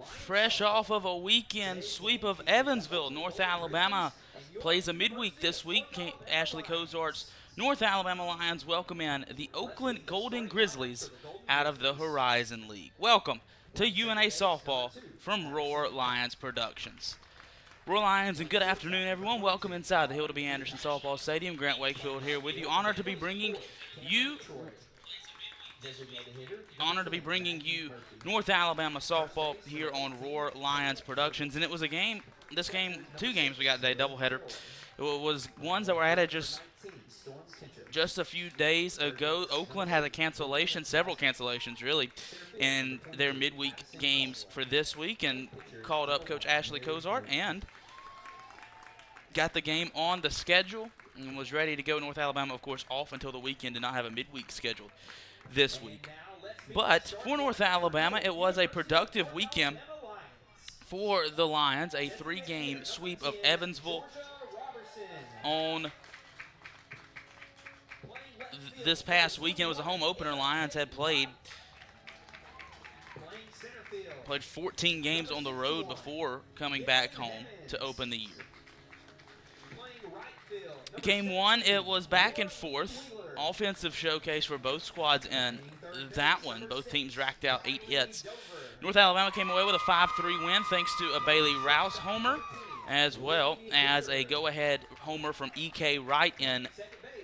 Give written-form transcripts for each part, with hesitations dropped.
Fresh off of a weekend sweep of Evansville, North Alabama plays a midweek this week. Ashley Cozart's North Alabama Lions welcome in the Oakland Golden Grizzlies out of the Horizon League. Welcome to UNA Softball from Roar Lions Productions. Roar Lions, and good afternoon, everyone. Welcome inside the Hilda B. Anderson Softball Stadium. Grant Wakefield here with you. Honored to be bringing you North Alabama softball here on Roar Lions Productions. And it was two games we got today, doubleheader. It was ones that were added just a few days ago. Oakland had several cancellations really, in their midweek games for this week, and called up Coach Ashley Cozart and got the game on the schedule and was ready to go. North Alabama, of course, off until the weekend, did not have a midweek scheduled this week. But for North Alabama, it was a productive weekend for the Lions. A 3-game sweep of Evansville on this past weekend. It was a home opener. Lions had played 14 games on the road before coming back home to open the year. Game one, it was back and forth. Offensive showcase for both squads in that one. Both teams racked out 8 hits. North Alabama came away with a 5-3 win thanks to a Bailey Rouse homer, as well as a go-ahead homer from E.K. Wright in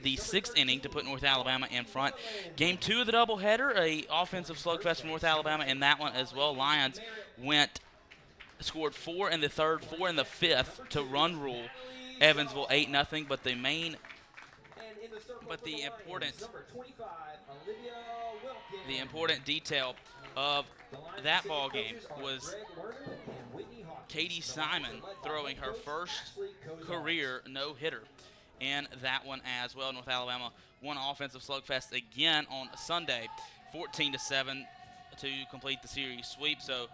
the 6th inning to put North Alabama in front. Game 2 of the doubleheader, a offensive slugfest for North Alabama in that one as well. Lions scored 4 in the 3rd, 4 in the 5th to run rule Evansville 8-0, but the important detail of that ball game was Katie Simon throwing her first career no-hitter in that one as well. North Alabama won offensive slugfest again on Sunday, 14-7 to complete the series sweep. So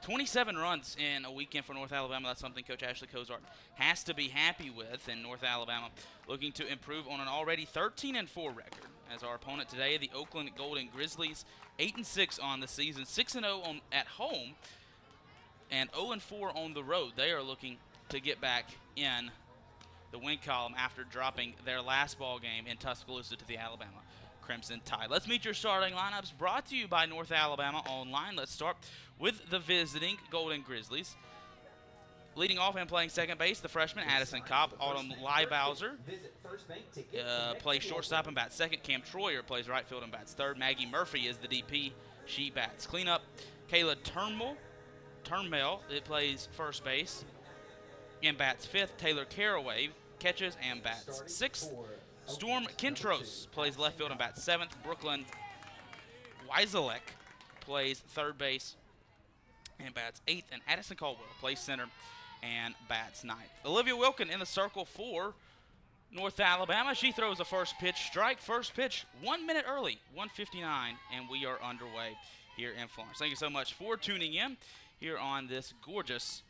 27 runs in a weekend for North Alabama. That's something Coach Ashley Cozart has to be happy with. And North Alabama looking to improve on an already 13-4 record. As our opponent today, the Oakland Golden Grizzlies, 8-6 on the season, 6-0 at home, and 0-4 on the road. They are looking to get back in the win column after dropping their last ball game in Tuscaloosa to the Alabama Crimson Tide. Let's meet your starting lineups, brought to you by North Alabama Online. Let's start with the visiting Golden Grizzlies. Leading off and playing second base, the freshman Addison Kopp. Autumn Leibowser plays shortstop and bats second. Cam Troyer plays right field and bats third. Maggie Murphy is the DP. She bats cleanup. Kayla Turnmel plays first base and bats fifth. Taylor Caraway catches and bats sixth. Storm Kentros plays left field and bats seventh. Brooklyn Weiselek plays third base and bats eighth. And Addison Caldwell plays center and bats ninth. Olivia Wilkin in the circle for North Alabama. She throws a first pitch strike. First pitch 1 minute early, 1:59, and we are underway here in Florence. Thank you so much for tuning in here on this gorgeous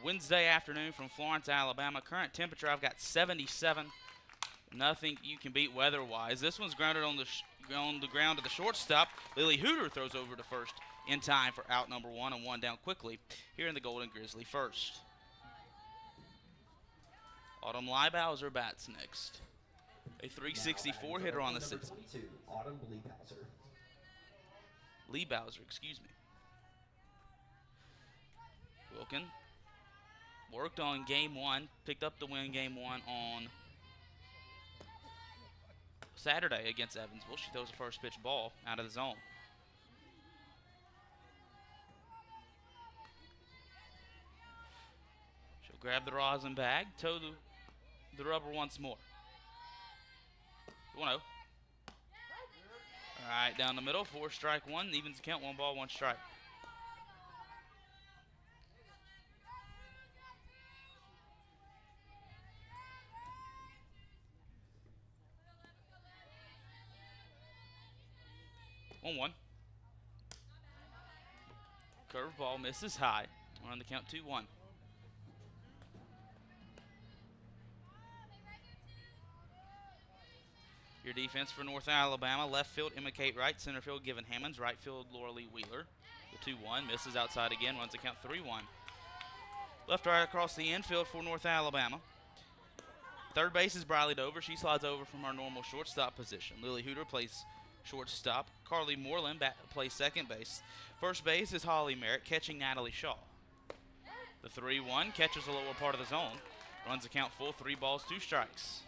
Wednesday afternoon from Florence, Alabama. Current temperature, I've got 77. Nothing you can beat weather-wise. This one's grounded on the ground to the shortstop. Lily Hooter throws over to first in time for out number one, and one down quickly here in the Golden Grizzly first. Autumn Leibowser bats next. A 364 hitter on the season. Autumn Leibowser, excuse me. Wilkin worked on game one, picked up the win game one on Saturday against Evansville. She throws a first pitch ball out of the zone. She'll grab the rosin bag, toe the rubber once more. 1-0. All right, down the middle, 4 strike 1, evens the count, 1 ball, 1 strike. One. Curveball misses high. We're on the count 2-1. Your defense for North Alabama: left field, Emma Kate Wright; center field, Given Hammonds; right field, Laura Lee Wheeler; The 2-1 misses outside again, runs the count 3-1. Left right across the infield for North Alabama. Third base is Briley Dover. She slides over from her normal shortstop position. Lily Hooter plays shortstop. Carly Moreland plays second base. First base is Holly Merritt, catching Natalie Shaw. The 3-1 catches the lower part of the zone. Runs the count full, 3 balls, 2 strikes.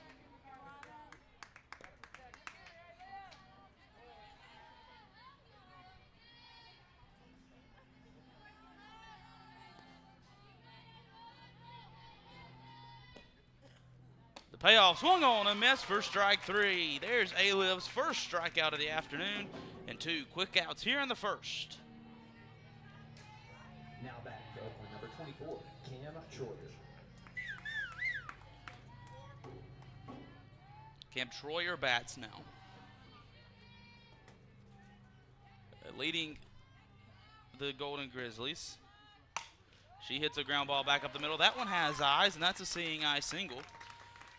The payoff swung on and missed for strike 3. There's A-Liv's first strikeout of the afternoon and 2 quick outs here in the first. Now back to Oakland, number 24, Cam Troyer. Cam Troyer bats now. Leading the Golden Grizzlies. She hits a ground ball back up the middle. That one has eyes, and that's a seeing eye single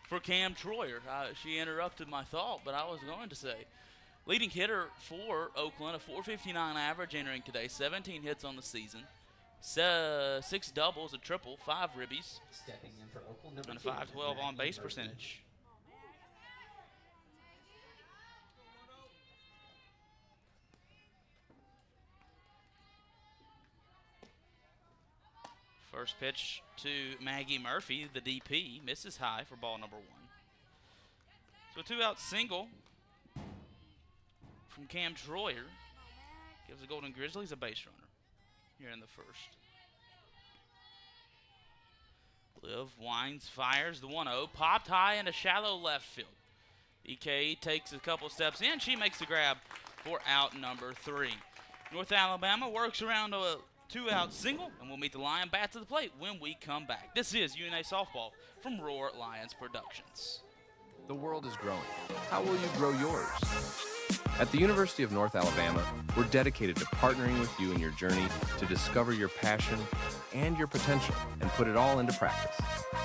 for Cam Troyer. She interrupted my thought, but I was going to say. Leading hitter for Oakland, a .459 average entering today, 17 hits on the season, 6 doubles, a triple, 5 ribbies, Stepping in for Oakland, number and a 2, .512 on base Murphy. percentage. First pitch to Maggie Murphy, the DP, misses high for ball number 1. So a 2-out single from Cam Troyer gives the Golden Grizzlies a base runner here in the first. Liv winds, fires the 1-0, popped high into shallow left field. EK takes a couple steps in. She makes the grab for out number 3. North Alabama works around a 2-out single, and we'll meet the Lion Bats at the plate when we come back. This is UNA Softball from Roar Lions Productions. The world is growing. How will you grow yours? At the University of North Alabama, we're dedicated to partnering with you in your journey to discover your passion and your potential and put it all into practice.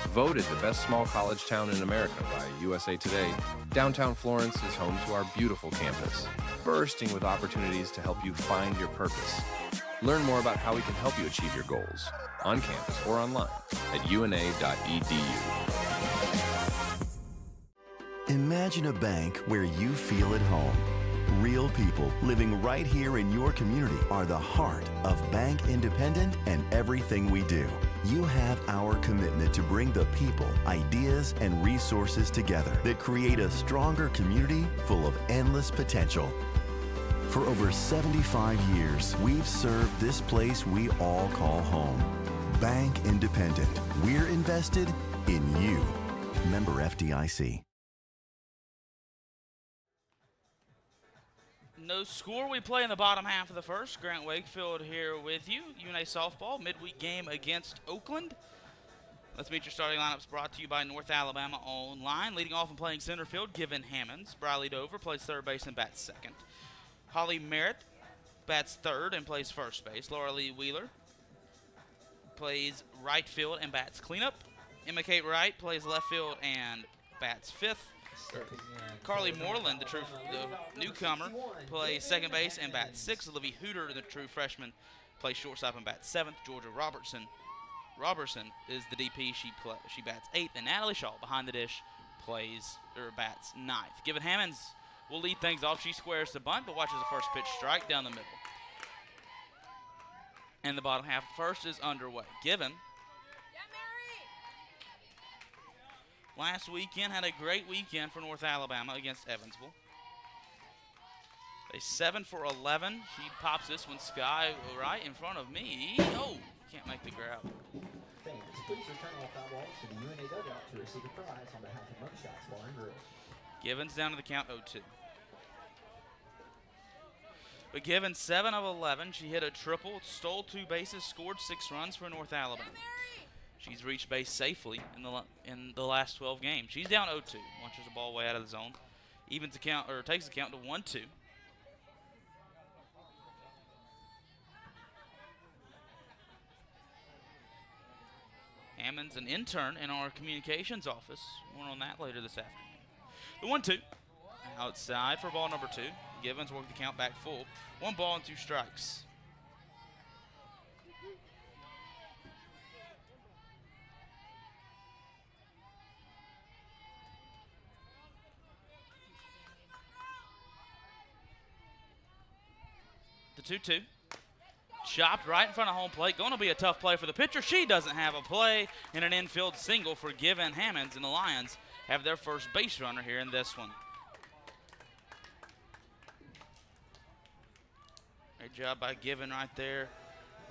Voted the best small college town in America by USA Today, downtown Florence is home to our beautiful campus, bursting with opportunities to help you find your purpose. Learn more about how we can help you achieve your goals on campus or online at una.edu. Imagine a bank where you feel at home. Real people living right here in your community are the heart of Bank Independent and everything we do. You have our commitment to bring the people, ideas, and resources together that create a stronger community full of endless potential. For over 75 years, we've served this place we all call home. Bank Independent. We're invested in you. Member FDIC. No score. We play in the bottom half of the first. Grant Wakefield here with you. UNA Softball midweek game against Oakland. Let's meet your starting lineups brought to you by North Alabama Online. Leading off and playing center field, Given Hammonds. Briley Dover plays third base and bats second. Holly Merritt bats third and plays first base. Laura Lee Wheeler plays right field and bats cleanup. Emma Kate Wright plays left field and bats fifth. Carly Moreland, the newcomer, plays second base and bats sixth. Olivia Hooter, the true freshman, plays shortstop and bats seventh. Georgia Robertson is the DP. She bats eighth. And Natalie Shaw, behind the dish, bats ninth. Given Hammonds will lead things off. She squares the bunt, but watches the first pitch strike down the middle. And the bottom half of the first is underway. Given last weekend had a great weekend for North Alabama against Evansville. A 7 for 11. She pops this one sky right in front of me. Oh, can't make the grab. Fans, please return all foul balls to the UNA dugout to receive a prize on behalf of Mugshots Bar and Grill. Givens down to the count 0-2. But Givens 7 of 11. She hit a triple, stole 2 bases, scored 6 runs for North Alabama. She's reached base safely in the last 12 games. She's down 0-2. Launches the ball way out of the zone. Takes the count to 1-2. Hammond's an intern in our communications office. More on that later this afternoon. The 1-2. Outside for ball number 2. Givens worked the count back full. 1 ball and 2 strikes. 2-2. Chopped right in front of home plate. Going to be a tough play for the pitcher. She doesn't have a play, and an infield single for Given Hammonds, and the Lions have their first base runner here in this one. Great job by Given right there.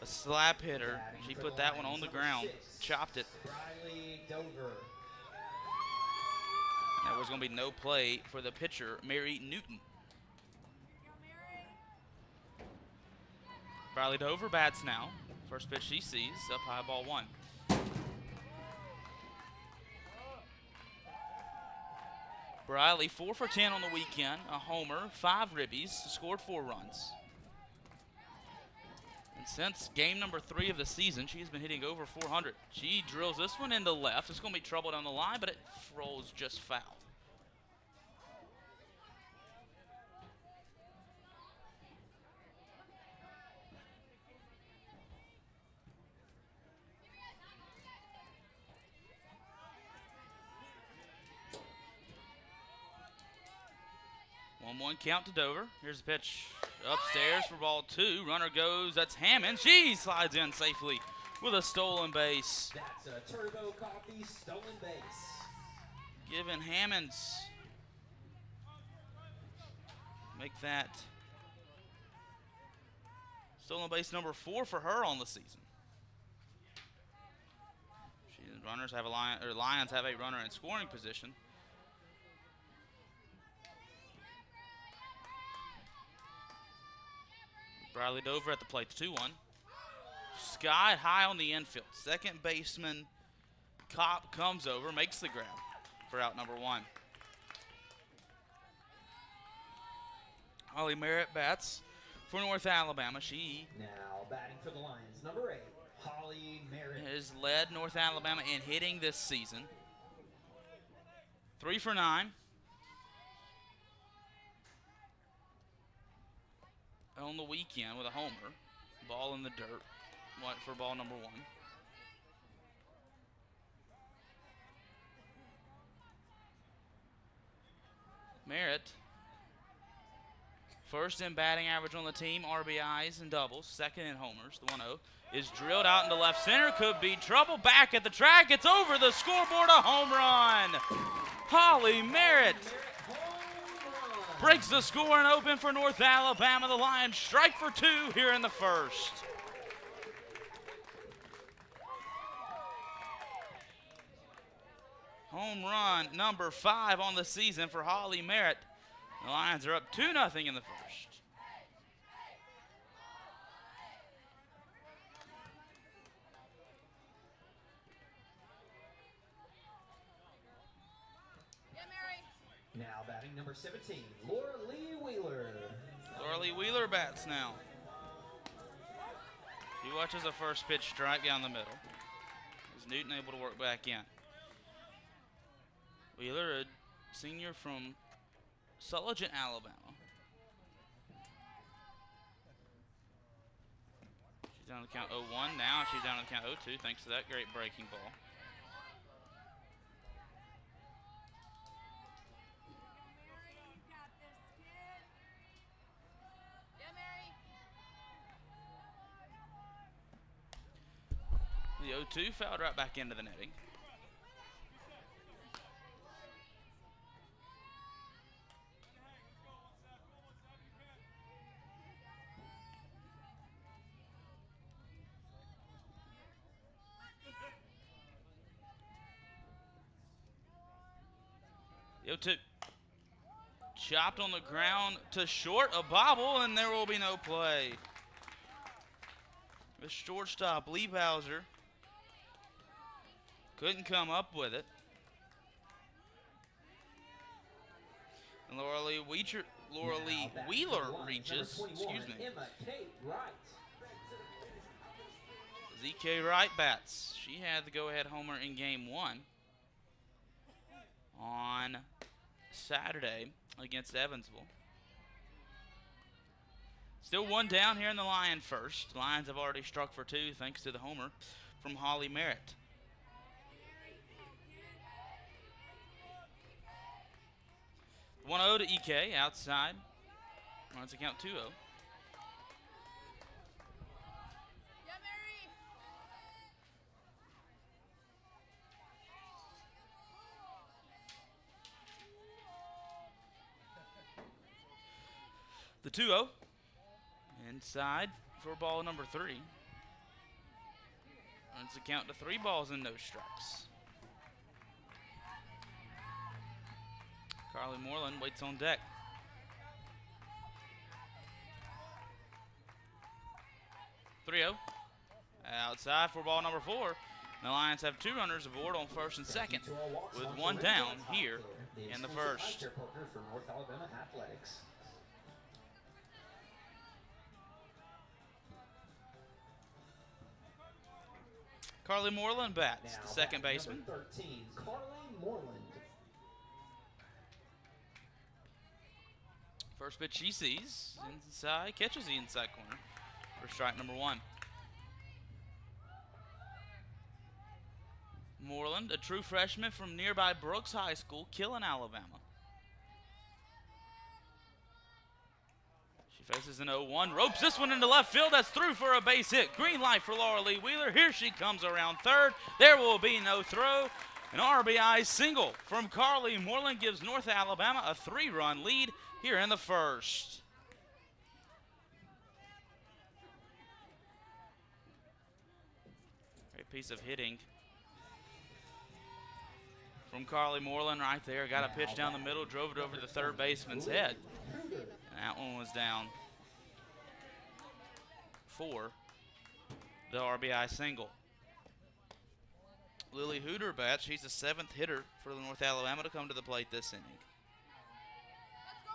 A slap hitter. She put that one on the ground. Chopped it. There was going to be no play for the pitcher, Mary Newton. Briley Dover bats now. First pitch she sees, up high, ball 1. Briley 4 for 10 on the weekend, a homer, 5 ribbies, scored 4 runs. And since game number 3 of the season, she's been hitting over 400. She drills this one into left. It's going to be trouble down the line, but it rolls just foul. One count to Dover. Here's the pitch upstairs for ball 2. Runner goes. That's Hammond. She slides in safely with a stolen base. That's a Turbo Coffee stolen base. Given Hammonds make that stolen base number 4 for her on the season. Lions have a runner in scoring position. Briley Dover at the plate, 2-1. Sky high on the infield. Second baseman Kopp comes over, makes the grab for out number 1. Holly Merritt bats for North Alabama. She now batting for the Lions, number 8, Holly Merritt. Has led North Alabama in hitting this season. 3 for 9. On the weekend with a homer. Ball in the dirt. What for ball number 1. Merritt, first in batting average on the team, RBIs and doubles, second in homers, the 1-0, is drilled out into left center. Could be trouble back at the track. It's over the scoreboard, a home run. Holly Merritt breaks the score and open for North Alabama. The Lions strike for 2 here in the first. Home run number 5 on the season for Holly Merritt. The Lions are up 2-0 in the first. Now batting number 17, Laura Lee Wheeler. Laura Lee Wheeler bats now. She watches a first pitch strike down the middle. Is Newton able to work back in? Wheeler, a senior from Sulligent, Alabama. She's down to count 0-1. Now she's down to count 0-2 thanks to that great breaking ball. The 0-2 fouled right back into the netting. The 0-2. Chopped on the ground to short, a bobble, and there will be no play. The shortstop, Liebhauser, couldn't come up with it. And Laura Lee Wheeler reaches, excuse me. Z.K. Wright bats. She had the go-ahead homer in game 1 on Saturday against Evansville. Still 1 down here in the Lion first. The Lions have already struck for 2 thanks to the homer from Holly Merritt. The 1-0 to EK outside. Runs to count 2-0. The 2-0. Inside for ball number 3. Runs the count to 3 balls and no strikes. Carly Moreland waits on deck. 3-0. Outside for ball number 4. The Lions have 2 runners aboard on first and second, with 1 down here in the first. Carly Moreland bats, the second baseman. 13, Carly Moreland. First pitch she sees, inside, catches the inside corner for strike number 1. Moreland, a true freshman from nearby Brooks High School, Killen, Alabama. She faces an 0-1, ropes this one into left field. That's through for a base hit. Green light for Laura Lee Wheeler. Here she comes around third. There will be no throw. An RBI single from Carly Moreland gives North Alabama a 3-run lead here in the first. Great piece of hitting from Carly Moreland right there. Got a pitch down the middle, drove it over the third baseman's head. And that one was down for the RBI single. Lily Hooter bats. She's the 7th hitter for the North Alabama to come to the plate this inning. Let's go,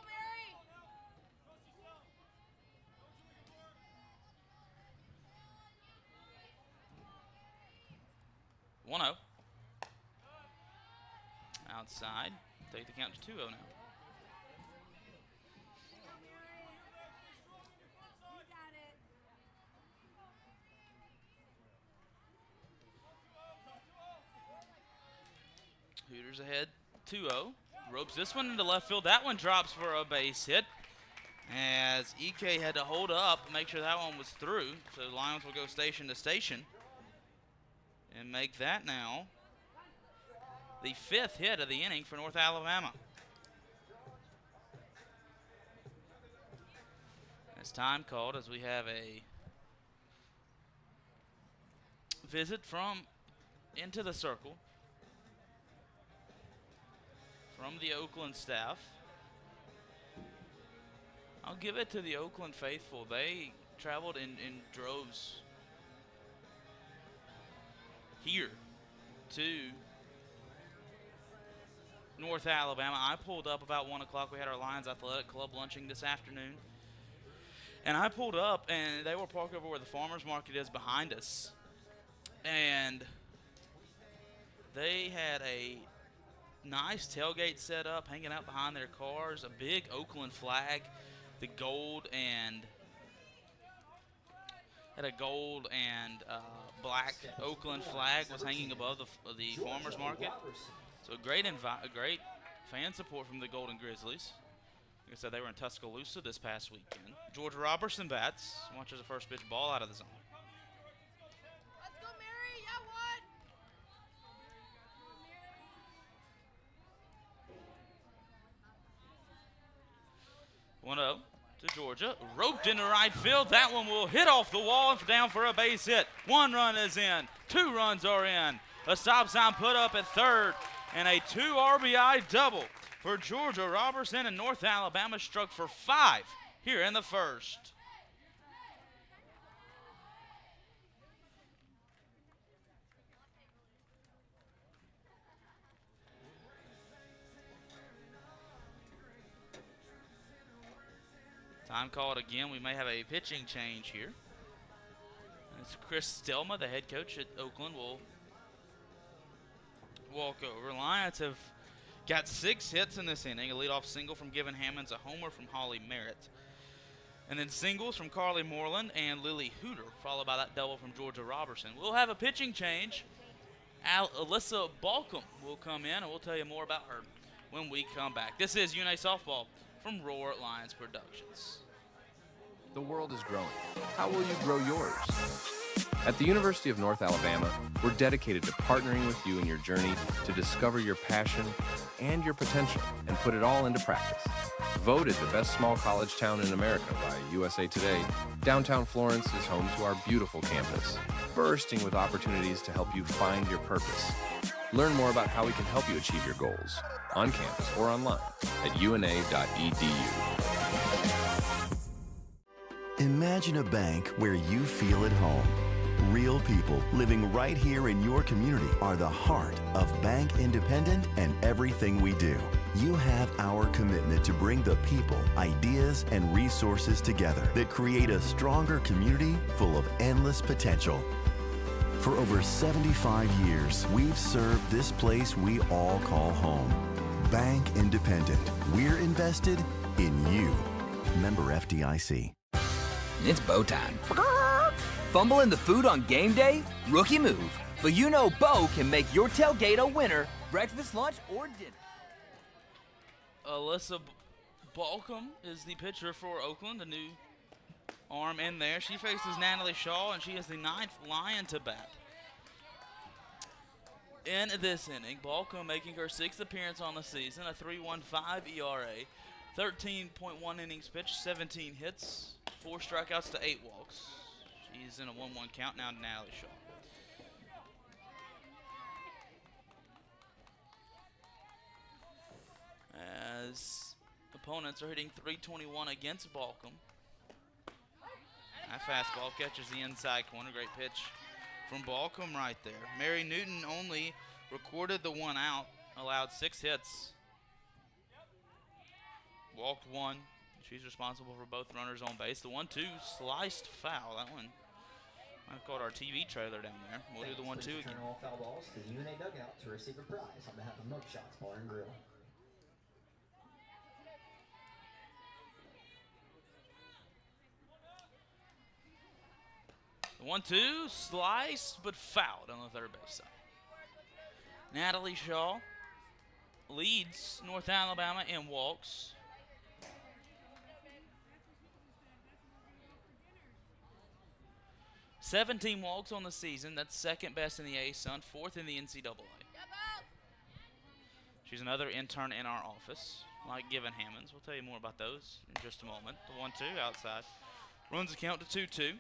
Mary! 1-0. Outside. Take the count to 2-0 now. Hooters ahead 2-0. Ropes this one into left field. That one drops for a base hit, as EK had to hold up, make sure that one was through. So the Lions will go station to station and make that now the 5th hit of the inning for North Alabama. It's time called as we have a visit from into the circle from the Oakland staff. I'll give it to the Oakland faithful. They traveled in droves here to North Alabama. I pulled up about 1 o'clock. We had our Lions Athletic Club lunching this afternoon. And I pulled up, and they were parked over where the farmer's market is behind us. And they had a nice tailgate set up, hanging out behind their cars, a big Oakland flag, the gold and black Oakland flag was hanging above the farmer's market. So a great fan support from the Golden Grizzlies. Like I said, they were in Tuscaloosa this past weekend. Georgia Robertson bats, watches the first pitch ball out of the zone. Let's go, Mary! Yeah, 1-0 to Georgia. Roped into right field. That one will hit off the wall and down for a base hit. 1 run is in. 2 runs are in. A stop sign put up at third. And a 2 RBI double for Georgia Robertson, and North Alabama struck for 5 here in the first. Time called again. We may have a pitching change here. It's Chris Stelma, the head coach at Oakland, will walk over. Lions have got 6 hits in this inning. A leadoff single from Given Hammonds, a homer from Holly Merritt. And then singles from Carly Moreland and Lily Hooter, followed by that double from Georgia Robertson. We'll have a pitching change. Alyssa Balcom will come in, and we'll tell you more about her when we come back. This is UNA Softball from Roar Lions Productions. The world is growing. How will you grow yours? At the University of North Alabama, we're dedicated to partnering with you in your journey to discover your passion and your potential and put it all into practice. Voted the best small college town in America by USA Today, downtown Florence is home to our beautiful campus, bursting with opportunities to help you find your purpose. Learn more about how we can help you achieve your goals on campus or online at una.edu. Imagine a bank where you feel at home. Real people living right here in your community are the heart of Bank Independent and everything we do. You have our commitment to bring the people, ideas, and resources together that create a stronger community full of endless potential. For over 75 years, we've served this place we all call home. Bank Independent. We're invested in you. Member FDIC. It's Bo time. Fumbling the food on game day? Rookie move. But you know Bo can make your tailgate a winner, breakfast, lunch, or dinner. Alyssa Balcom is the pitcher for Oakland, the new arm in there. She faces Natalie Shaw, and she is the 9th Lion to bat. In this inning, Balcom making her 6th appearance on the season, a 3.15 ERA, 13.1 innings pitched, 17 hits, 4 strikeouts to 8 walks. She's in a 1-1 count now to Natalie Shaw. As opponents are hitting .321 against Balcom. That fastball catches the inside corner. Great pitch from Balcom right there. Mary Newton only recorded the 1 out, allowed 6 hits. Walked 1. She's responsible for both runners on base. The 1-2 sliced foul. That one I've called our TV trailer down there. We'll do the 1-2 again. Return all foul balls to the UNA dugout to receive a prize on behalf of Mugshots Bar and Grill. The 1-2 sliced but fouled on the third base side. Natalie Shaw leads North Alabama in walks. "17 walks on the season. That's second best in the A-Sun, 4th in the NCAA. She's another intern in our office, like Given Hammonds. We'll tell you more about those in just a moment. The 1-2 outside runs the count to 2-2.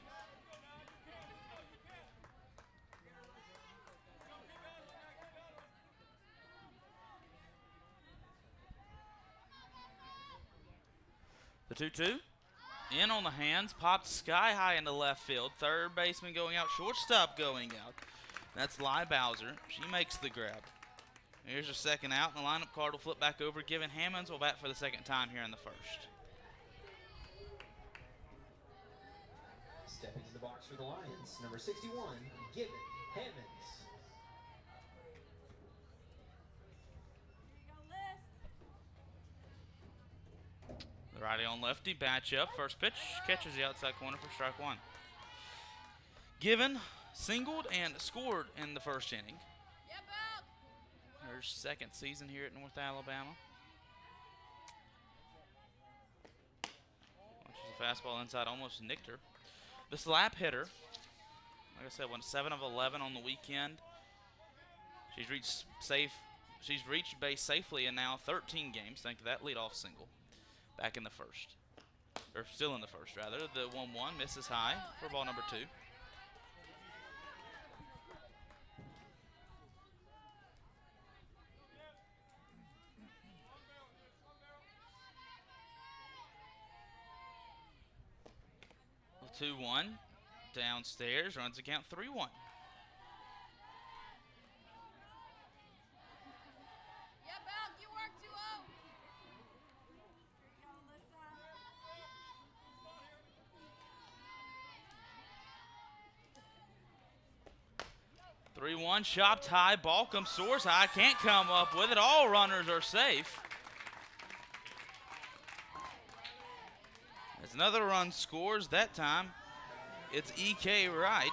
The 2-2. In on the hands, popped sky high into left field. Third baseman going out, shortstop going out. That's Ly Bowser. She makes the grab. Here's her second out, and the lineup card will flip back over. Given Hammonds will bat for the second time here in the first. Stepping to the box for the Lions, number 61, Given Hammonds. The righty on lefty, batch up. First pitch, catches the outside corner for strike 1. Given singled and scored in the first inning. Her second season here at North Alabama. Watches the fastball inside, almost nicked her. The slap hitter, like I said, went 7 of 11 on the weekend. She's reached base safely in now 13 games, thanks to that leadoff single. Back in the first, or still in the first rather. The 1-1 misses high for ball number 2. The 2-1 downstairs runs the count 3-1. Chopped high, Balcom soars high, can't come up with it. All runners are safe. As another run scores, that time it's E.K. Wright.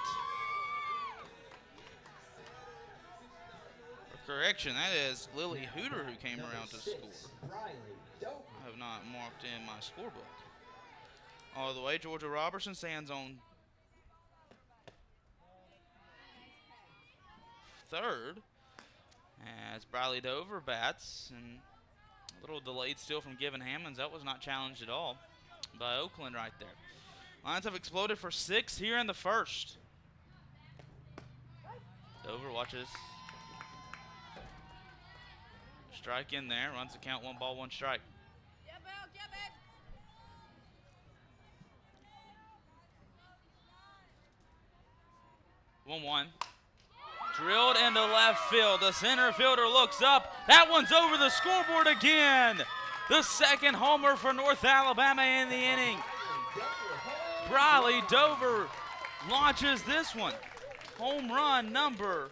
For correction, that is Lily Hooter who came around to score. I have not marked in my scorebook. All the way, Georgia Robertson stands on third as Briley Dover bats, and Little delayed steal from Given Hammonds. That was not challenged at all by Oakland right there. Lions have exploded for 6 here in the first. Dover watches. Strike in there. Runs the count, 1 ball, 1 strike. Yeah, Bill, get it. 1-1. Drilled into left field. The center fielder looks up. That one's over the scoreboard again. The second homer for North Alabama in the inning. Briley Dover launches this one. Home run number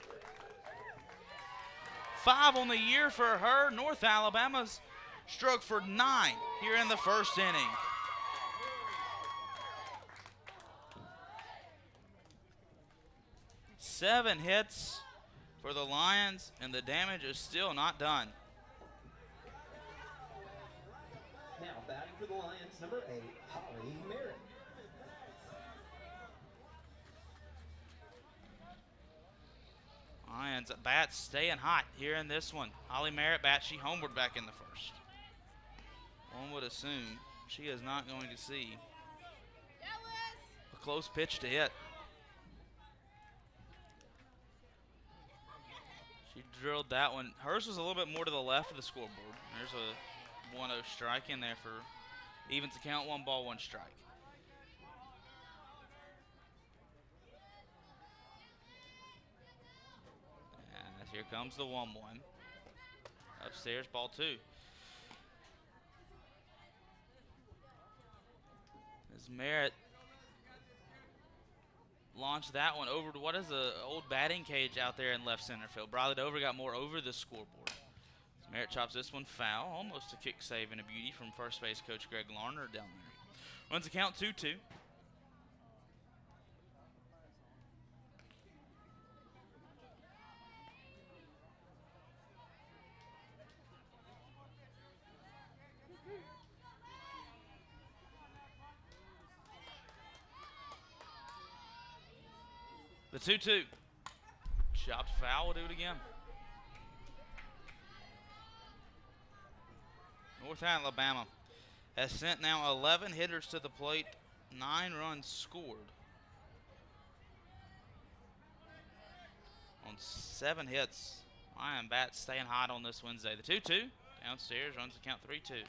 5 on the year for her. North Alabama's struck for 9 here in the first inning. Seven hits for the Lions, and the damage is still not done. Now batting for the Lions, number 8, Holly Merritt. Lions at bat staying hot here in this one. Holly Merritt bats. She homered back in the first. One would assume she is not going to see a close pitch to hit. She drilled that one. Hers was a little bit more to the left of the scoreboard. There's a 1-0 strike in there for evens to count, 1 ball, 1 strike. And here comes the 1-1. Upstairs, ball 2. As Merritt launched that one over to what is the old batting cage out there in left center field. Briley Dover got more over the scoreboard. As Merritt chops this one foul, almost a kick save and a beauty from first base coach Greg Larner down there. Runs the count 2-2. The 2-2. Chopped foul, we'll do it again. North Alabama has sent now 11 hitters to the plate, 9 runs scored on 7 hits. Lion bats staying hot on this Wednesday. The 2-2 downstairs, runs the count 3-2.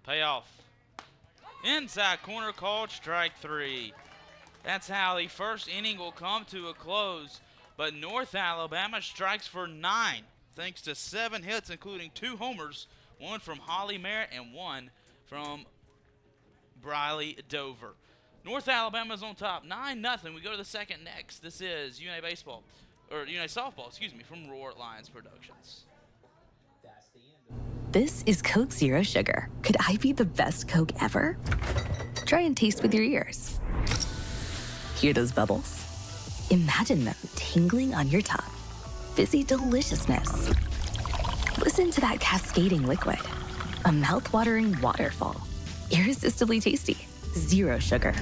Payoff. Inside corner called strike 3. That's how the first inning will come to a close. But North Alabama strikes for 9 thanks to 7 hits, including 2 homers, 1 from Holly Merritt and 1 from Briley Dover. North Alabama's on top, 9-0. We go to the second next. This is UNA baseball, or UNA softball, excuse me, from Roar Lions Productions. That's the end. This is Coke Zero Sugar. Could I be the best Coke ever? Try and taste with your ears. Hear those bubbles? Imagine them tingling on your tongue. Fizzy deliciousness. Listen to that cascading liquid. A mouth-watering waterfall. Irresistibly tasty. Zero sugar.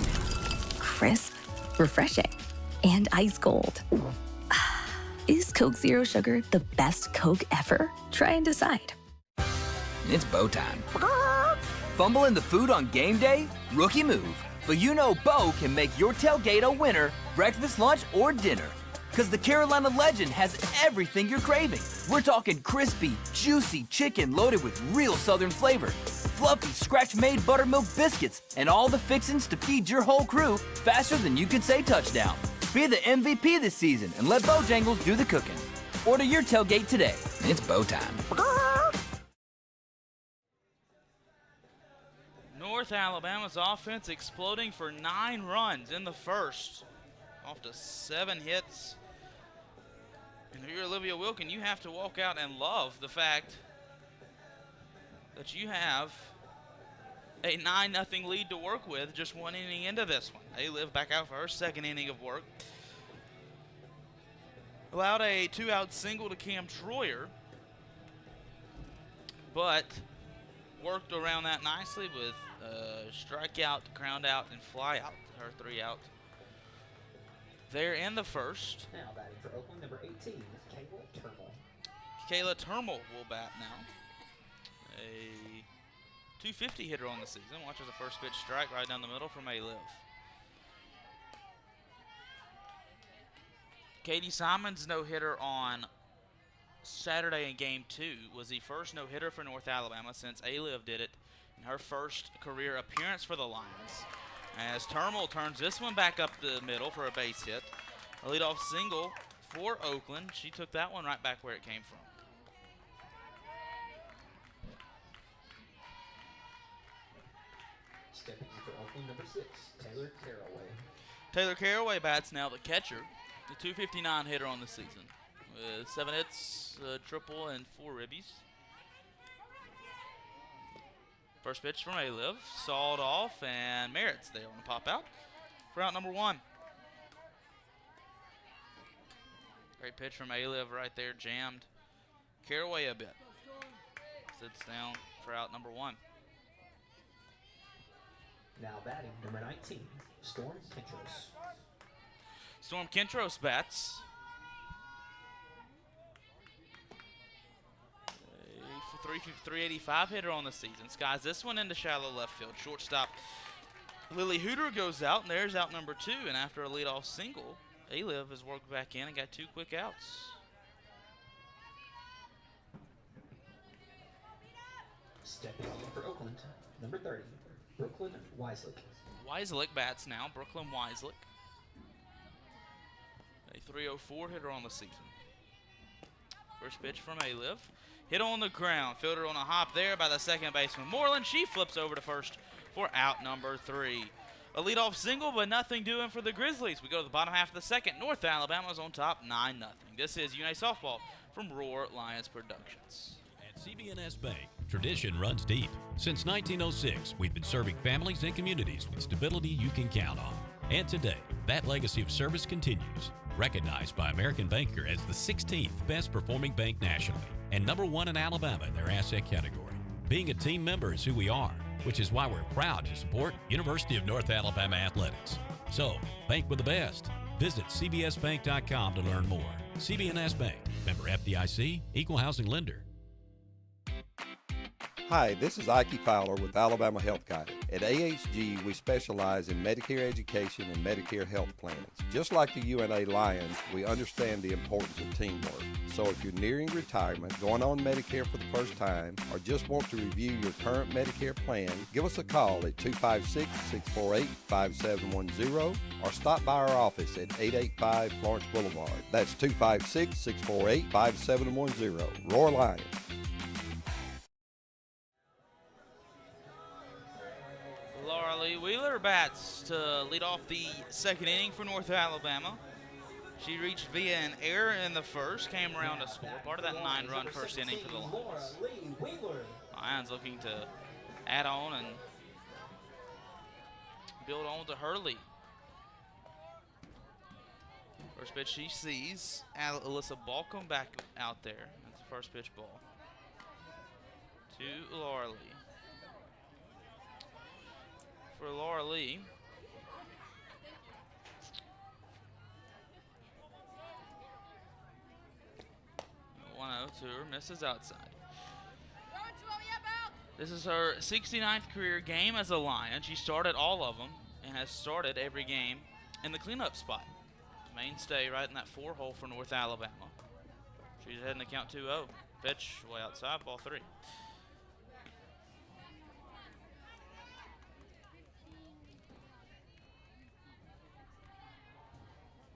Crisp, refreshing, and ice cold. Is Coke Zero Sugar the best Coke ever? Try and decide. It's Bo time. Fumble in the food on game day? Rookie move. But you know Bo can make your tailgate a winner, breakfast, lunch, or dinner. Because the Carolina Legend has everything you're craving. We're talking crispy, juicy chicken loaded with real Southern flavor, fluffy scratch-made buttermilk biscuits, and all the fixins to feed your whole crew faster than you could say touchdown. Be the MVP this season and let Bojangles do the cooking. Order your tailgate today. It's Bo time. North Alabama's offense exploding for 9 runs in the first. Off to 7 hits. And if you're Olivia Wilkin, you have to walk out and love the fact that you have a 9-0 lead to work with just 1 inning into this one. They live back out for her second inning of work. Allowed a 2-out single to Cam Troyer, but worked around that nicely with strikeout, ground out, and fly out. Her 3 out. There in the first. Now batting for Oakland, number 18, Kayla Turmel. Kayla Turmel will bat now. A 250 hitter on the season. Watches the first pitch strike right down the middle from A-Liv. Katie Simon's no-hitter on Saturday in Game 2 was the first no-hitter for North Alabama since A-Liv did it in her first career appearance for the Lions. As Turmel turns this one back up the middle for a base hit. A leadoff single for Oakland. She took that one right back where it came from. Stepping in for Oakland, number 6, Taylor Caraway. Taylor Caraway bats now the catcher. The 259 hitter on the season. With 7 hits, a triple, and 4 ribbies. First pitch from A-Liv, sawed off, and Merritt's there on the pop out for out number 1. Great pitch from A-Liv right there, jammed Caraway a bit. Sits down for out number 1. Now batting, number 19, Storm Kentros. Storm Kentros bats. A 385 hitter on the season. Skies this one into shallow left field. Shortstop Lily Hooter goes out, and there's out number 2. And after a leadoff single, A-Liv has worked back in and got 2 quick outs. Stepping in for Oakland, number 30, Brooklyn Weislick. Weislick bats now. Brooklyn Weislick. A 304 hitter on the season. First pitch from A-Liv. Hit on the ground. Fielder on a hop there by the second baseman Moreland. She flips over to first for out number 3. A leadoff single, but nothing doing for the Grizzlies. We go to the bottom half of the second. North Alabama's on top 9-0. This is UNA Softball from Roar Lions Productions. At CB&S Bank, tradition runs deep. Since 1906, we've been serving families and communities with stability you can count on. And today, that legacy of service continues. Recognized by American Banker as the 16th best performing bank nationally and number 1 in Alabama in their asset category. Being a team member is who we are, which is why we're proud to support University of North Alabama athletics. So, bank with the best. Visit cbsbank.com to learn more. CB&S Bank, member FDIC, equal housing lender. Hi, this is Ike Fowler with Alabama Health Guide. At AHG, we specialize in Medicare education and Medicare health plans. Just like the UNA Lions, we understand the importance of teamwork. So if you're nearing retirement, going on Medicare for the first time, or just want to review your current Medicare plan, give us a call at 256-648-5710 or stop by our office at 885 Florence Boulevard. That's 256-648-5710. Roar Lions. Laura Lee Wheeler bats to lead off the second inning for North Alabama. She reached via an error in the first, came around to score. Part of that 9-run first inning for the Lions. Lions looking to add on and build on to her lead. First pitch she sees Alyssa Balcom back out there. That's the first pitch ball to Laura Lee. For Laura Lee, 1-0 to her, misses outside. This is her 69th career game as a Lion. She started all of them and has started every game in the cleanup spot. Mainstay right in that 4-hole for North Alabama. She's heading to count 2-0. Pitch way outside, ball 3.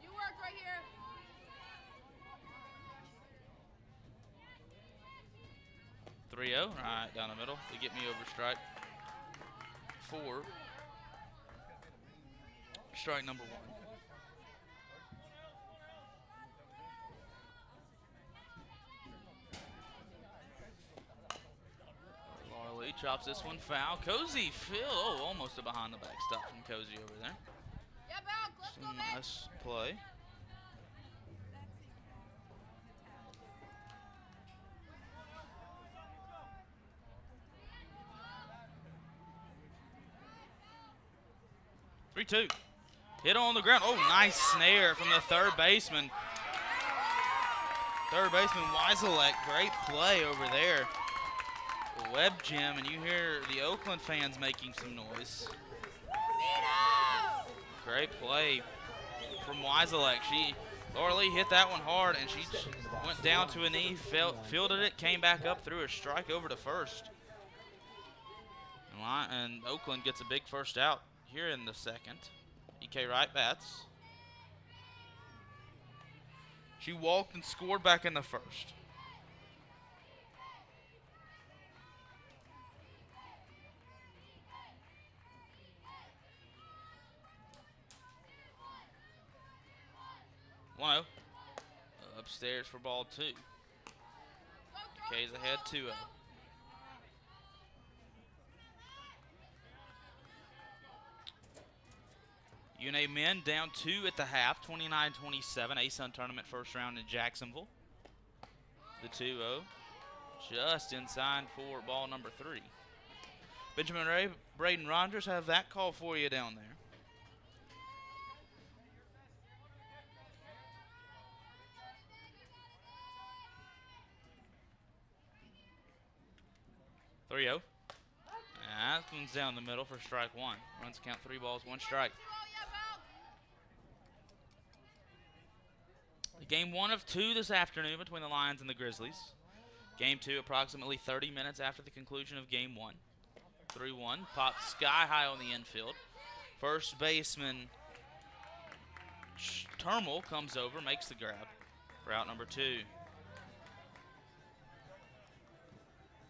You work right here. Right down the middle to get me over strike 4. Strike number 1. Laura Lee chops this one foul. Cozy Phil, almost a behind the back stop from Cozy over there. Yeah, Bounce, let's go, man. Nice play. 3-2. Hit on the ground. Oh, nice snare from the third baseman. Third baseman Weiselek, great play over there. Web Gym, and you hear the Oakland fans making some noise. Great play from Weiselek. Laura Lee hit that one hard, and she went down to a knee, fielded it, came back up, threw a strike over to first. And Oakland gets a big first out here in the second. E.K. Wright bats. She walked and scored back in the first. One-0. Upstairs for ball 2. K's ahead 2-0. UNA men down 2 at the half, 29-27. ASUN tournament first round in Jacksonville. The 2-0 just inside for ball number 3. Benjamin Ray, Braden Rogers have that call for you down there. That one's down the middle for strike 1. Runs count 3 balls, 1 strike. Game 1 of 2 this afternoon between the Lions and the Grizzlies. Game 2 approximately 30 minutes after the conclusion of Game 1. 3-1, popped sky high on the infield. First baseman Termal comes over, makes the grab for out number 2.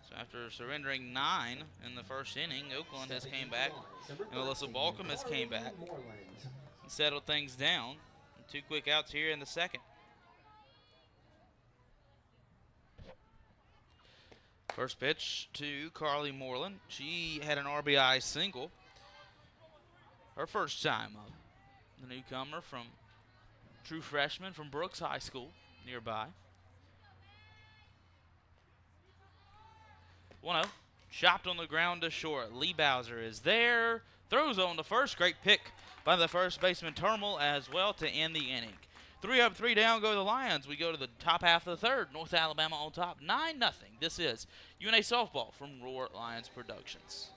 So after surrendering 9 in the first inning, Oakland has came back, and Alyssa Balcom has came back and settled things down. 2 quick outs here in the second. First pitch to Carly Moreland. She had an RBI single. Her first time up. The newcomer from true freshman from Brooks High School nearby. 1-0. Chopped on the ground to short. Lee Bowser is there. Throws on the first. Great pick by the first baseman Termal as well to end the inning. 3 up, 3 down go the Lions. We go to the top half of the third. North Alabama on top, 9-0. This is UNA Softball from Roar Lions Productions.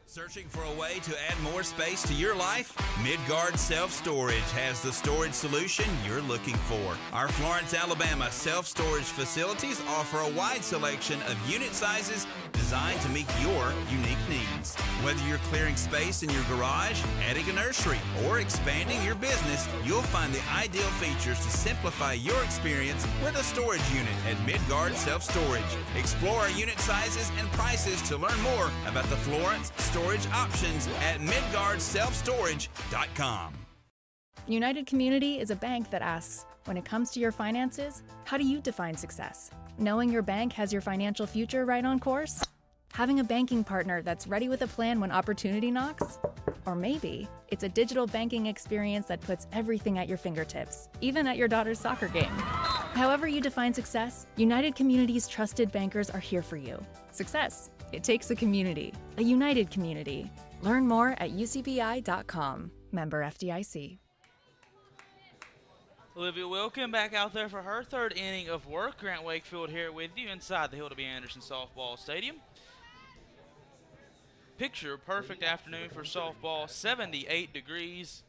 Searching for a way to add more space to your life? Midgard Self-Storage has the storage solution you're looking for. Our Florence, Alabama self-storage facilities offer a wide selection of unit sizes designed to meet your unique needs. Whether you're clearing space in your garage, adding a nursery, or expanding your business, you'll find the ideal features to simplify your experience with a storage unit at Midgard Self-Storage. Explore our unit sizes and prices to learn more about the Florence storage options at midgardselfstorage.com. United Community is a bank that asks, when it comes to your finances, how do you define success? Knowing your bank has your financial future right on course? Having a banking partner that's ready with a plan when opportunity knocks? Or maybe it's a digital banking experience that puts everything at your fingertips, even at your daughter's soccer game. However you define success, United Community's trusted bankers are here for you. Success. It takes a community, a united community. Learn more at ucbi.com. Member FDIC. Olivia Wilkin back out there for her third inning of work. Grant Wakefield here with you inside the Hilda B. Anderson Softball Stadium. Picture perfect afternoon for softball. 78 degrees.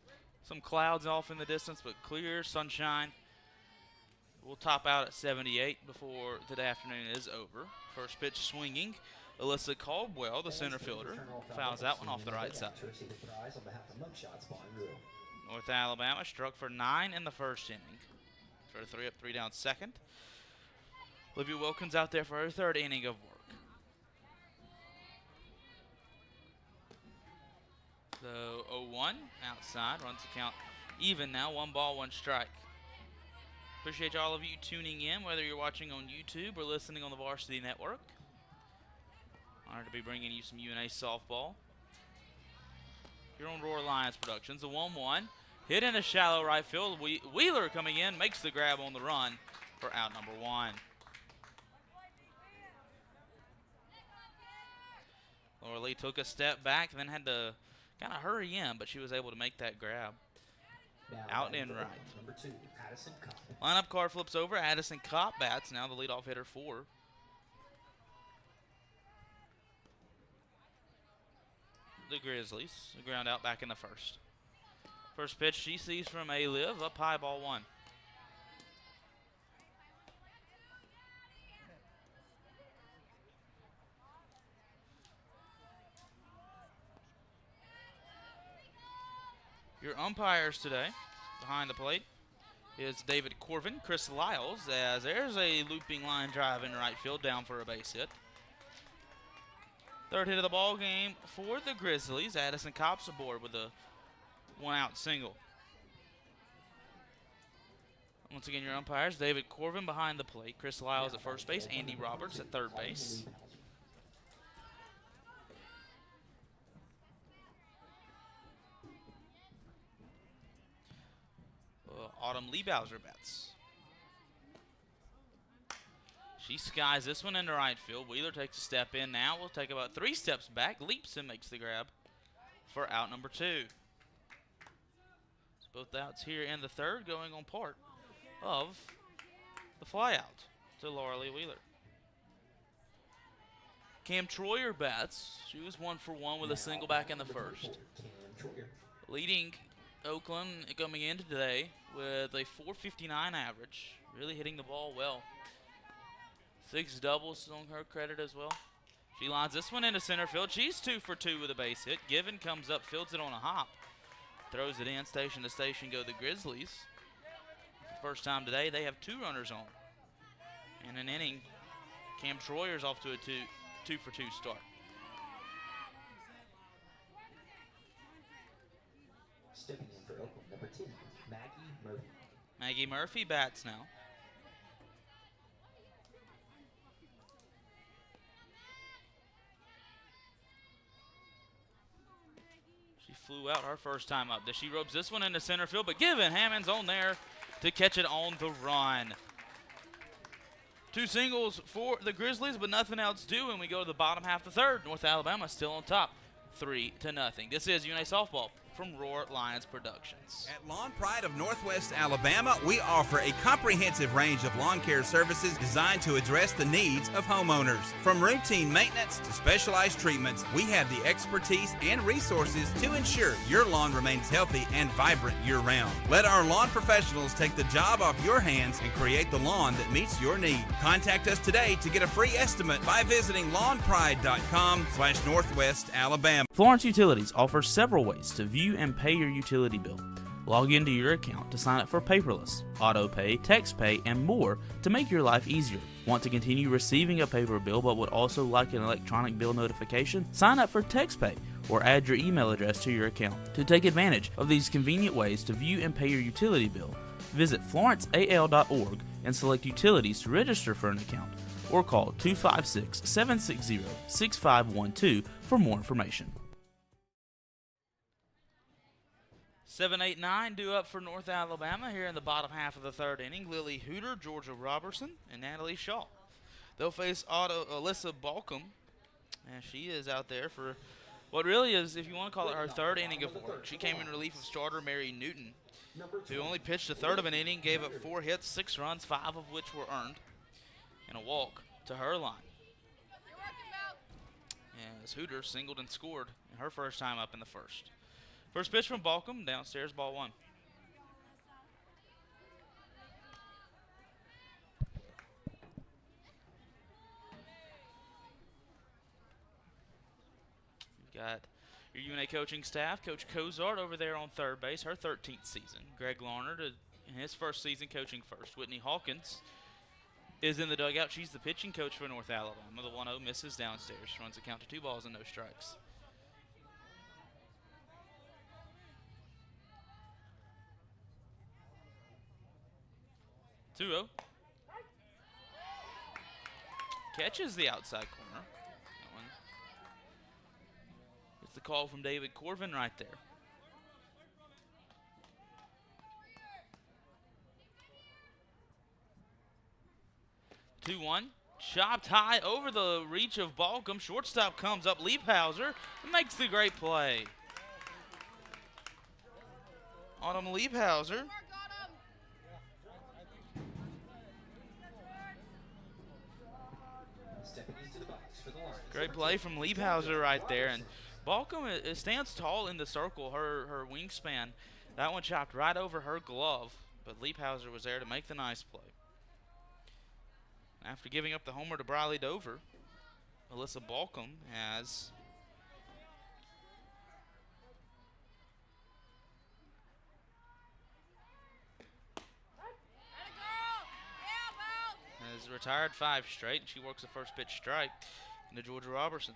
Some clouds off in the distance, but clear sunshine. We'll top out at 78 before the afternoon is over. First pitch swinging. Alyssa Caldwell, the center fielder, fouls that one off the right side. North Alabama struck for 9 in the first inning. For a 3 up, 3 down second. Olivia Wilkins out there for her third inning of work. So 0-1 outside, runs the count even now, 1 ball, 1 strike. Appreciate all of you tuning in, whether you're watching on YouTube or listening on the Varsity Network. Honored to be bringing you some UNA softball. Here on Roar Lions Productions, the 1-1. Hit in the shallow right field. Wheeler coming in, makes the grab on the run for out number 1. Laura Lee took a step back, then had to kind of hurry in, but she was able to make that grab. Out and right. Number 2, Addison Cobb. Lineup card flips over. Addison Kopp bats, now the leadoff hitter for the Grizzlies. The ground out back in the first. First pitch she sees from A-Liv, up high, ball 1. Your umpires today, behind the plate, is David Corvin, Chris Lyles, as there's a looping line drive in right field, down for a base hit. Third hit of the ball game for the Grizzlies. Addison Kopp's aboard with a 1-out single. Once again, your umpires, David Corvin behind the plate, Chris Lyles at first base, Andy Roberts at third base. Autumn Liebhauser bats. She skies this one into right field. Wheeler takes a step in now. We'll take about 3 steps back. Leaps and makes the grab for out number 2. So both outs here in the third, going on part of the flyout to Laura Lee Wheeler. Cam Troyer bats. She was 1 for 1 with a single back in the first. Leading Oakland coming in today with a .459 average, really hitting the ball well. 6 doubles on her credit as well. She lines this one into center field. She's 2 for 2 with a base hit. Given comes up, fields it on a hop, throws it in. Station to station go the Grizzlies. For the first time today, they have 2 runners on. In an inning, Cam Troyer's off to a 2 for 2 start. Stepping in for Oakland, number 10, Maggie Murphy. Maggie Murphy bats now. She flew out her first time up. She ropes this one into center field, but Given Hammond's on there to catch it on the run. 2 singles for the Grizzlies, but nothing else due, and we go to the bottom half of the third. North Alabama still on top, 3-0. This is UNA Softball from Roar Lions Productions. At Lawn Pride of Northwest Alabama, we offer a comprehensive range of lawn care services designed to address the needs of homeowners. From routine maintenance to specialized treatments, we have the expertise and resources to ensure your lawn remains healthy and vibrant year-round. Let our lawn professionals take the job off your hands and create the lawn that meets your need. Contact us today to get a free estimate by visiting lawnpride.com/Northwest Alabama. Florence Utilities offers several ways to view and pay your utility bill. Log into your account to sign up for paperless, auto pay, text pay, and more to make your life easier. Want to continue receiving a paper bill but would also like an electronic bill notification? Sign up for text pay or add your email address to your account. To take advantage of these convenient ways to view and pay your utility bill, visit florenceal.org and select Utilities to register for an account, or call 256-760-6512 for more information. 7-8-9 due up for North Alabama here in the bottom half of the third inning. Lily Hooter, Georgia Robertson, and Natalie Shaw. They'll face Alyssa Balcom, and she is out there for what really is, if you want to call it, her third inning of work. She came in relief of starter Mary Newton, who only pitched a third of an inning, gave up 4 hits, 6 runs, 5 of which were earned, and a walk to her line. As Hooter singled and scored in her first time up in the first. First pitch from Balcom, downstairs, ball 1. You've got your UNA coaching staff, Coach Cozart over there on third base, her 13th season. Greg Larner in his first season coaching first. Whitney Hawkins is in the dugout. She's the pitching coach for North Alabama. The 1-0 misses downstairs. Runs the count to 2 balls and no strikes. Catches the outside corner. That one. It's the call from David Corvin right there. Two-one. Chopped high over the reach of Balcom. Shortstop comes up. Liebhauser makes the great play. Autumn Liebhauser. Stepping into the box for the Lions. Great play from Liebhauser right there. And Balcom stands tall in the circle. Her wingspan, that one chopped right over her glove. But Liebhauser was there to make the nice play. After giving up the homer to Briley Dover, Alyssa Balcom has retired 5 straight. She works the first pitch strike into Georgia Robertson.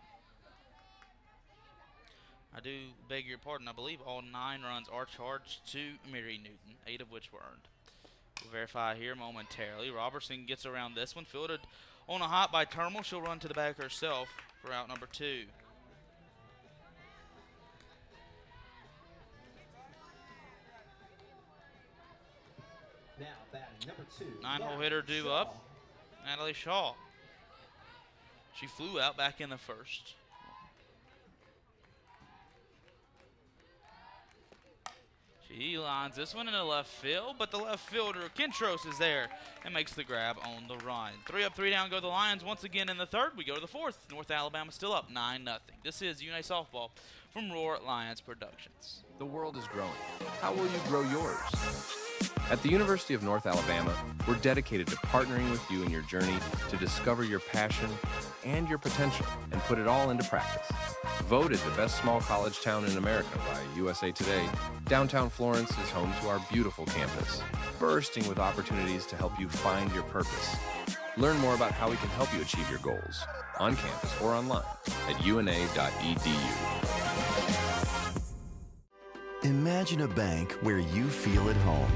I do beg your pardon. I believe all 9 runs are charged to Mary Newton, 8 of which were earned. We'll verify here momentarily. Robertson gets around this one, fielded on a hop by Termal. She'll run to the back herself for out number 2. Now batting number 2. 9-hole hitter due up. Natalie Shaw. She flew out back in the first. She lines this one into left field, but the left fielder, Kentros, is there and makes the grab on the run. 3 up, 3 down go the Lions once again in the third. We go to the fourth. North Alabama still up 9-0. This is UNA Softball from Roar Lions Productions. The world is growing. How will you grow yours? At the University of North Alabama, we're dedicated to partnering with you in your journey to discover your passion and your potential and put it all into practice. Voted the best small college town in America by USA Today, downtown Florence is home to our beautiful campus, bursting with opportunities to help you find your purpose. Learn more about how we can help you achieve your goals on campus or online at una.edu. Imagine a bank where you feel at home.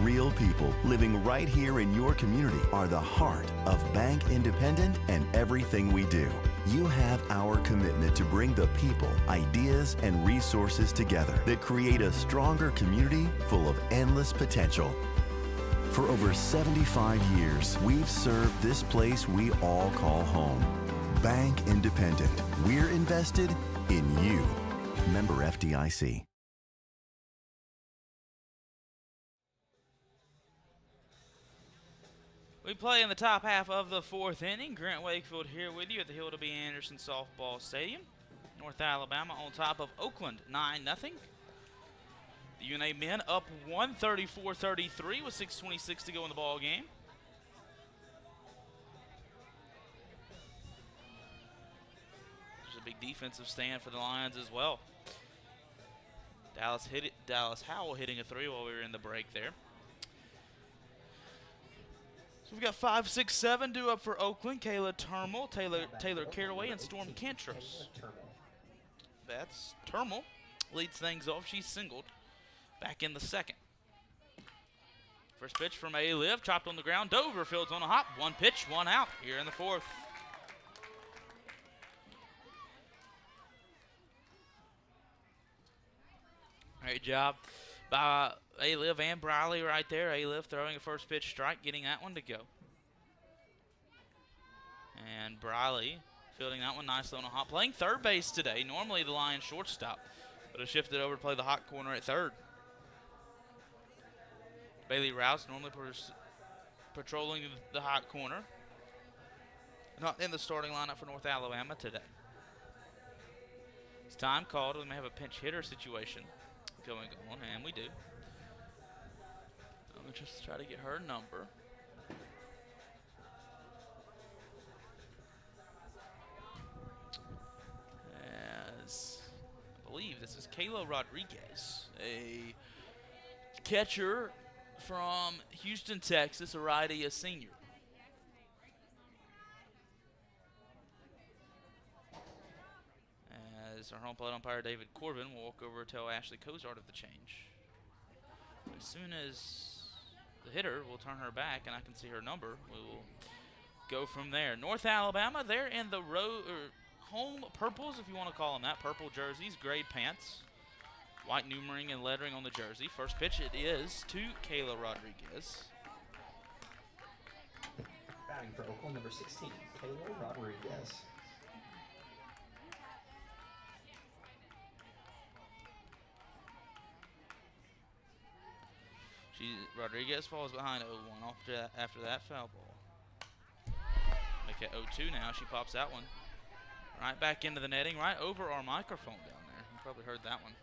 Real people living right here in your community are the heart of Bank Independent and everything we do. You have our commitment to bring the people, ideas, and resources together that create a stronger community full of endless potential. For over 75 years, we've served this place we all call home. Bank Independent. We're invested in you. Member FDIC. We play in the top half of the fourth inning. Grant Wakefield here with you at the Hilda B. Anderson Softball Stadium. North Alabama on top of Oakland, 9-0. The UNA men up 134-33 with 6:26 to go in the ball game. There's a big defensive stand for the Lions as well. Dallas Howell hitting a 3 while we were in the break there. So we've got 5, 6, 7 due up for Oakland. Kayla Termal, Taylor Caraway, and Storm Kentros. That's Termal. Leads things off. She's singled back in the second. First pitch from A-Liv, chopped on the ground. Dover fields on a hop. 1 pitch, 1 out here in the fourth. Great job by A-Liv and Briley right there. A-Liv throwing a first pitch strike, getting that one to go. And Briley fielding that one nicely on a hop. Playing third base today. Normally the Lions shortstop, but has shifted over to play the hot corner at third. Bailey Rouse normally patrolling the hot corner. Not in the starting lineup for North Alabama today. It's time called. We may have a pinch hitter situation going on, and we do. Let me just try to get her number. As I believe this is Kayla Rodriguez, a catcher from Houston, Texas, a righty, a senior. As our home plate umpire David Corbin will walk over to tell Ashley Cozart of the change. As soon as the hitter will turn her back and I can see her number, we will go from there. North Alabama, they're in the home purples, if you want to call them that. Purple jerseys, gray pants, white numbering and lettering on the jersey. First pitch, it is to Kayla Rodriguez. Batting for Oakland, number 16, Kayla Rodriguez. Rodriguez falls behind 0-1 after that foul ball. Make it 0-2 now. She pops that one right back into the netting, right over our microphone down there. You probably heard that one.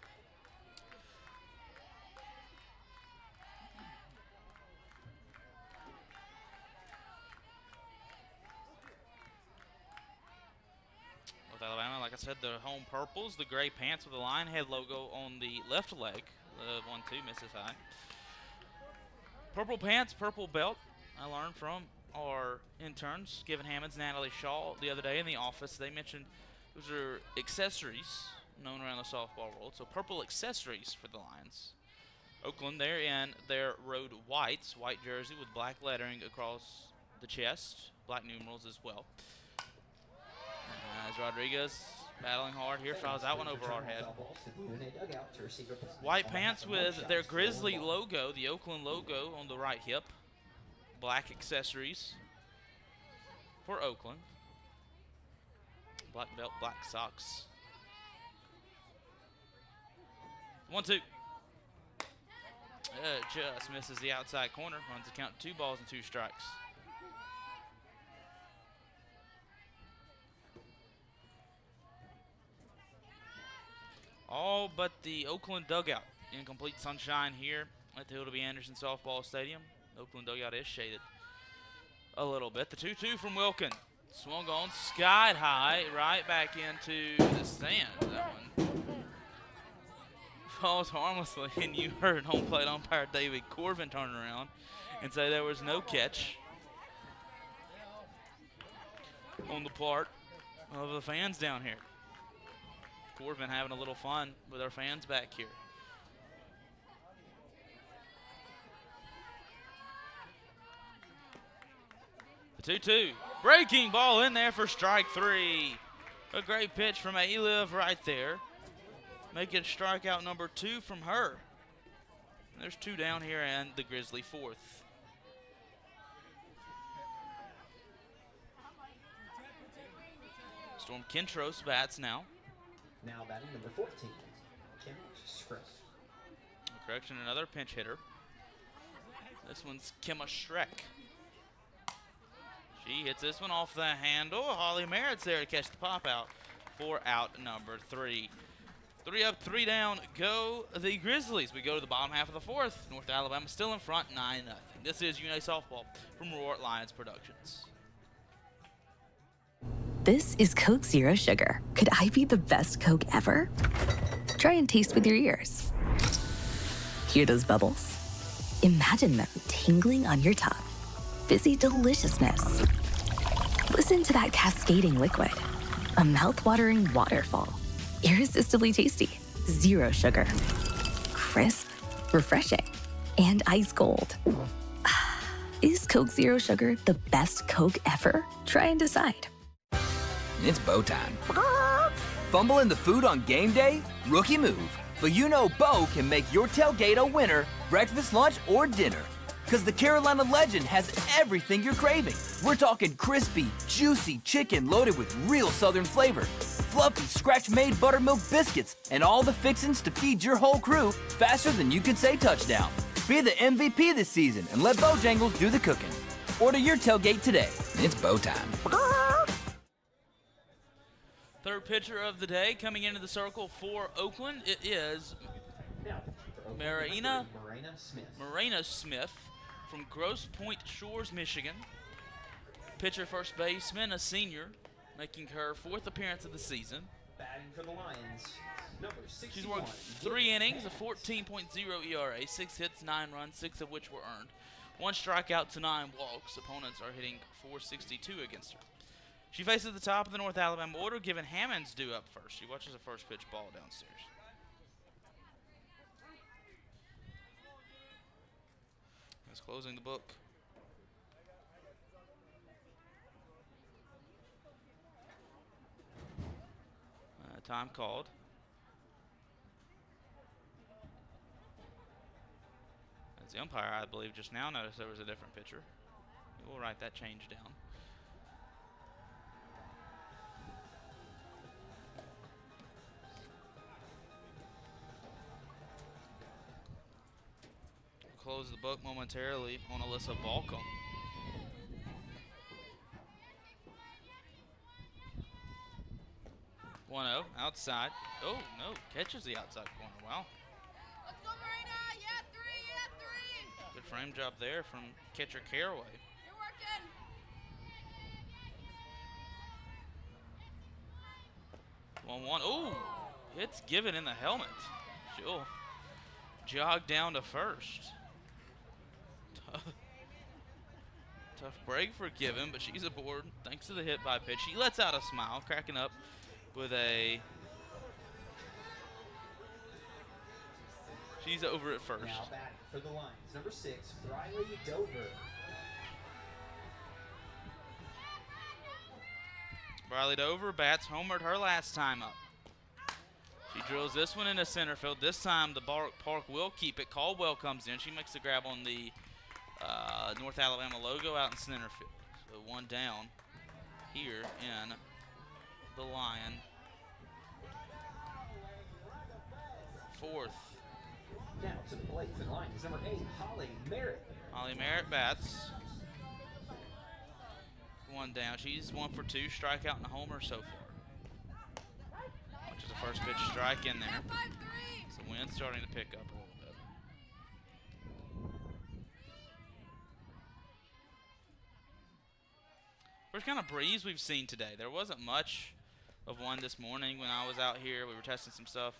With Alabama, like I said, the home purples, the gray pants with the Lionhead logo on the left leg. The 1-2 misses high. Purple pants, purple belt. I learned from our interns, Given Hammonds, Natalie Shaw, the other day in the office. They mentioned those are accessories known around the softball world. So purple accessories for the Lions. Oakland, they're in their road whites, white jersey with black lettering across the chest, black numerals as well. As Rodriguez battling hard here, fouls that one over our head. White pants with their Grizzly logo, the Oakland logo on the right hip. Black accessories for Oakland. Black belt, black socks. 1-2. Just misses the outside corner. Runs the count 2 balls and 2 strikes. All but the Oakland dugout in complete sunshine here at the Hilda B. Anderson Softball Stadium. The Oakland dugout is shaded a little bit. The 2-2 from Wilkin. Swung on, skied high, right back into the stand. That one falls harmlessly, and you heard home plate umpire David Corbin turn around and say there was no catch on the part of the fans down here. Corbin having a little fun with our fans back here. The 2-2. Breaking ball in there for strike 3. A great pitch from Aliv right there. Making strikeout number 2 from her. There's 2 down here and the Grizzly 4th. Storm Kentros bats now. Now batting number 14, Kim Schreck. Correction, another pinch hitter. This one's Kimma Schreck. She hits this one off the handle. Holly Merritt's there to catch the pop out for out number 3. 3 up, 3 down, go the Grizzlies. We go to the bottom half of the 4th. North Alabama still in front, 9-0. This is UNA Softball from Roar Lions Productions. This is Coke Zero Sugar. Could I be the best Coke ever? Try and taste with your ears. Hear those bubbles? Imagine them tingling on your tongue. Fizzy deliciousness. Listen to that cascading liquid. A mouth-watering waterfall. Irresistibly tasty. Zero sugar. Crisp, refreshing, and ice cold. Is Coke Zero Sugar the best Coke ever? Try and decide. It's Bo time. Fumbling the food on game day? Rookie move. But you know Bo can make your tailgate a winner, breakfast, lunch, or dinner. Because the Carolina Legend has everything you're craving. We're talking crispy, juicy chicken loaded with real Southern flavor, fluffy scratch-made buttermilk biscuits, and all the fixins to feed your whole crew faster than you can say touchdown. Be the MVP this season and let Bojangles do the cooking. Order your tailgate today. It's Bo time. Third pitcher of the day coming into the circle for Oakland. It is Marina Smith from Grosse Pointe Shores, Michigan. Pitcher, first baseman, a senior, making her 4th appearance of the season. Batting for the Lions, number 61. She's worked 3 innings, a 14.0 ERA, 6 hits, 9 runs, 6 of which were earned. 1 strikeout to 9 walks. Opponents are hitting .462 against her. She faces the top of the North Alabama order, Given Hammonds due up first. She watches a first pitch ball downstairs. That's closing the book. Time called. As the umpire, I believe, just now noticed there was a different pitcher. We'll write that change down. close the book momentarily on Alyssa Balcom. (1-0) outside. Oh no, catches the outside corner. Wow. Let's go, Marina. Yeah, three. Good frame job there from catcher Caraway. You're working. 1-1. Ooh, hits Given in the helmet. She'll jog down to first. Tough break for Given, but she's aboard thanks to the hit by pitch. She lets out a smile, cracking up with a... She's over at first. Now back for the Lions, number 6, Briley Dover. Briley Dover bats homered her last time up. She drills this one into center field. This time the park will keep it. Caldwell comes in. She makes the grab on the North Alabama logo out in center field. So one down here in the Lion. Fourth. Now to the plate for the Lions, number 8, Holly Merritt. Holly Merritt bats. One down. She's 1 for 2, strikeout and a homer so far. Which is the first pitch strike in there. So the wind's starting to pick up a little bit. First kind of breeze we've seen today. There wasn't much of one this morning when I was out here. We were testing some stuff.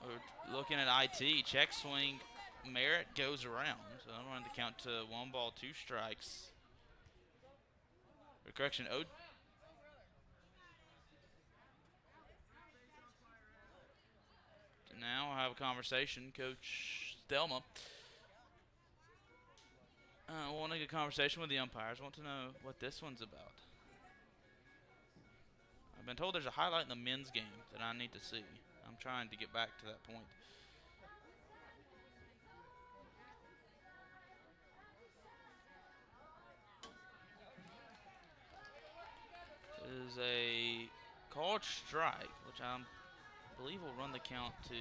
We were looking at IT. Check swing. Merritt goes around. So I'm going to count to 1 ball, 2 strikes. Or correction, Now I'll have a conversation, Coach Thelma. Wanting a conversation with the umpires. Want to know what this one's about. I've been told there's a highlight in the men's game that I need to see. I'm trying to get back to that point. It is a called strike, which I believe will run the count to...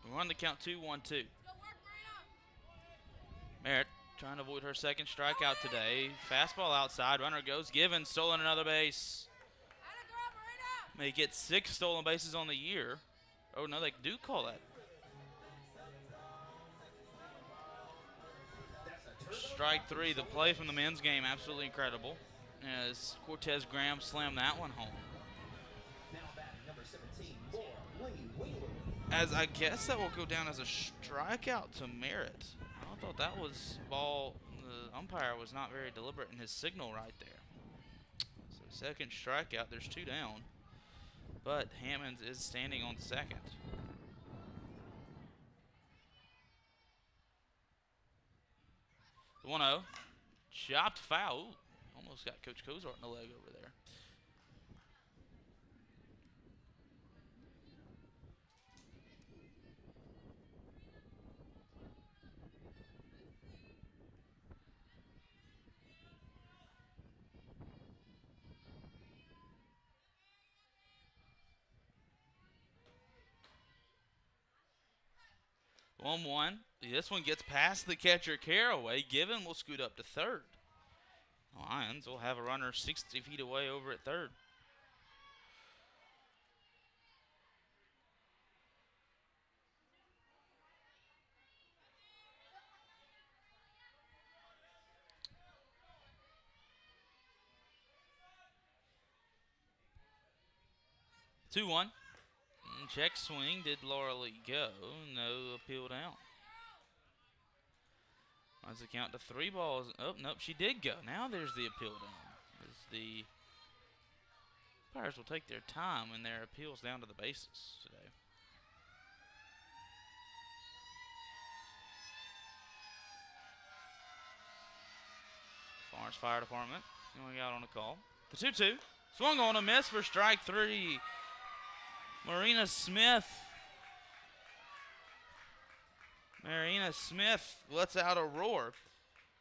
We'll run the count 2-1-2. Merritt trying to avoid her second strikeout today. Fastball outside. Runner goes. Given. Stolen another base. May get 6 stolen bases on the year. Oh, no, they do call that. Strike 3. The play from the men's game, absolutely incredible. As Cortez Graham slammed that one home. Now batting, number 17, Laura Lee Wheeler. As I guess that will go down as a strikeout to Merritt. I thought that was ball. The umpire was not very deliberate in his signal right there. So second strikeout. There's 2 down. But Hammonds is standing on second. The 1-0. Chopped foul. Ooh, almost got Coach Cozart in the leg over there. (1-1). This one gets past the catcher Caraway. Given will scoot up to third. Lions will have a runner 60 feet away over at third. (2-1). Check swing. Did Laura Lee go? No appeal down. Runs the count to 3 balls. Oh, nope, she did go. Now there's the appeal down. As the umpires will take their time when their appeals down to the bases today. Florence Fire Department going out on a call. The 2-2. Swung on a miss for strike 3. Marina Smith lets out a roar.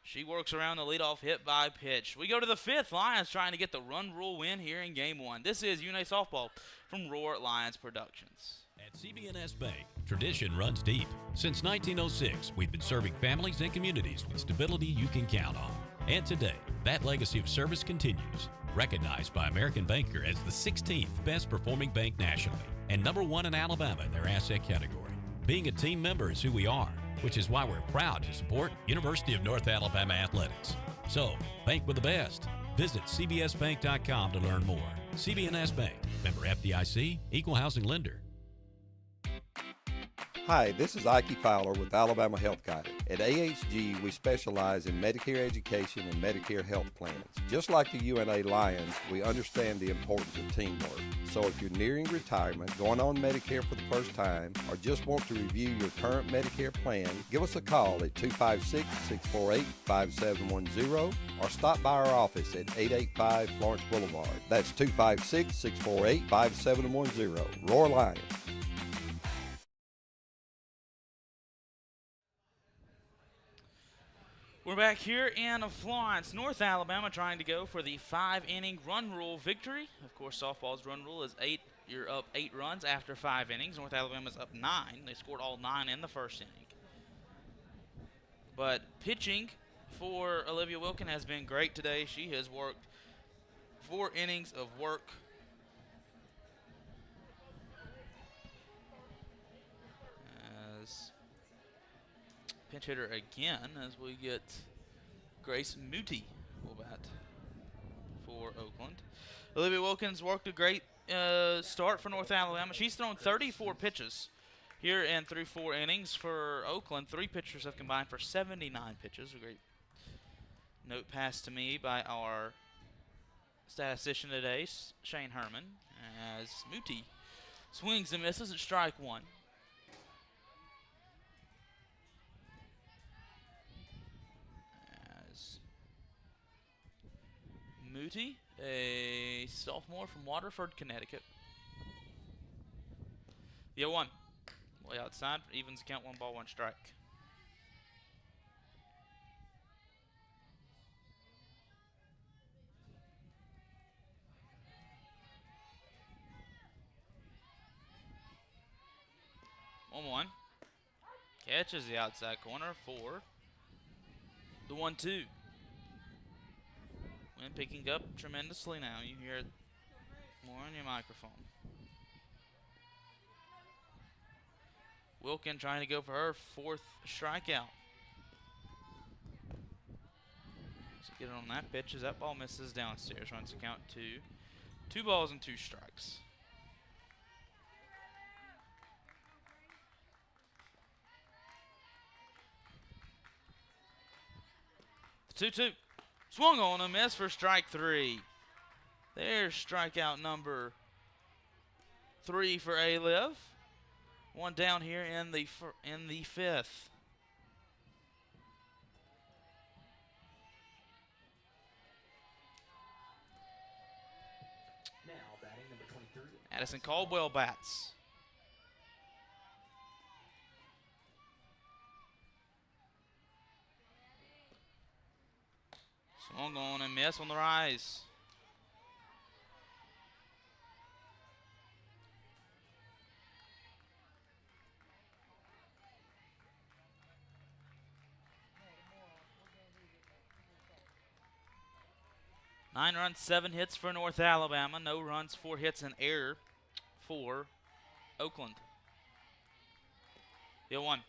She works around the leadoff hit by pitch. We go to the fifth. Lions trying to get the run rule win here in game one. This is UNA Softball from Roar Lions Productions. At CB&S Bank, tradition runs deep. Since 1906, we've been serving families and communities with stability you can count on. And today, that legacy of service continues. Recognized by American Banker as the 16th best performing bank nationally and #1 in Alabama in their asset category. Being a team member is who we are, which is why we're proud to support University of North Alabama athletics. So, bank with the best. Visit cbsbank.com to learn more. CB&S Bank, member FDIC, equal housing lender. Hi, this is Ike Fowler with Alabama Health Guidance. At AHG, we specialize in Medicare education and Medicare health plans. Just like the UNA Lions, we understand the importance of teamwork. So if you're nearing retirement, going on Medicare for the first time, or just want to review your current Medicare plan, give us a call at 256-648-5710 or stop by our office at 885 Florence Boulevard. That's 256-648-5710. Roar Lions. We're back here in Florence, North Alabama, trying to go for the 5-inning run rule victory. Of course, softball's run rule is 8. You're up 8 runs after 5 innings. North Alabama's up 9. They scored all 9 in the first inning. But pitching for Olivia Wilkin has been great today. She has worked 4 innings of work. As pinch hitter again, as we get Grace Moody will bat for Oakland. Olivia Wilkins worked a great start for North Alabama. She's thrown 34 pitches here and through 4 innings for Oakland. 3 pitchers have combined for 79 pitches. A great note passed to me by our statistician today, Shane Herman, as Moody swings and misses at strike 1. Moody, a sophomore from Waterford, Connecticut. The 0-1. Way outside. Evens count, 1 ball, 1 strike. One. Catches the outside corner for the 1-2. Wind picking up tremendously now. You hear it more on your microphone. Wilkin trying to go for her 4th strikeout. So get it on that pitch as that ball misses downstairs. Runs the count to 2 balls and 2 strikes. The 2-2. Swung on a miss for strike 3. There's strikeout number 3 for A-Liv. 1 down here in the 5th. Now batting number 23. Addison Caldwell bats. Swung on and miss on the rise. Nine runs, 7 hits for North Alabama. No runs, 4 hits, and error for Oakland. The 0-1.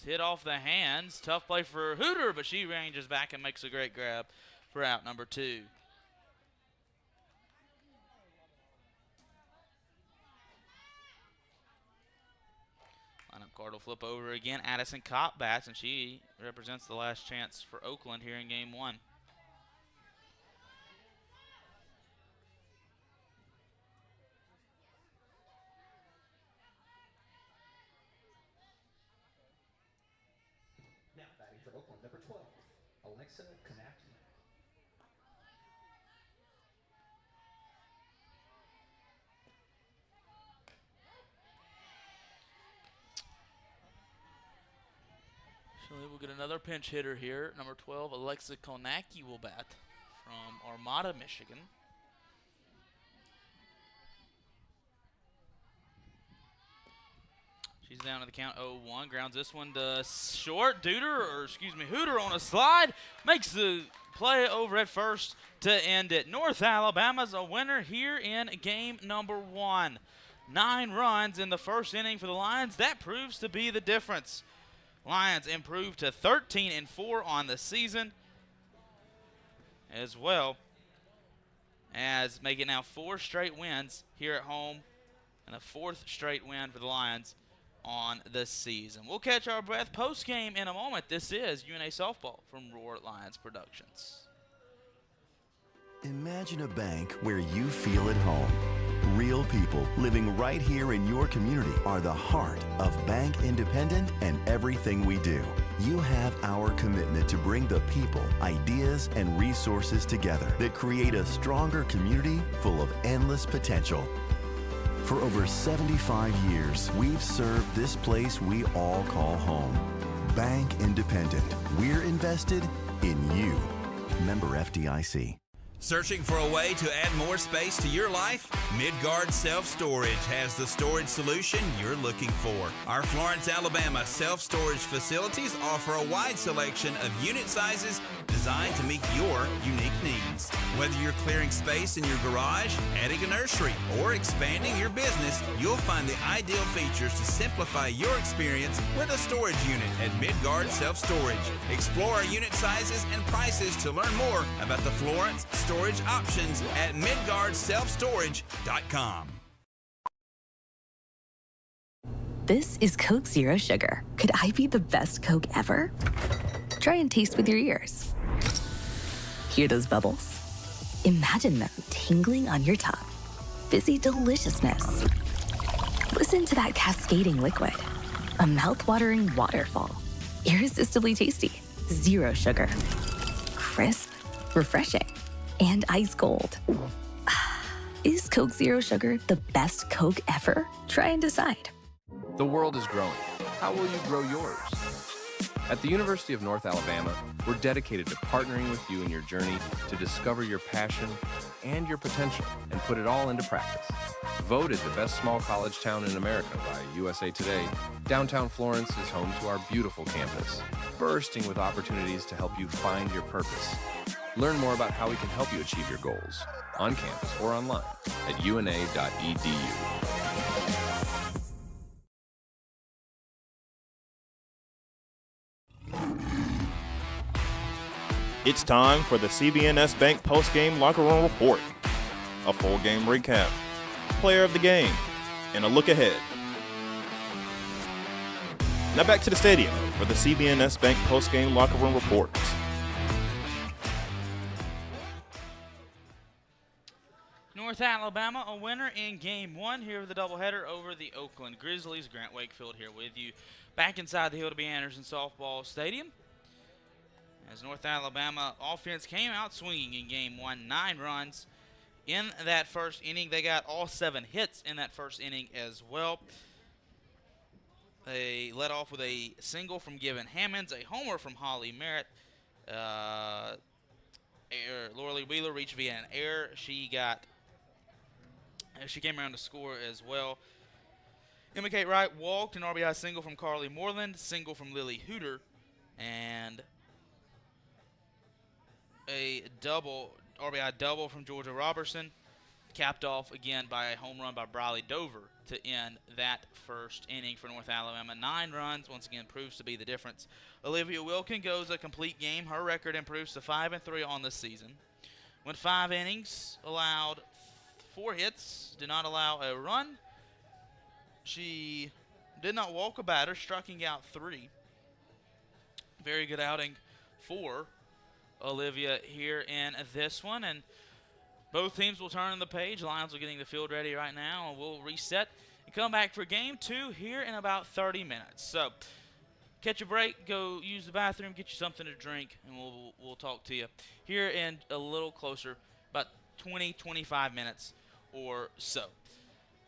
Hit off the hands. Tough play for Hooter, but she ranges back and makes a great grab for out number 2. Lineup card will flip over again. Addison Kopp bats, and she represents the last chance for Oakland here in game 1. Now batting for Oakland, number 12, Alexa Kanaki. We'll get another pinch hitter here. Number 12, Alexa Konacki will bat from Armada, Michigan. She's down to the count 0-1. Grounds this one to short. Hooter on a slide. Makes the play over at first to end it. North Alabama's a winner here in game number 1. 9 runs in the first inning for the Lions. That proves to be the difference. Lions improved to 13-4 on the season, as well as making now 4 straight wins here at home and a 4th straight win for the Lions on the season. We'll catch our breath post-game in a moment. This is UNA Softball from Roar Lions Productions. Imagine a bank where you feel at home. Real people living right here in your community are the heart of Bank Independent and everything we do. You have our commitment to bring the people, ideas, and resources together that create a stronger community full of endless potential. For over 75 years, we've served this place we all call home. Bank Independent. We're invested in you. Member FDIC. Searching for a way to add more space to your life? Midgard Self-Storage has the storage solution you're looking for. Our Florence, Alabama self-storage facilities offer a wide selection of unit sizes designed to meet your unique needs. Whether you're clearing space in your garage, adding a nursery, or expanding your business, you'll find the ideal features to simplify your experience with a storage unit at Midgard Self-Storage. Explore our unit sizes and prices to learn more about the Florence storage options at midgardselfstorage.com. This is Coke Zero Sugar. Could I be the best Coke ever? Try and taste with your ears. Hear those bubbles? Imagine them tingling on your tongue. Fizzy deliciousness. Listen to that cascading liquid. A mouth-watering waterfall. Irresistibly tasty. Zero sugar. Crisp. Refreshing. And ice cold. Is Coke Zero Sugar the best Coke ever? Try and decide. The world is growing. How will you grow yours? At the University of North Alabama, we're dedicated to partnering with you in your journey to discover your passion and your potential and put it all into practice. Voted the best small college town in America by USA Today, downtown Florence is home to our beautiful campus, bursting with opportunities to help you find your purpose. Learn more about how we can help you achieve your goals on campus or online at una.edu. It's time for the CBNS Bank post-game locker room report. A full game recap, player of the game, and a look ahead. Now back to the stadium for the CBNS Bank post-game locker room report. North Alabama, a winner in game 1 here with the doubleheader over the Oakland Grizzlies. Grant Wakefield here with you back inside the Hilda B. Anderson Softball Stadium. As North Alabama offense came out swinging in game 1, 9 runs in that first inning. They got all 7 hits in that first inning as well. They led off with a single from Given Hammonds, a homer from Holly Merritt. Laura Wheeler reached via an error. She came around to score as well. Emma Kate Wright walked, an RBI single from Carly Moreland, single from Lily Hooter, and a RBI double from Georgia Robertson, capped off again by a home run by Briley Dover to end that first inning for North Alabama. 9 runs, once again, proves to be the difference. Olivia Wilkin goes a complete game. Her record improves to 5-3 on the season. Went 5 innings, allowed 4 hits, did not allow a run. She did not walk a batter, striking out 3. Very good outing for Olivia here in this one, and both teams will turn the page. Lions are getting the field ready right now, and we'll reset and come back for game 2 here in about 30 minutes. So catch a break, go use the bathroom, get you something to drink, and we'll talk to you here in a little closer, about 20-25 minutes or so.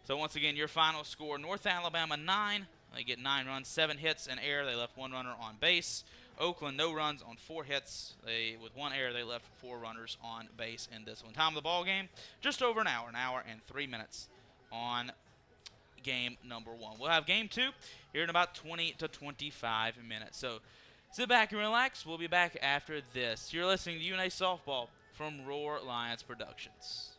So once again, your final score: North Alabama 9. They get 9 runs, 7 hits, and error. They left 1 runner on base. Oakland, no runs on 4 hits. With 1 error, they left 4 runners on base in this one. Time of the ball game, just over an hour and 3 minutes on game number 1. We'll have game 2 here in about 20 to 25 minutes. So sit back and relax. We'll be back after this. You're listening to UNA Softball from Roar Lions Productions.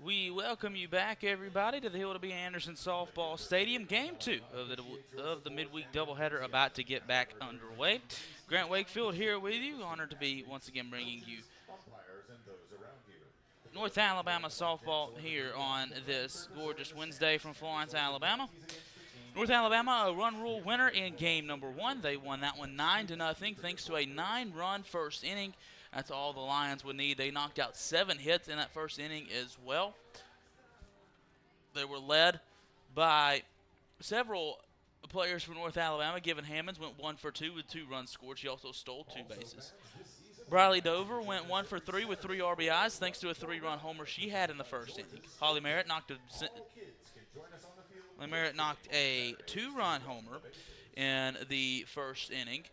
We welcome you back, everybody, to the Hilda B. Anderson Softball Stadium. Game 2 of the midweek doubleheader about to get back underway. Grant Wakefield here with you. Honored to be once again bringing you North Alabama softball here on this gorgeous Wednesday from Florence, Alabama. North Alabama, a run rule winner in game number 1. They won that one 9-0 thanks to a 9-run first inning. That's all the Lions would need. They knocked out 7 hits in that first inning as well. They were led by several players from North Alabama. Given Hammonds went 1 for 2 with 2 runs scored. She also stole 2 bases. Briley Dover went 1 for 3 with 3 RBIs thanks to a 3-run homer she had in the first inning. Holly Merritt knocked a 2-run homer in the first inning.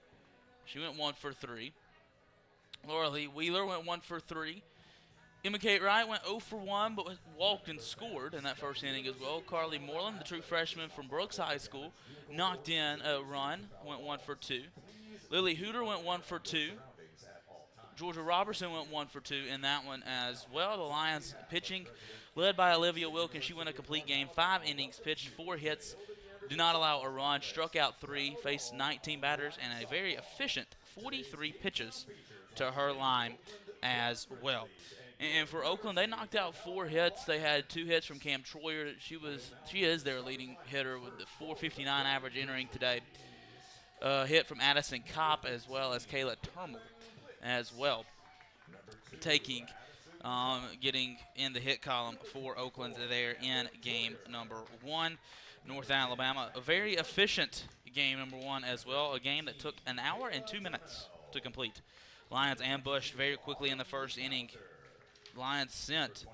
She went 1 for 3. Laura Lee Wheeler went 1 for 3. Emma Kate Wright went 0 for 1, but walked and scored in that first inning as well. Carly Moreland, the true freshman from Brooks High School, knocked in a run, went 1 for 2. Lily Hooter went 1 for 2. Georgia Robertson went 1 for 2 in that one as well. The Lions pitching, led by Olivia Wilkins. She went a complete game, 5 innings, pitched 4 hits, did not allow a run, struck out 3, faced 19 batters, and a very efficient 43 pitches to her line as well. And for Oakland, they knocked out 4 hits. They had 2 hits from Cam Troyer. She is their leading hitter with the .459 average entering today. Hit from Addison Kopp as well as Kayla Termel as well, getting in the hit column for Oakland there in game number 1. North Alabama, a very efficient game number 1 as well, a game that took an hour and 2 minutes to complete. Lions ambushed very quickly in the first inning. Lions sent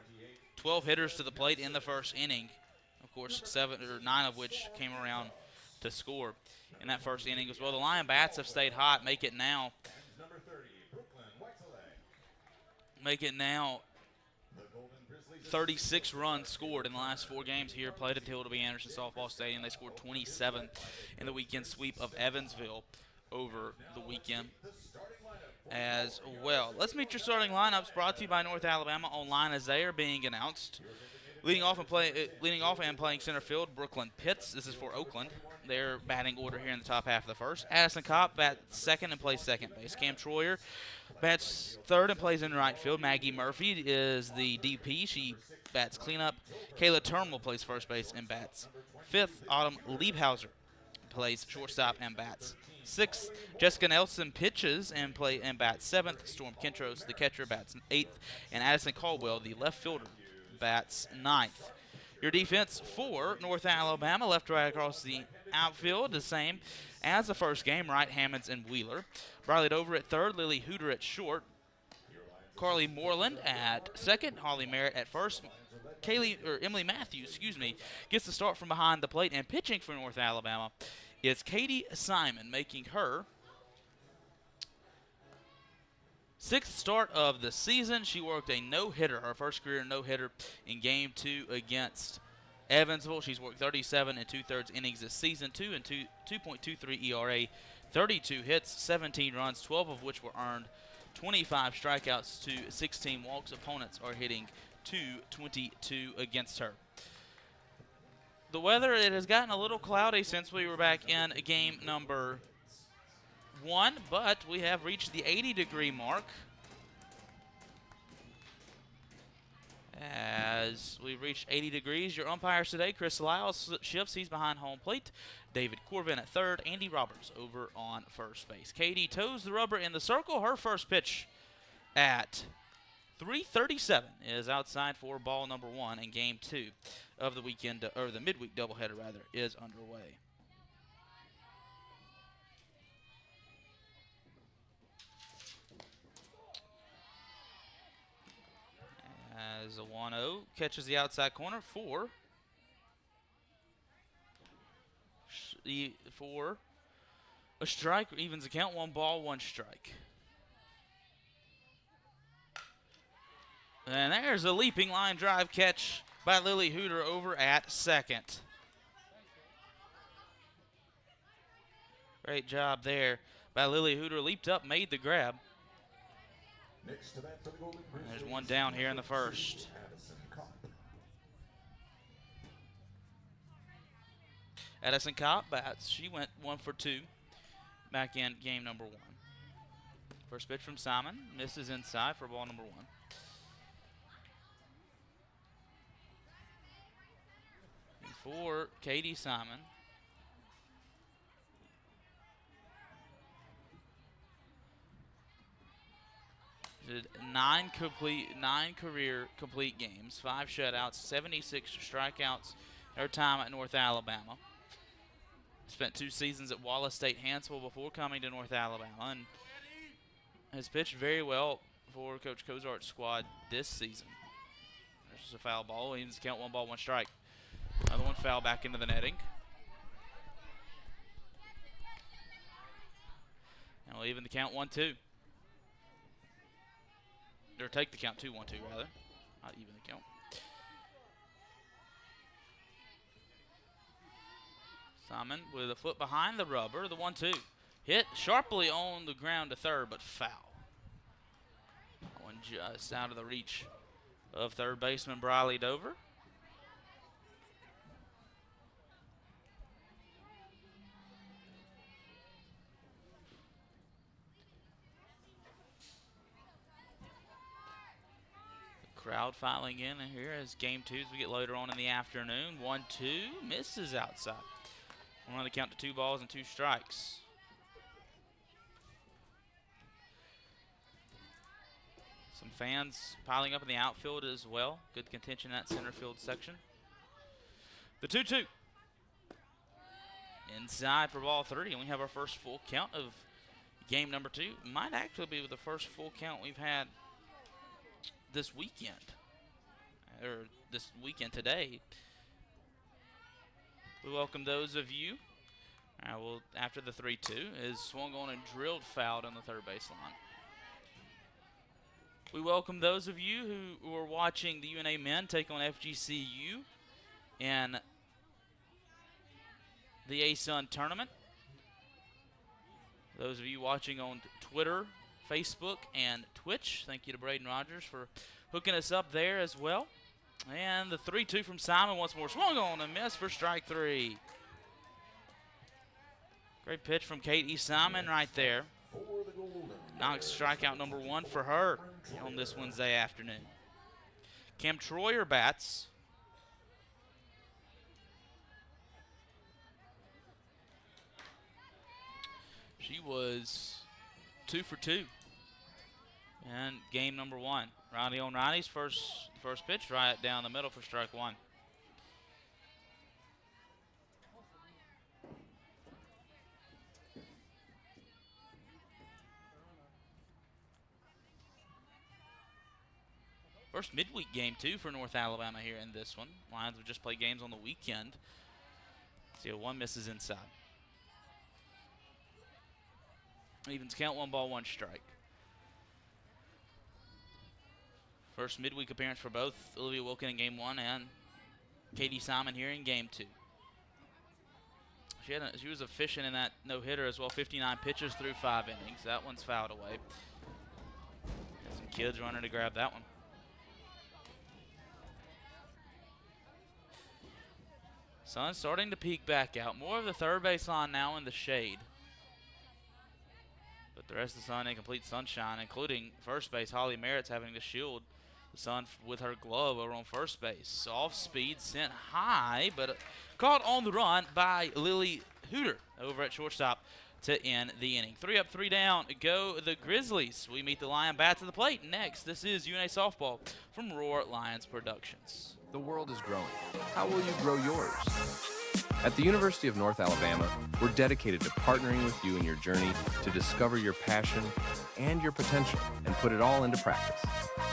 12 hitters to the plate in the first inning. Of course, 9 of which came around to score in that first inning as well. The Lion bats have stayed hot, make it now 36 runs scored in the last 4 games here played at the Hilda B. Anderson Softball Stadium. They scored 27 in the weekend sweep of Evansville over the weekend as well. Let's meet your starting lineups, brought to you by North Alabama Online as they are being announced. Leading off and playing center field, Brooklyn Pitts. This is for Oakland. Their batting order here in the top half of the first. Addison Kopp bats second and plays second base. Cam Troyer bats third and plays in right field. Maggie Murphy is the DP. She bats cleanup. Kayla Termel plays first base and bats fifth. Autumn Liebhauser plays shortstop and bats sixth. Jessica Nelson pitches and bats seventh. Storm Kentros, the catcher, bats eighth. And Addison Caldwell, the left fielder, bats ninth. Your defense for North Alabama, left to right across the outfield, the same as the first game, Wright, Hammonds, and Wheeler. Briley Dover at third, Lily Hooter at short, Carly Moreland at second, Holly Merritt at first. Emily Matthews, gets the start from behind the plate, and pitching for North Alabama is Katie Simon, making her 6th start of the season. She worked a no-hitter, her first career no-hitter in Game 2 against Evansville. She's worked 37 and 2/3 innings this season, 2.23 ERA, 32 hits, 17 runs, 12 of which were earned, 25 strikeouts to 16 walks. Opponents are hitting .222 against her. The weather, it has gotten a little cloudy since we were back in game number 1, but we have reached the 80-degree mark as we've reached 80 degrees. Your umpires today, Chris Lyles shifts. He's behind home plate. David Corbin at third. Andy Roberts over on first base. Katie toes the rubber in the circle. Her first pitch at 3:37 is outside for ball number 1, and game 2 of the weekend, or the midweek doubleheader rather, is underway. As a 1-0 catches the outside corner for a strike, evens the count, 1 ball, 1 strike. And there's a leaping line drive catch by Lily Hooter over at second. Great job there by Lily Hooter. Leaped up, made the grab. There's one down here in the first. Edison Cobb bats. She went 1 for 2 back in game number 1. First pitch from Simon. Misses inside for ball number 1. And for Katie Simon, did 9 career complete games, 5 shutouts, 76 strikeouts her time at North Alabama. Spent 2 seasons at Wallace State Hansville before coming to North Alabama, and has pitched very well for Coach Cozart's squad this season. There's a foul ball. He needs to count 1 ball, 1 strike. Another one foul back into the netting. And we'll even the count 1-2. Or take the count 2-1-2 rather. Not even the count. Simon with a foot behind the rubber. The 1-2. Hit sharply on the ground to third, but foul. One just out of the reach of third baseman Briley Dover. Crowd filing in here as game 2 as we get later on in the afternoon. 1-2, misses outside. We're on the count to 2 balls and 2 strikes. Some fans piling up in the outfield as well. Good contention in that center field section. The 2-2. Inside for ball 3, and we have our first full count of game number 2. Might actually be the first full count we've had this weekend, or this weekend today. We welcome those of you. After the 3-2 is swung on and drilled foul on the third baseline. We welcome those of you who are watching the UNA men take on FGCU in the ASUN tournament. Those of you watching on Twitter, Facebook, and Twitch, thank you to Braden Rogers for hooking us up there as well. And the 3-2 from Simon once more. Swung on and missed for strike 3. Great pitch from Katie Simon right there. Knocks strikeout number 1 for her on this Wednesday afternoon. Cam Troyer bats. She was 2 for 2. And game number 1. Riley on Riley's first pitch right down the middle for strike 1. First midweek game, too, for North Alabama here in this one. Lions will just play games on the weekend. See, 1 misses inside. Evens count, 1 ball, 1 strike. First midweek appearance for both Olivia Wilkin in game 1 and Katie Simon here in game 2. She was efficient in that no-hitter as well. 59 pitches through 5 innings. That one's fouled away. Got some kids running to grab that one. Sun starting to peek back out. More of the third baseline now in the shade. But the rest of the sun in complete sunshine, including first base. Holly Merritt's having to shield the sun with her glove over on first base. Off speed, sent high, but caught on the run by Lily Hooter over at shortstop to end the inning. 3 up, 3 down. Go the Grizzlies. We meet the Lion Bats at the plate. Next, this is UNA Softball from Roar Lions Productions. The world is growing. How will you grow yours? At the University of North Alabama, we're dedicated to partnering with you in your journey to discover your passion and your potential and put it all into practice.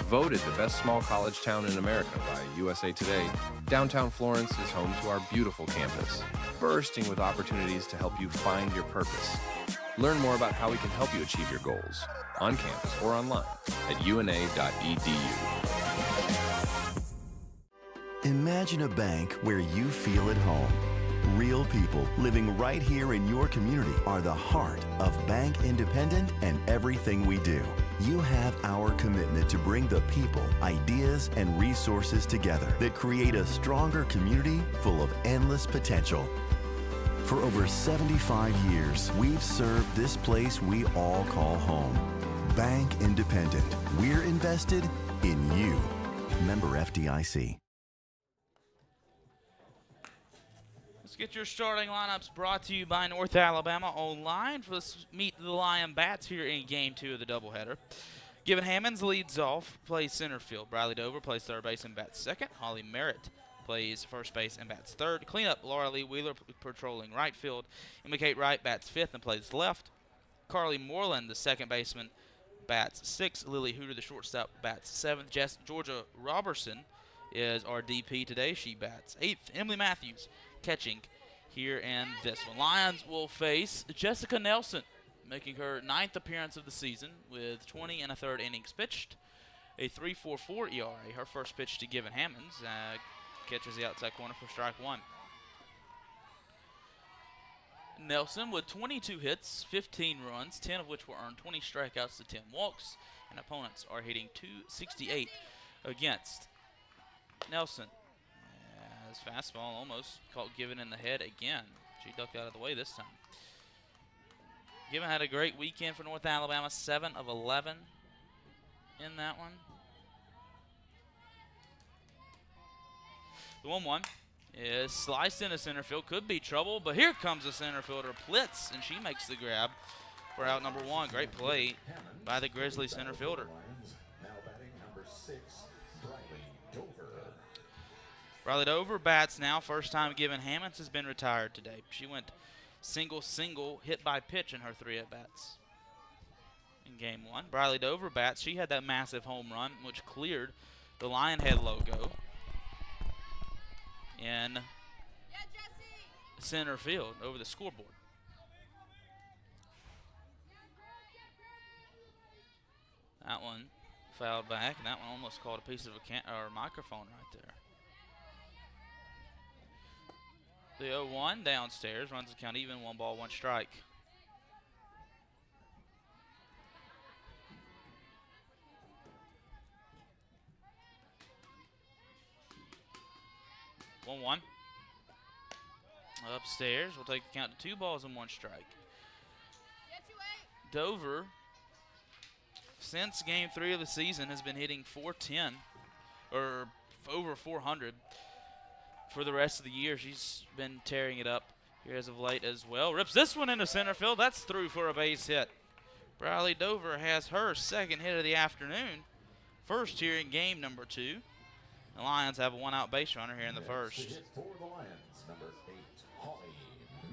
Voted the best small college town in America by USA Today, downtown Florence is home to our beautiful campus, bursting with opportunities to help you find your purpose. Learn more about how we can help you achieve your goals on campus or online at una.edu. Imagine a bank where you feel at home. Real people living right here in your community are the heart of Bank Independent and everything we do. You have our commitment to bring the people, ideas, and resources together that create a stronger community full of endless potential. For over 75 years, we've served this place we all call home. Bank Independent. We're invested in you. Member FDIC. Let's get your starting lineups brought to you by North Alabama Online. Let's meet the Lion Bats here in Game 2 of the doubleheader. Given Hammonds leads off, plays center field. Briley Dover plays third base and bats second. Holly Merritt plays first base and bats third. Cleanup, Laura Lee Wheeler patrolling right field. Emma Kate Wright bats fifth and plays left. Carly Moreland, the second baseman, bats sixth. Lily Hooter, the shortstop, bats seventh. Georgia Robertson is our DP today. She bats eighth. Emily Matthews catching here in this one. Lions will face Jessica Nelson, making her 9th appearance of the season with 20 and a third innings pitched. A 3.44 ERA. Her first pitch to Given Hammonds. Catches the outside corner for strike one. Nelson with 22 hits, 15 runs, 10 of which were earned, 20 strikeouts to 10 walks, and opponents are hitting .268 against Nelson. His fastball almost caught Given in the head again. She ducked out of the way this time. Given had a great weekend for North Alabama, 7 of 11 in that one. The 1-1 is sliced into center field. Could be trouble, but here comes the center fielder, Plitz, and she makes the grab for out number 1. Great play by the Grizzly center fielder. Now batting number 6, Briley Dover. Briley Dover bats now. First time Given Hammonds has been retired today. She went single, hit by pitch in her 3 at-bats in game 1. Briley Dover bats. She had that massive home run, which cleared the Lionhead logo in center field over the scoreboard. That one fouled back, and that one almost caught a piece of a microphone right there. The 0-1 downstairs runs the count even, 1 ball, 1 strike. One. Upstairs, we'll take the count to 2 balls and 1 strike. Dover, since game 3 of the season, has been hitting .410, or over 400. For the rest of the year, she's been tearing it up here as of late as well. Rips this one into center field. That's through for a base hit. Briley Dover has her 2nd hit of the afternoon. First here in game number 2. The Lions have a 1-out base runner here in the first. For the Lions, number 8, Holly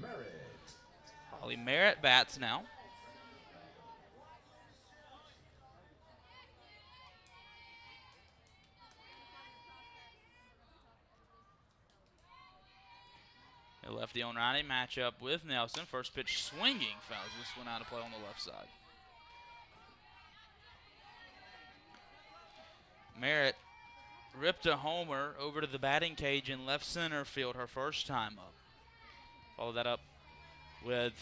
Merritt. Holly Merritt bats now. A lefty on righty matchup with Nelson. First pitch swinging, fouls this one out of play on the left side. Merritt ripped a homer over to the batting cage in left center field her first time up. Followed that up with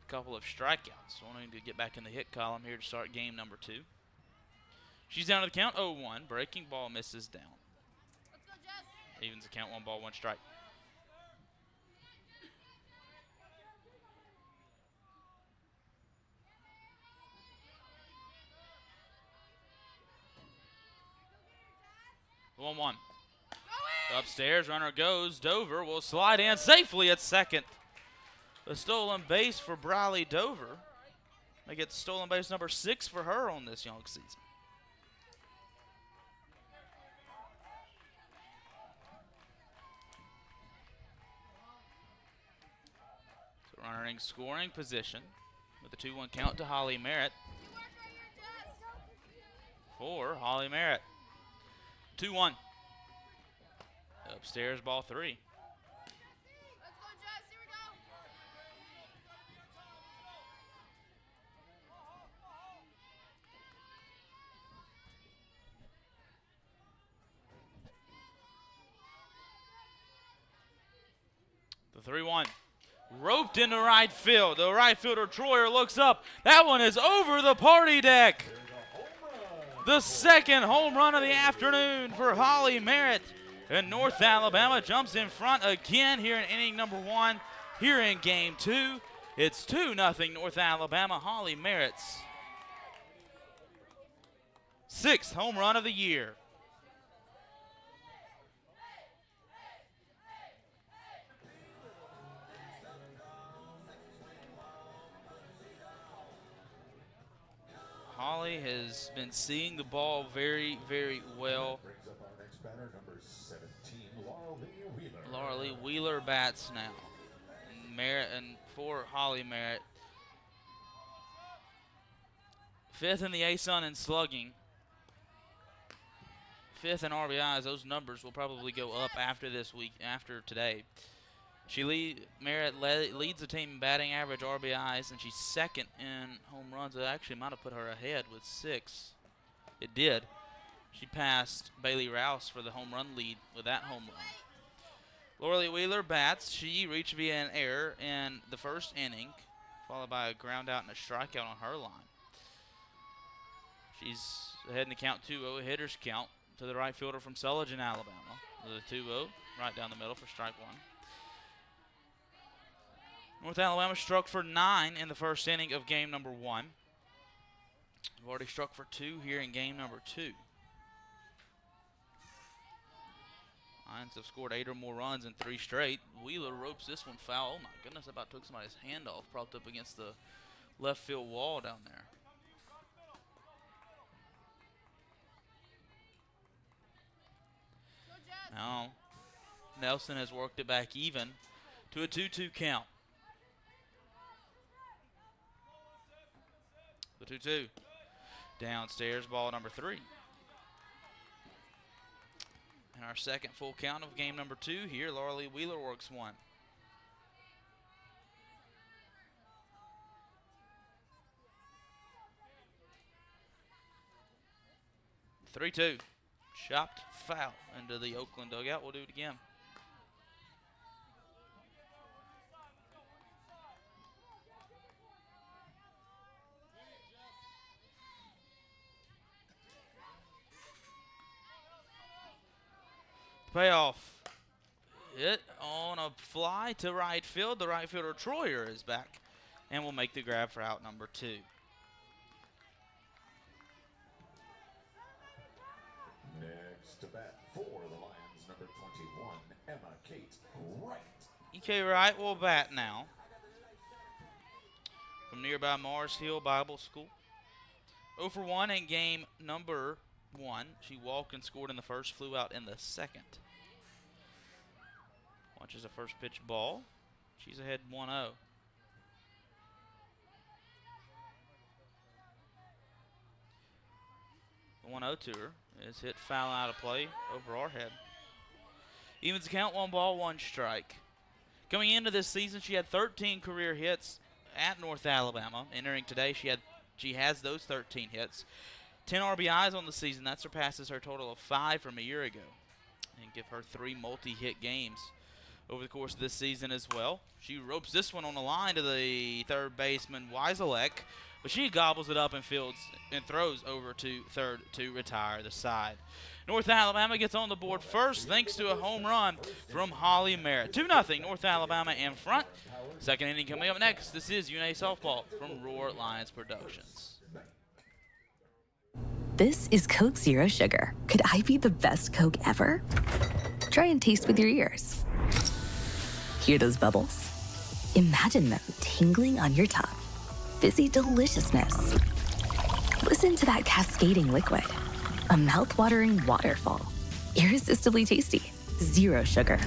a couple of strikeouts. Wanting to get back in the hit column here to start game number 2. She's down to the count 0-1. Breaking ball misses down. Let's go, Jess. Evens the count, 1 ball, 1 strike. The 1-1. Upstairs, runner goes. Dover will slide in safely at second. The stolen base for Briley Dover. They get stolen base number 6 for her on this young season. So runner in scoring position with a 2-1 count to Holly Merritt. For Holly Merritt. 2-1. Upstairs, ball 3. Let's go, Jess. Here we go. The 3-1. Roped into right field. The right fielder, Troyer, looks up. That one is over the party deck. The 2nd home run of the afternoon for Holly Merritt. And North Alabama jumps in front again here in inning number 1. here in game 2. It's 2-0 North Alabama. Holly Merritt's 6th home run of the year. Holly has been seeing the ball very, very well. Laura Lee Wheeler bats now. Merritt, and for Holly Merritt, 5th in the ASUN in slugging, 5th in RBIs. Those numbers will probably go up after this week, after today. Merritt leads the team in batting average, RBIs, and she's 2nd in home runs. It actually might have put her ahead with 6. It did. She passed Bailey Rouse for the home run lead with that home run. Laura Wheeler bats. She reached via an error in the first inning, followed by a ground out and a strikeout on her line. She's ahead in the count 2-0, hitter's count to the right fielder from Sullivan, Alabama. The 2-0 right down the middle for strike 1. North Alabama struck for 9 in the first inning of game number 1. We've already struck for 2 here in game number 2. Lions have scored 8 or more runs in 3 straight. Wheeler ropes this one foul. Oh my goodness, about took somebody's hand off, propped up against the left field wall down there. Now, Nelson has worked it back even to a 2-2 count. The 2-2. Downstairs, ball number 3. And our second full count of game number 2 here. Laura Lee Wheeler works 1. 3-2. Chopped foul into the Oakland dugout. We'll do it again. Payoff. Hit on a fly to right field. The right fielder Troyer is back and will make the grab for out number 2. Next to bat for the Lions, number 21, Emma Kate Wright. E.K. Wright will bat now from nearby Mars Hill Bible School. 0 for 1 in game number 1. She walked and scored in the first, flew out in the second. Watches the first pitch ball. She's ahead 1-0. The 1-0 to her is hit foul out of play over our head. Evens the count, 1 ball, 1 strike. Coming into this season, she had 13 career hits at North Alabama. Entering today, she has those 13 hits. 10 RBIs on the season. That surpasses her total of 5 from a year ago. And give her 3 multi-hit games over the course of this season as well. She ropes this one on the line to the third baseman Weiselek, but she gobbles it up and throws over to third to retire the side. North Alabama gets on the board first thanks to a home run from Holly Merritt. 2-0 North Alabama in front. Second inning coming up next. This is UNA Softball from Roar Lions Productions. This is Coke Zero Sugar. Could I be the best Coke ever? Try and taste with your ears. Hear those bubbles? Imagine them tingling on your tongue. Fizzy deliciousness. Listen to that cascading liquid. A mouth-watering waterfall. Irresistibly tasty. Zero sugar.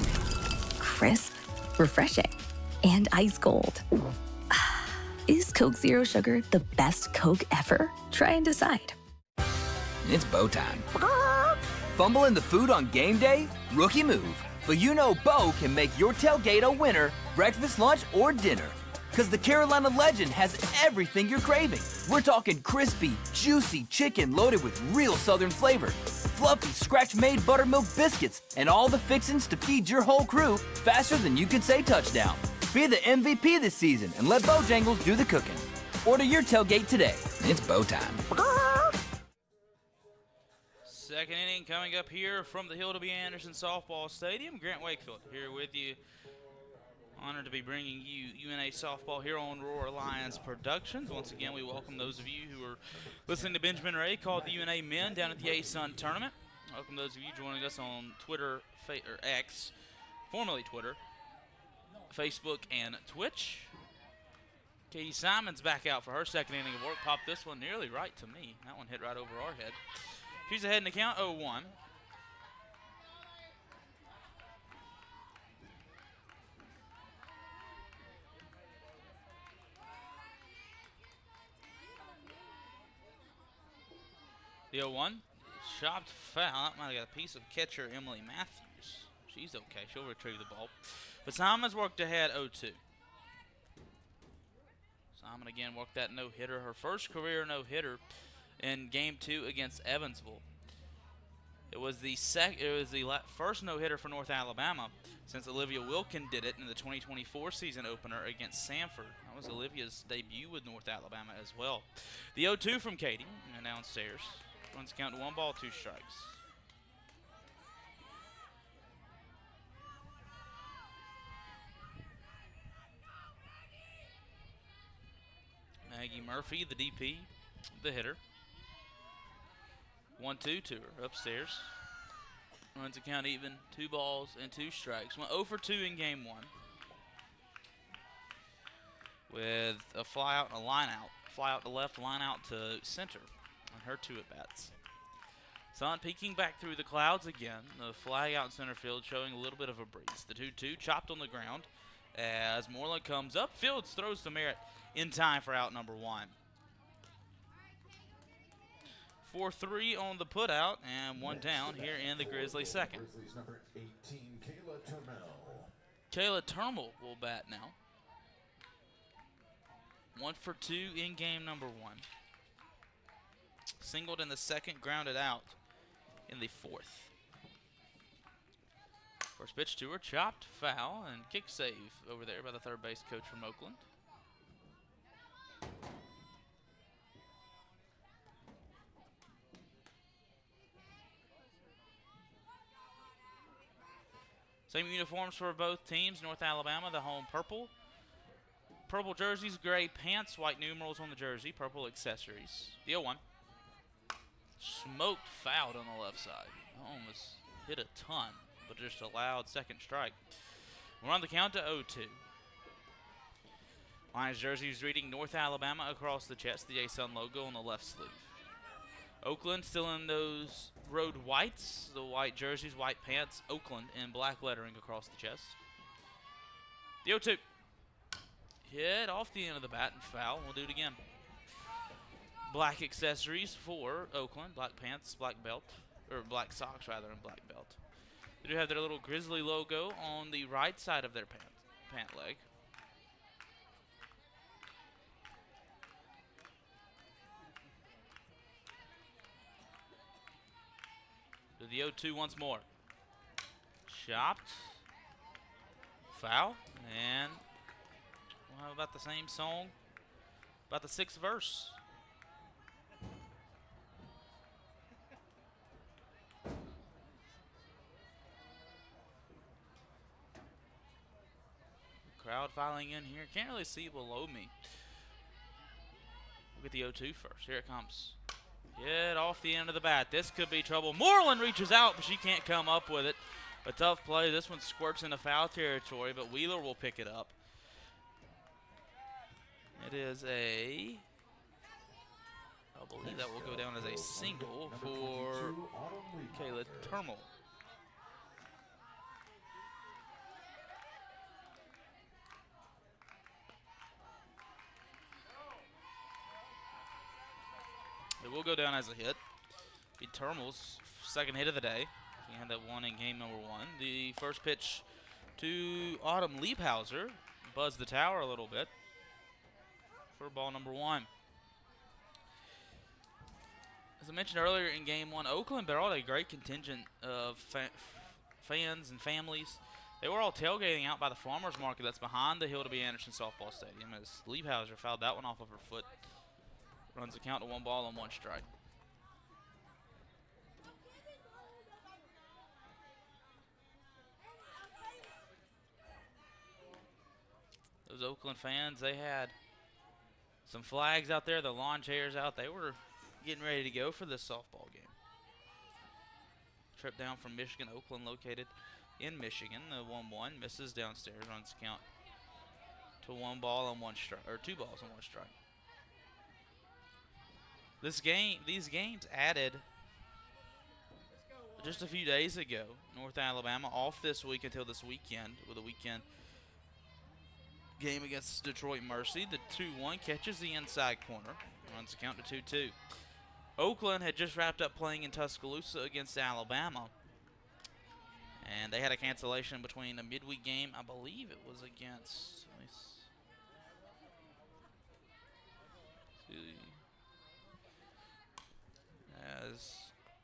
Crisp, refreshing, and ice cold. Is Coke Zero Sugar the best Coke ever? Try and decide. It's Bo time. Fumble in the food on game day? Rookie move. But you know Bo can make your tailgate a winner, breakfast, lunch, or dinner. Because the Carolina Legend has everything you're craving. We're talking crispy, juicy chicken loaded with real Southern flavor, fluffy scratch-made buttermilk biscuits, and all the fixins to feed your whole crew faster than you can say touchdown. Be the MVP this season and let Bojangles do the cooking. Order your tailgate today. It's Bo time. Second inning coming up here from the Hilda B. Anderson Softball Stadium. Grant Wakefield here with you Honored to be bringing you UNA softball here on Roar Lions Productions. Once again, we welcome those of you who are listening to Benjamin Ray called the UNA Men down at the A-Sun tournament. Welcome those of you joining us on Twitter, or X, formerly Twitter, Facebook, and Twitch. Katie Simon's back out for her second inning of work. Popped this one nearly right to me. That one hit right over our head. She's ahead in the count, 0-1. The 0-1, chopped foul. That might have got a piece of catcher Emily Matthews. She's okay. She'll retrieve the ball. But Simon's worked ahead 0-2. Simon again worked that no-hitter. Her first career no-hitter in Game 2 against Evansville. It was the first no-hitter for North Alabama since Olivia Wilkin did it in the 2024 season opener against Sanford. That was Olivia's debut with North Alabama as well. The 0-2 from Katie, and downstairs. Runs count to 1 ball, 2 strikes. Maggie Murphy, the DP, the hitter. 1-2 to her upstairs. Runs the count even, 2 balls and 2 strikes. Went 0 for 2 in Game 1. With a fly out and a line out. Fly out to left, line out to center on her 2 at-bats. Sun peeking back through the clouds again. The flag out in center field showing a little bit of a breeze. The 2-2 chopped on the ground as Moreland comes up. Fields throws to Merritt in time for out number 1. 4-3 on the putout and 1 down here in the Grizzly second. Grizzlies number 18, Kayla Turmel. Kayla Turmel will bat now. 1 for 2 in game number 1. Singled in the second, grounded out in the 4th. First pitch to her, chopped, foul, and kick save over there by the third base coach from Oakland. Same uniforms for both teams. North Alabama, the home purple. Purple jerseys, gray pants, white numerals on the jersey, purple accessories. The 0-1. Smoked fouled on the left side. Almost hit a ton, but just a loud second strike. We're on the count to 0-2. Lions jerseys reading North Alabama across the chest, the A-Sun logo on the left sleeve. Oakland still in those road whites, the white jerseys, white pants, Oakland in black lettering across the chest. The 0-2. Hit off the end of the bat and foul. We'll do it again. Black accessories for Oakland. Black pants, black belt. Or black socks, rather, and black belt. They do have their little Grizzly logo on the right side of their pant leg. Do the 0-2 once more. Chopped. Foul. And we'll have about the same song. About the 6th verse. Crowd filing in here. Can't really see below me. We'll get the 0-2 first. Here it comes. Get off the end of the bat. This could be trouble. Moreland reaches out, but she can't come up with it. A tough play. This one squirts into foul territory, but Wheeler will pick it up. It is I believe that will go down as a single for Kayla Turmel. It will go down as a hit. Be Turmel's second hit of the day. He had that one in game number 1. The first pitch to Autumn Liebhauser. Buzzed the tower a little bit for ball number 1. As I mentioned earlier in game 1, Oakland brought a great contingent of fans and families. They were all tailgating out by the farmers market that's behind the Hilda B. Anderson softball stadium as Liebhauser fouled that one off of her foot. Runs the count to 1 ball and 1 strike. those Oakland fans, they had some flags out there, the lawn chairs out. They were getting ready to go for this softball game. Trip down from Michigan, Oakland located in Michigan. The 1-1 misses downstairs, runs count to 1 ball and 1 strike, or 2 balls and 1 strike. These games added just a few days ago. North Alabama off this week until this weekend with a weekend game against Detroit Mercy. The 2-1 catches the inside corner, runs the count to 2-2. Oakland had just wrapped up playing in Tuscaloosa against Alabama, and they had a cancellation between a midweek game. I believe it was against, let me see, as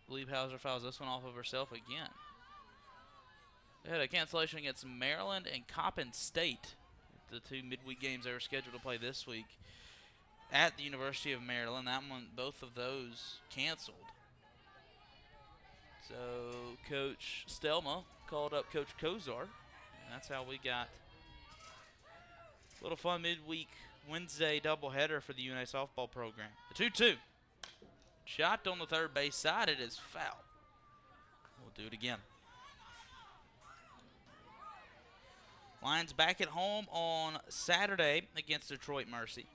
Liebhauser fouls this one off of herself again. They had a cancellation against Maryland and Coppin State, the 2 midweek games they were scheduled to play this week at the University of Maryland. That one, both of those canceled. So Coach Stelma called up Coach Kozar, and that's how we got a little fun midweek Wednesday doubleheader for the UNA softball program. The 2-2. Shot on the third base side. It is foul. We'll do it again. Lions back at home on Saturday against Detroit Mercy.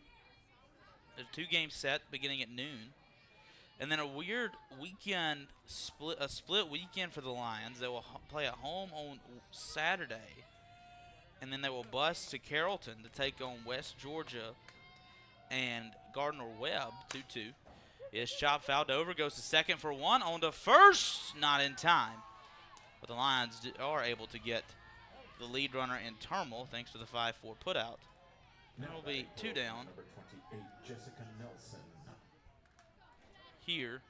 There's a 2-game set beginning at noon. And then a weird weekend split weekend for the Lions. They will play at home on Saturday, and then they will bus to Carrollton to take on West Georgia and Gardner-Webb. 2-2. Is chopped, fouled over, goes to second for 1, on to first, not in time. But the Lions are able to get the lead runner in Termal thanks to the 5-4 putout. Then will be 2 down. Number 28, Jessica Nelson. Here,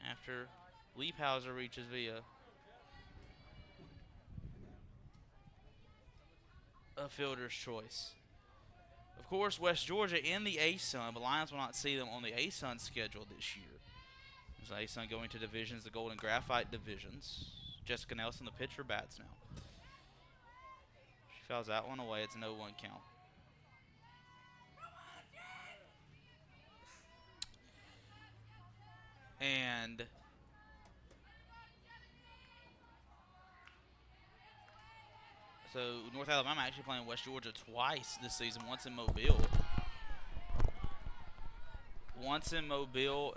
after Liebhauser reaches via a fielder's choice. Of course, West Georgia in the ASUN, but Lions will not see them on the ASUN schedule this year. There's ASUN going to divisions, the Gold and Graphite divisions. Jessica Nelson, the pitcher, bats now. She fouls that one away. It's a 0-1 count. And so North Alabama actually playing West Georgia twice this season, once in Mobile.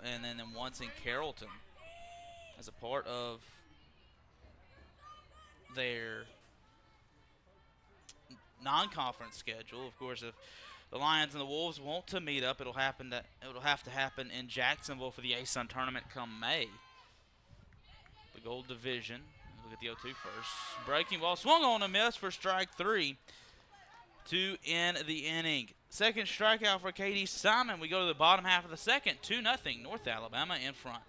And then once in Carrollton as a part of their non-conference schedule. Of course, if the Lions and the Wolves want to meet up, it'll have to happen in Jacksonville for the ASUN tournament come May. The Gold Division. Look at the 0-2 first. Breaking ball swung on a miss for strike 3 to end the inning. Second strikeout for Katie Simon. We go to the bottom half of the second. 2-0 North Alabama in front.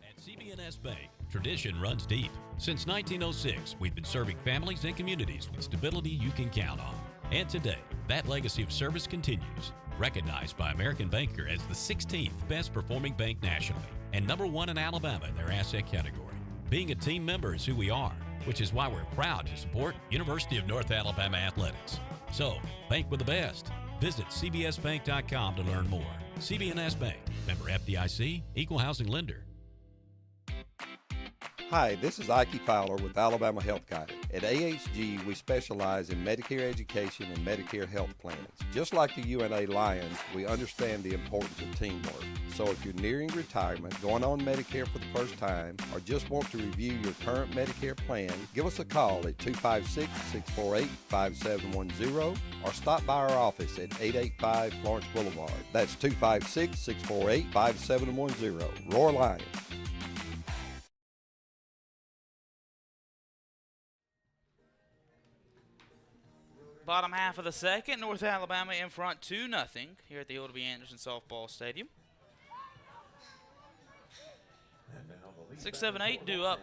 At CB&S Bank, tradition runs deep. Since 1906, we've been serving families and communities with stability you can count on. And today, that legacy of service continues. Recognized by American Banker as the 16th best performing bank nationally and #1 in Alabama in their asset category. Being a team member is who we are, which is why we're proud to support University of North Alabama athletics. So, bank with the best. Visit cbsbank.com to learn more. CB&S Bank, member FDIC, equal housing lender. Hi, this is Ike Fowler with Alabama Health Guidance. At AHG, we specialize in Medicare education and Medicare health plans. Just like the UNA Lions, we understand the importance of teamwork. So if you're nearing retirement, going on Medicare for the first time, or just want to review your current Medicare plan, give us a call at 256-648-5710 or stop by our office at 885 Florence Boulevard. That's 256-648-5710. Roar Lions. Bottom half of the second, North Alabama in front 2-0 here at the Hilda B. Anderson Softball Stadium. 6, 7, 8 due up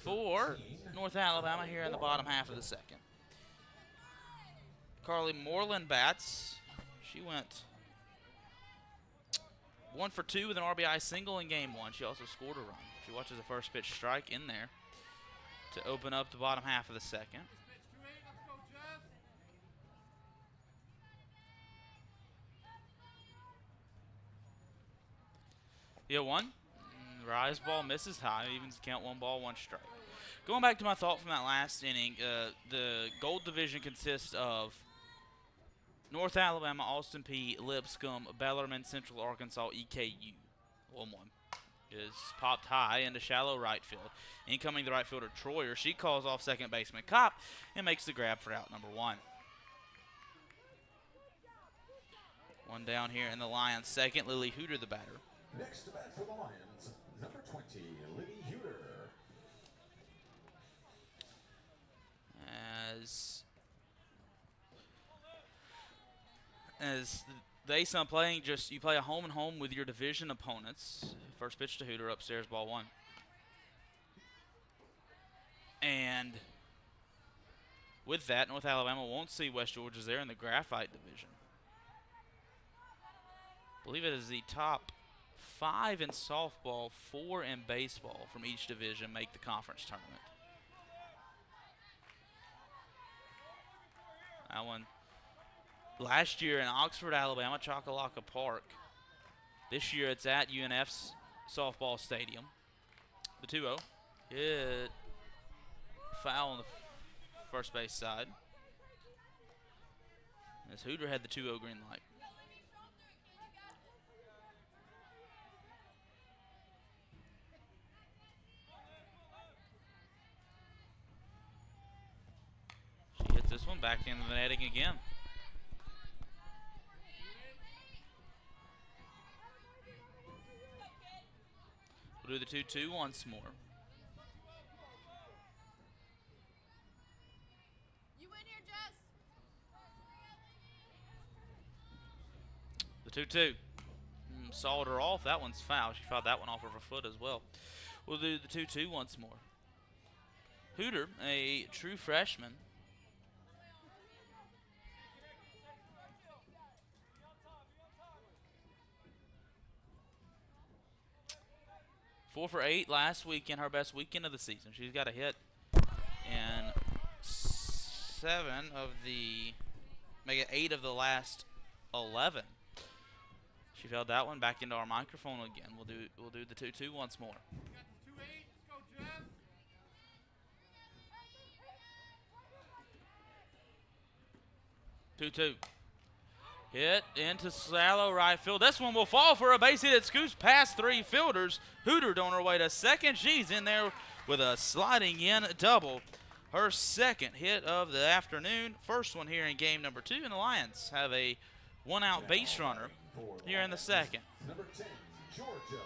for North Alabama here in the bottom half of the second. Carly Moreland bats. She went 1 for 2 with an RBI single in game 1. She also scored a run. She watches the first pitch strike in there to open up the bottom half of the second. Yeah, one. Rise ball misses high, even to count 1 ball, 1 strike. Going back to my thought from that last inning, the Gold Division consists of North Alabama, Austin P, Lipscomb, Bellarmine, Central Arkansas, EKU. 1-1 is popped high into shallow right field. Incoming the right fielder, Troyer. She calls off second baseman Kopp and makes the grab for out number 1. 1 down here in the Lions' second. Lily Hooter, the batter. Next to bat for the Lions, number 20, Lily Hooter. As the ace I'm playing, you play a home and home with your division opponents. First pitch to Hooter, upstairs, ball 1. And with that, North Alabama won't see West Georgia's there in the Graphite division. I believe it is the top 5 in softball, 4 in baseball from each division make the conference tournament. That one last year in Oxford, Alabama, Choccolocco Park. This year it's at UNF's softball stadium. The 2-0. Hit foul on the first base side. As Hooter had the 2-0 green light. She hits this one back into the netting again. We'll do the 2-2 once more. You in here, Jess? The 2-2. Sawed her off. That one's foul. She fouled that one off of her foot as well. We'll do the 2-2 once more. Hooter, a true freshman. Four for 8 last weekend, her best weekend of the season. She's got a hit in 8 of the last 11. She failed that one. Back into our microphone again. We'll do the 2-2 once more. 2-2. Hit into shallow right field. This one will fall for a base hit. It scoots past 3 fielders. Hooter on her way to second. She's in there with a sliding in double. Her second hit of the afternoon. First one here in game number 2. And the Lions have a 1-out base runner here in the second. Number 10, Georgia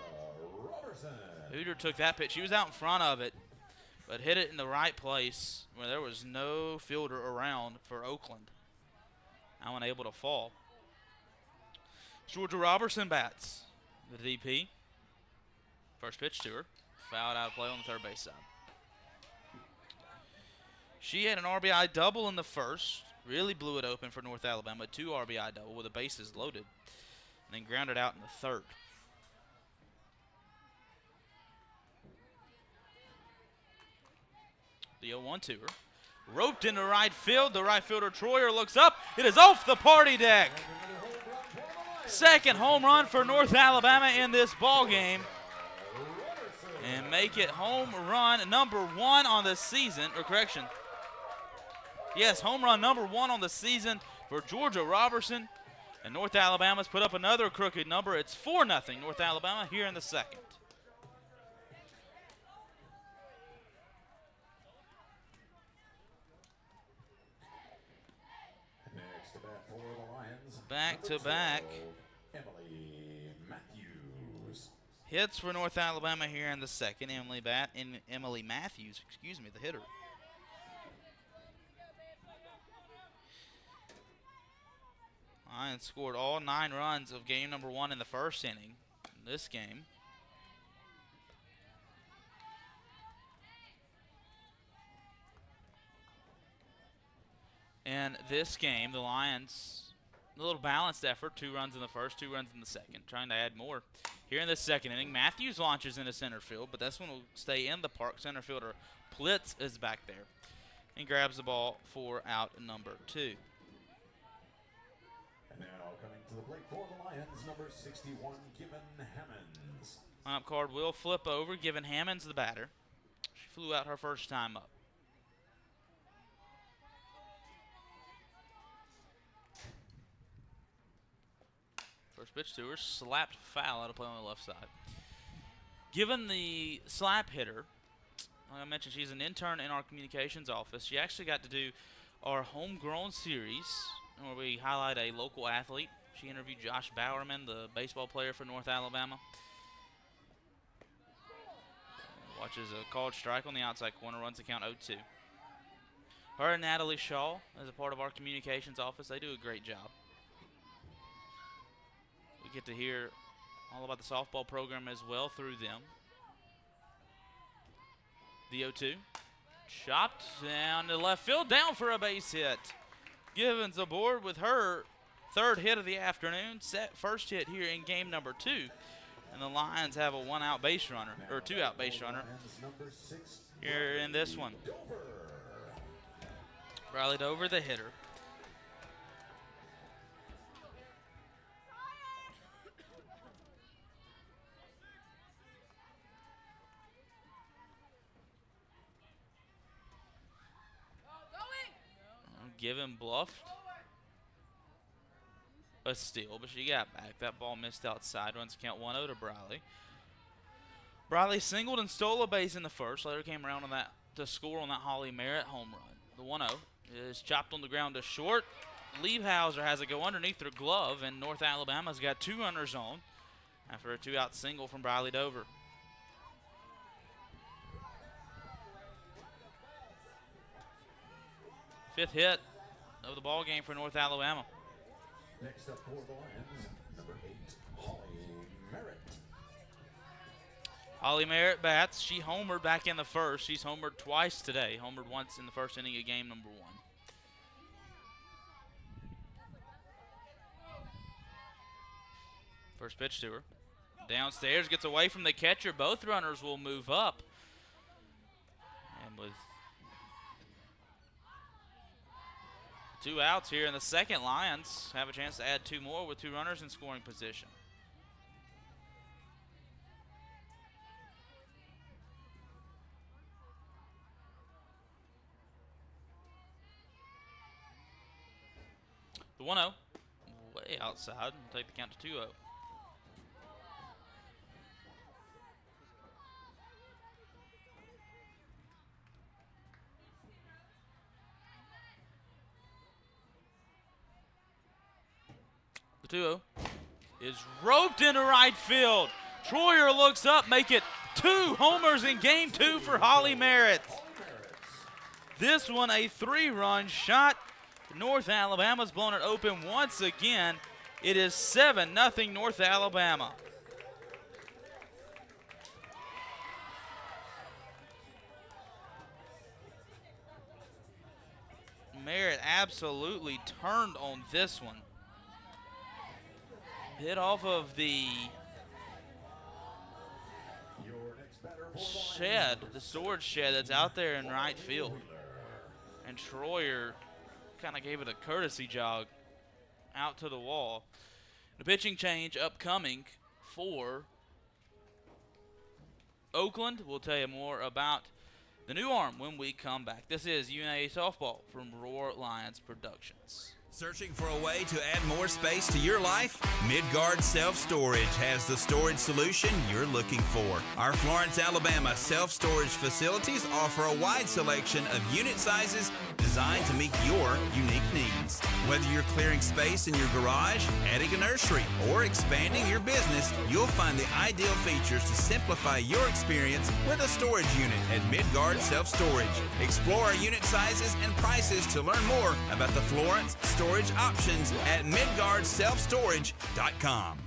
Robertson. Hooter took that pitch. She was out in front of it, but hit it in the right place where there was no fielder around for Oakland. That one able to fall. Georgia Robertson bats the DP. First pitch to her. Fouled out of play on the third base side. She had an RBI double in the first. Really blew it open for North Alabama. 2 RBI double with the bases loaded. And then grounded out in the third. The 0-1 to her. Roped into right field. The right fielder Troyer looks up. It is off the party deck. Second home run for North Alabama in this ball game. And make it home run number 1 on the season. Or correction. Yes, home run number 1 on the season for Georgia Robertson. And North Alabama's put up another crooked number. It's 4-0 North Alabama here in the second. Next to bat for the Lions. Back to back. Emily Matthews. Hits for North Alabama here in the second. Emily Matthews, excuse me, the hitter. Lions scored all 9 runs of game number 1 in the first inning in this game. And this game, the Lions, a little balanced effort. 2 runs in the first, 2 runs in the second. Trying to add more. Here in the second inning, Matthews launches into center field, but this one will stay in the park. Center fielder Plitz is back there and grabs the ball for out number 2. And now coming to the plate for the Lions, number 61, Gibbon Hammonds. Lineup card will flip over, giving Hammonds the batter. She flew out her first time up. First pitch to her, slapped foul out of play on the left side. Given the slap hitter, like I mentioned, she's an intern in our communications office. She actually got to do our homegrown series where we highlight a local athlete. She interviewed Josh Bowerman, the baseball player for North Alabama. Watches a called strike on the outside corner, runs the count 0-2. Her and Natalie Shaw, as a part of our communications office, they do a great job. We get to hear all about the softball program as well through them. The 0-2. Chopped down to left field, down for a base hit. Givens aboard with her third hit of the afternoon. First hit here in game number 2. And the Lions have a one-out base runner, or two-out base runner here in this one. Riley Dover, the hitter. Given bluffed a steal, but she got back. That ball missed outside. Runs count 1-0 to Briley. Briley singled and stole a base in the first. Later came around on that to score on that Holly Merritt home run. The 1-0 is chopped on the ground to short. Liebhauser has it go underneath her glove, and North Alabama's got 2 runners on after a 2-out single from Briley Dover. Fifth hit of the ball game for North Alabama. Next up for the Lions, number 8, Holly Merritt. Holly Merritt bats. She homered back in the first. She's homered twice today. Homered once in the first inning of game number 1. First pitch to her. Downstairs, gets away from the catcher. Both runners will move up. And with 2 outs here in the second, Lions have a chance to add 2 more with 2 runners in scoring position. The 1-0, way outside. We'll take the count to 2-0. The 2-0 is roped into right field. Troyer looks up, make it 2 homers in game 2 for Holly Merritt. This one a 3-run shot. North Alabama's blown it open once again. It is 7-0 North Alabama. Merritt absolutely turned on this one. Hit off of the shed, the storage shed that's out there in right field. And Troyer kind of gave it a courtesy jog out to the wall. The pitching change upcoming for Oakland. We'll tell you more about the new arm when we come back. This is UNA Softball from Roar Lions Productions. Searching for a way to add more space to your life? Midgard Self-Storage has the storage solution you're looking for. Our Florence, Alabama self-storage facilities offer a wide selection of unit sizes designed to meet your unique needs. Whether you're clearing space in your garage, adding a nursery, or expanding your business, you'll find the ideal features to simplify your experience with a storage unit at Midgard Self-Storage. Explore our unit sizes and prices to learn more about the Florence storage options at midgardselfstorage.com.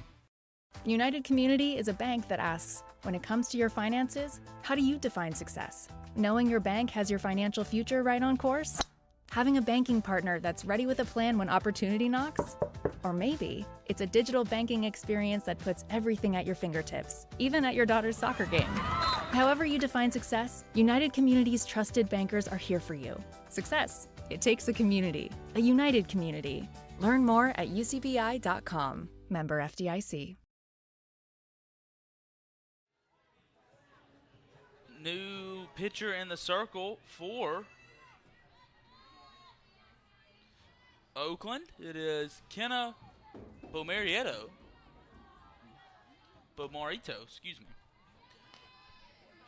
United Community is a bank that asks, when it comes to your finances, how do you define success? Knowing your bank has your financial future right on course? Having a banking partner that's ready with a plan when opportunity knocks? Or maybe it's a digital banking experience that puts everything at your fingertips, even at your daughter's soccer game. However you define success, United Community's trusted bankers are here for you. Success. It takes a community, a united community. Learn more at ucbi.com. Member FDIC. new pitcher in the circle for Oakland. It is Kenna Bomarito, excuse me.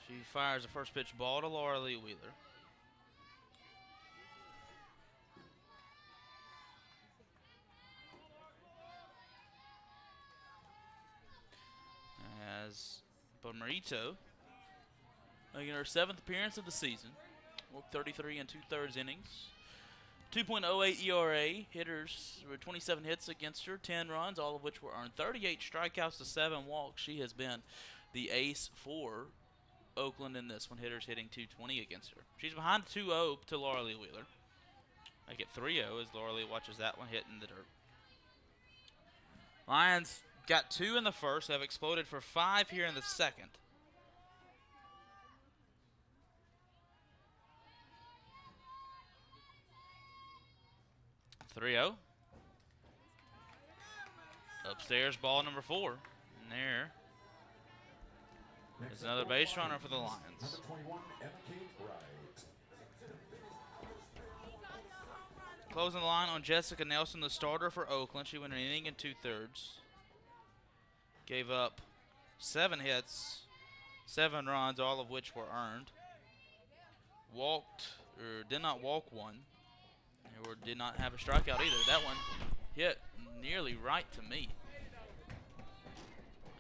She fires the first pitch ball to Laura Lee Wheeler. As Bomarito making her 7th appearance of the season. Worked 33 and 2/3 innings. 2.08 ERA. Hitters were 27 hits against her, 10 runs, all of which were earned. 38 strikeouts to 7 walks. She has been the ace for Oakland in this one. Hitters hitting .220 against her. She's behind 2-0 to Laura Lee Wheeler. Make it 3-0 as Laura Lee watches that one hit in the dirt. Lions got 2 in the first, have exploded for 5 here in the second. .3-0. Upstairs, ball number 4. And there is another base runner for the Lions. Closing the line on Jessica Nelson, the starter for Oakland. She went an inning and 2/3. Gave up 7 hits, 7 runs, all of which were earned. Did not walk one, or did not have a strikeout either. That one hit nearly right to me.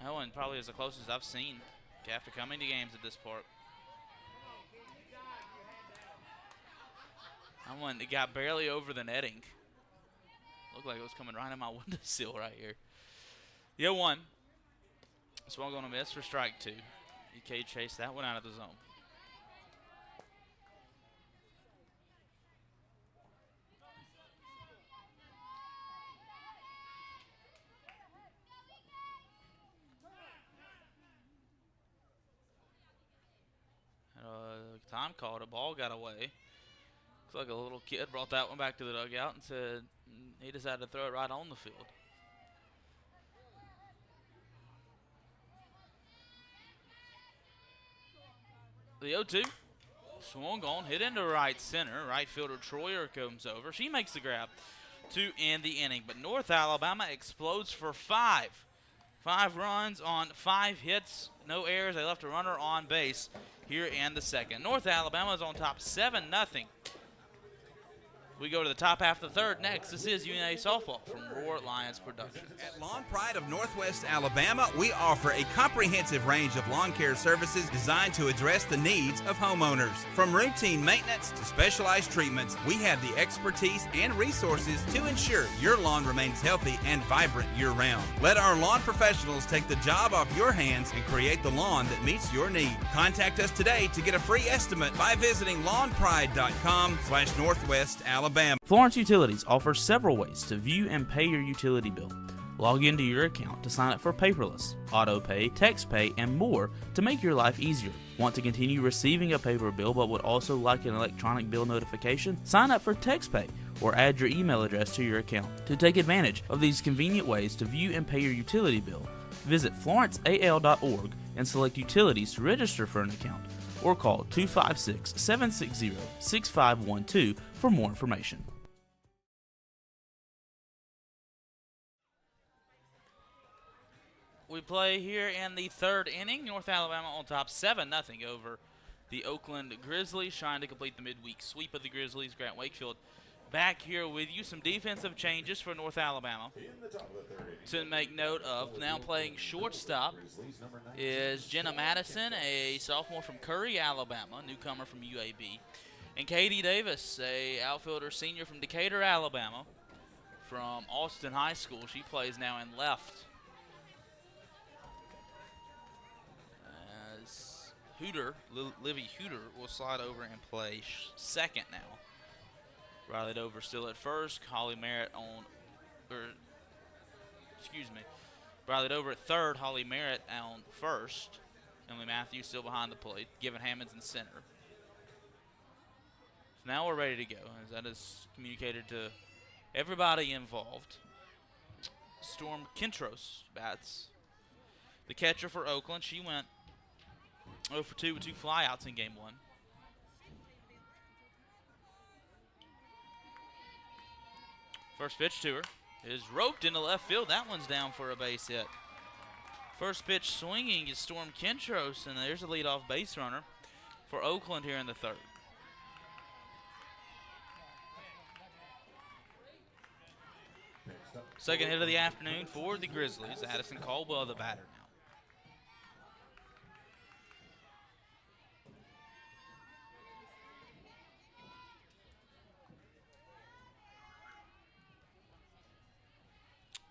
That one probably is the closest I've seen after coming to games at this park. That one, it got barely over the netting. Looked like it was coming right on my windowsill right here. The 0-1. Swung on a miss for strike 2. EK chased that one out of the zone. Time called, a ball got away. Looks like a little kid brought that one back to the dugout and said he decided to throw it right on the field. The 0-2. Swung on, hit into right center. Right fielder Troyer comes over. She makes the grab to end the inning. But North Alabama explodes for 5. 5 runs on 5 hits. No errors. They left a runner on base here in the second. North Alabama is on top 7-0. We go to the top half of the third next. This is UNA Softball from Roar Lions Production. At Lawn Pride of Northwest Alabama, we offer a comprehensive range of lawn care services designed to address the needs of homeowners. From routine maintenance to specialized treatments, we have the expertise and resources to ensure your lawn remains healthy and vibrant year-round. Let our lawn professionals take the job off your hands and create the lawn that meets your need. Contact us today to get a free estimate by visiting lawnpride.com/Northwest Alabama. Florence Utilities offers several ways to view and pay your utility bill. Log into your account to sign up for paperless, auto pay, text pay, and more to make your life easier. Want to continue receiving a paper bill but would also like an electronic bill notification? Sign up for text pay or add your email address to your account. To take advantage of these convenient ways to view and pay your utility bill, visit florenceal.org and select Utilities to register for an account, or call 256-760-6512 for more information. We play here in the third inning. North Alabama on top 7-0 over the Oakland Grizzlies, trying to complete the midweek sweep of the Grizzlies. Grant Wakefield back here with you. Some defensive changes for North Alabama to make note of. Now playing shortstop is Jenna Madison, a sophomore from Curry, Alabama, newcomer from UAB. And Katie Davis, a outfielder senior from Decatur, Alabama, from Austin High School. She plays now in left. As Livy Hooter will slide over and play second now. Riley Dover still at first. Riley Dover at third. Holly Merritt on first. Emily Matthews still behind the plate. Given Hammonds in center. So now we're ready to go, as that is communicated to everybody involved. Storm Kentros bats. The catcher for Oakland, she went 0 for 2 with 2 flyouts in game 1. First pitch to her is roped into left field. That one's down for a base hit. First pitch swinging is Storm Kentros, and there's a leadoff base runner for Oakland here in the 3rd. Second hit of the afternoon for the Grizzlies. Addison Caldwell, the batter now.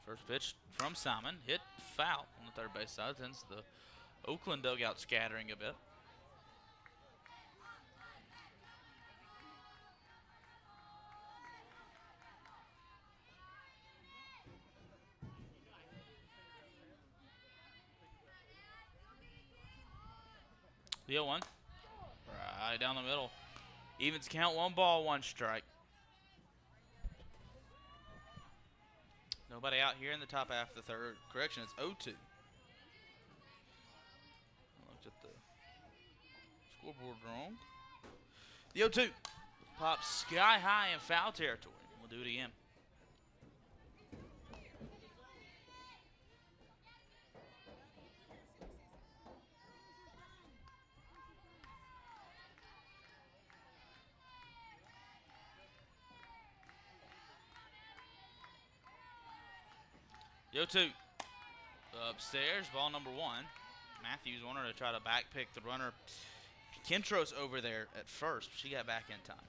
First pitch from Simon, hit foul on the third base side, sends the Oakland dugout scattering a bit. The 0-1, right down the middle. Evens count, 1 ball, 1 strike. Nobody out here in the top half of the 3rd. Correction, it's 0-2. I looked at the scoreboard wrong. The 0-2 pops sky high in foul territory. We'll do it again. The 0-2 upstairs, ball number 1. Matthews wanted to try to back pick the runner. Kentros over there at first, but she got back in time.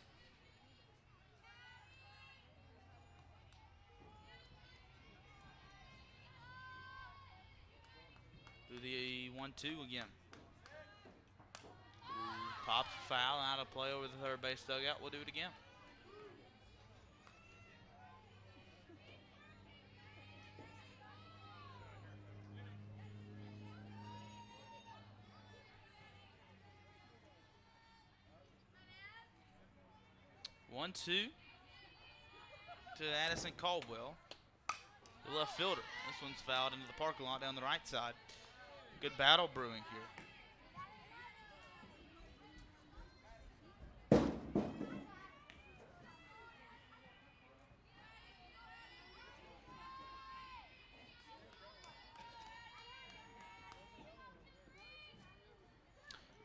Do the 1-2 again. Pops foul, out of play over the third base dugout. We'll do it again. One-two to Addison Caldwell, the left fielder. This one's fouled into the parking lot down the right side. Good battle brewing here.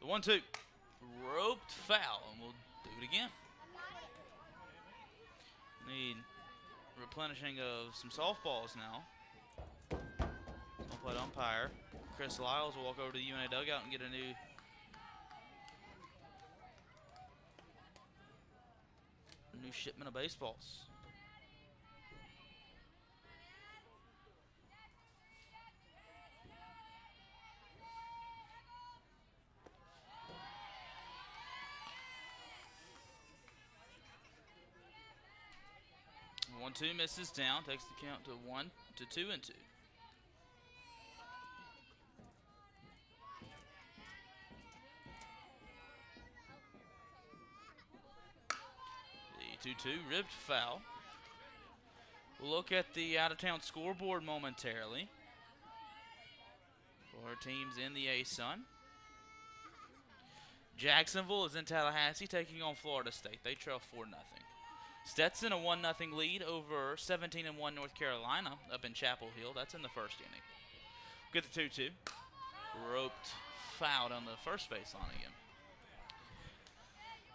The 1-2, roped foul, and we'll do it again. Need replenishing of some softballs now. I'll play umpire. Chris Lyles will walk over to the UNA dugout and get a new shipment of baseballs. One-two misses down, takes the count to 1-2-2. The 2-2 ripped foul. We'll look at the out-of-town scoreboard momentarily for our teams in the A-Sun. Jacksonville is in Tallahassee taking on Florida State. They trail 4-0. Stetson, a 1-0 lead over 17-1 North Carolina up in Chapel Hill. That's in the first inning. Get the 2-2. Roped foul on the first baseline again.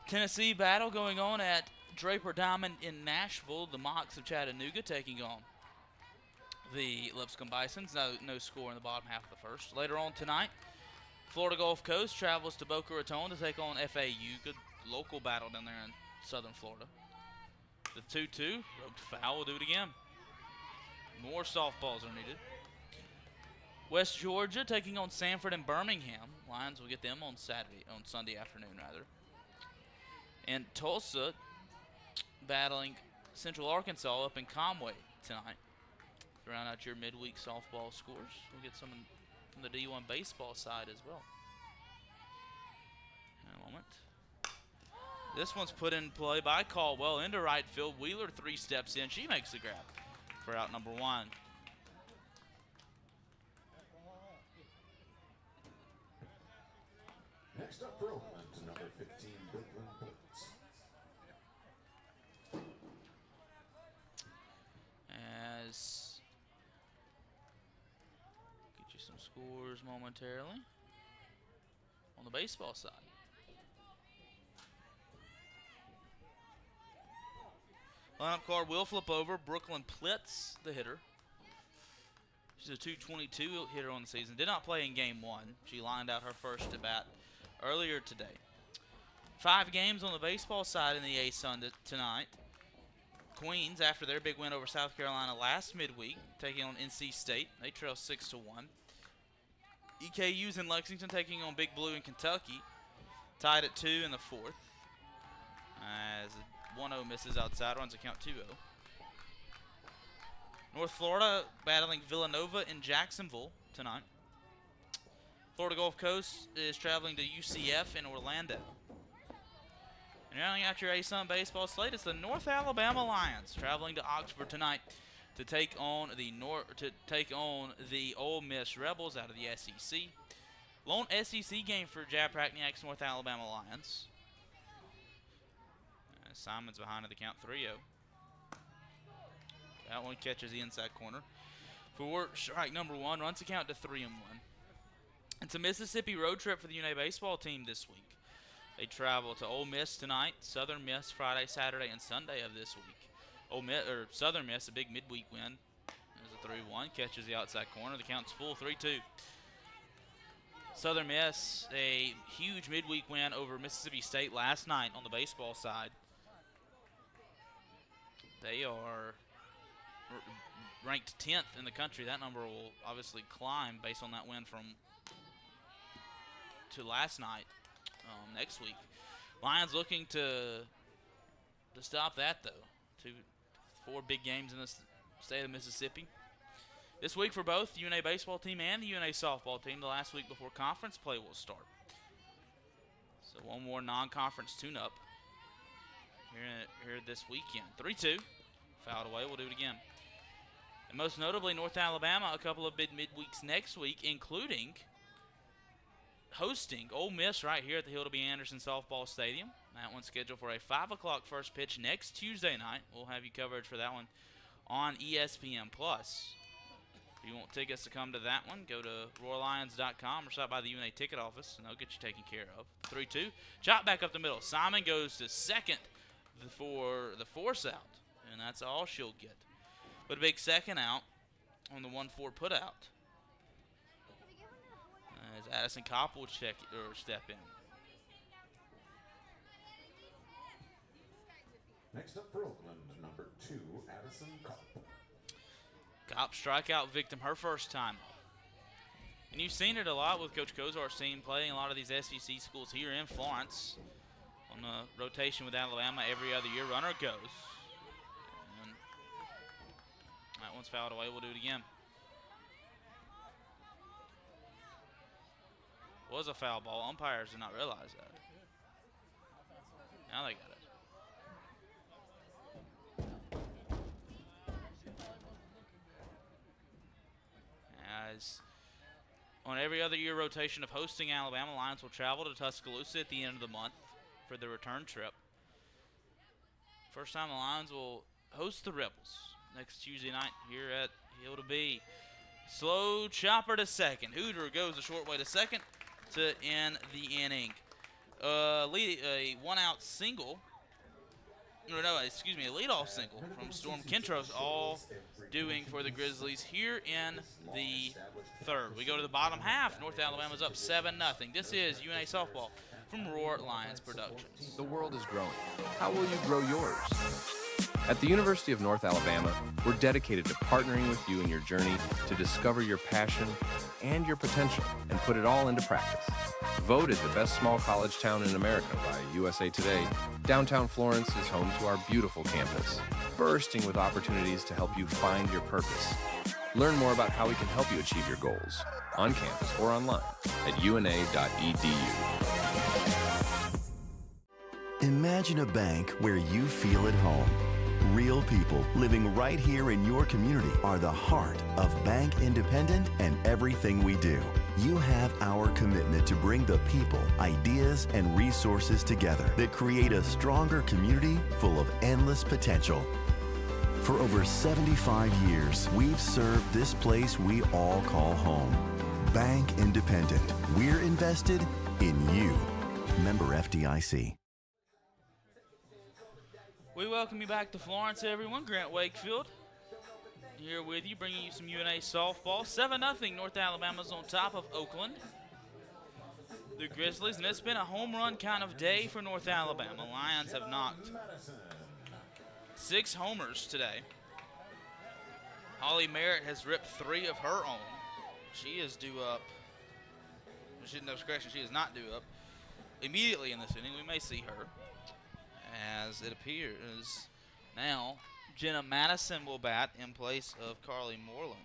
Tennessee battle going on at Draper Diamond in Nashville. The Mocs of Chattanooga taking on the Lipscomb Bisons. No score in the bottom half of the first. Later on tonight, Florida Gulf Coast travels to Boca Raton to take on FAU. Good local battle down there in southern Florida. The 2-2, roped foul, we'll do it again. More softballs are needed. West Georgia taking on Sanford and Birmingham. Lions will get them on Sunday afternoon rather. And Tulsa battling Central Arkansas up in Conway tonight. To round out your midweek softball scores. We'll get some from the D1 baseball side as well. In a moment. This one's put in play by Caldwell into right field. Wheeler 3 steps in. She makes the grab for out number 1. Next up for Oakland, number 15, Brooklyn Blitz. As get you some scores momentarily on the baseball side. Lineup card will flip over. Brooklyn Plitz, the hitter. She's a .222 hitter on the season. Did not play in game 1. She lined out her first at bat earlier today. 5 games on the baseball side in the A-Sun tonight. Queens, after their big win over South Carolina last midweek, taking on NC State. They trail 6-1. EKU's in Lexington taking on Big Blue in Kentucky. Tied at 2 in the 4th. As 1-0 misses outside, runs a count 2-0. North Florida battling Villanova in Jacksonville tonight. Florida Gulf Coast is traveling to UCF in Orlando. And rounding out your A-Sun baseball slate, it's the North Alabama Lions traveling to Oxford tonight to take on the Ole Miss Rebels out of the SEC. Lone SEC game for Jab Prakniak's North Alabama Lions. Simon's behind at the count 3-0. That one catches the inside corner. For strike number 1, runs the count to 3-1. It's a Mississippi road trip for the UNA baseball team this week. They travel to Ole Miss tonight, Southern Miss Friday, Saturday, and Sunday of this week. Southern Miss, a big midweek win. There's a 3-1, catches the outside corner. The count's full, 3-2. Southern Miss, a huge midweek win over Mississippi State last night on the baseball side. They are ranked 10th in the country. That number will obviously climb based on that win to last night. Next week, Lions looking to stop that though. 4 big games in the state of Mississippi this week for both the UNA baseball team and the UNA softball team. The last week before conference play will start. So one more non-conference tune-up here this weekend. 3-2, fouled away. We'll do it again. And most notably, North Alabama, a couple of big midweeks next week, including hosting Ole Miss right here at the Hilda B. Anderson Softball Stadium. That one's scheduled for a 5 o'clock first pitch next Tuesday night. We'll have you coverage for that one on ESPN+. If you want tickets to come to that one, go to roarlions.com or stop by the UNA ticket office, and they'll get you taken care of. 3-2. Chop back up the middle. Simon goes to second for the force out, and that's all she'll get. But a big second out on the 1-4 put out. As Addison Kopp will step in. Next up for Oakland, number 2, Addison Kopp. Kopp strikeout victim her first time up. And you've seen it a lot with Coach Kozar's team playing a lot of these SEC schools here in Florence. On the rotation with Alabama, every other year, runner goes. And that one's fouled away. We'll do it again. Was a foul ball. Umpires did not realize that. Now they got it. As on every other year rotation of hosting Alabama, Lions will travel to Tuscaloosa at the end of the month for the return trip. First time the Lions will host the Rebels next Tuesday night here at Hilda B. Slow chopper to second. Hooter goes a short way to second to end the inning. A one-out single. A leadoff single from Storm Kentros, all doing for the Grizzlies here in the 3rd. We go to the bottom half. North Alabama's up 7-0. This is UNA Softball from Roar Lions Productions. The world is growing. How will you grow yours? At the University of North Alabama, we're dedicated to partnering with you in your journey to discover your passion and your potential and put it all into practice. Voted the best small college town in America by USA Today, downtown Florence is home to our beautiful campus, bursting with opportunities to help you find your purpose. Learn more about how we can help you achieve your goals on campus or online at una.edu. Imagine a bank where you feel at home. Real people living right here in your community are the heart of Bank Independent and everything we do. You have our commitment to bring the people, ideas, and resources together that create a stronger community full of endless potential. For over 75 years, we've served this place we all call home. Bank Independent. We're invested in you. Member FDIC. We welcome you back to Florence, everyone. Grant Wakefield here with you, bringing you some UNA softball. 7-0, North Alabama's on top of Oakland. The Grizzlies, and it's been a home run kind of day for North Alabama. Lions have knocked 6 homers today. Holly Merritt has ripped 3 of her own. She is due up. She is not due up immediately in this inning. We may see her, as it appears now Jenna Madison will bat in place of Carly Moreland.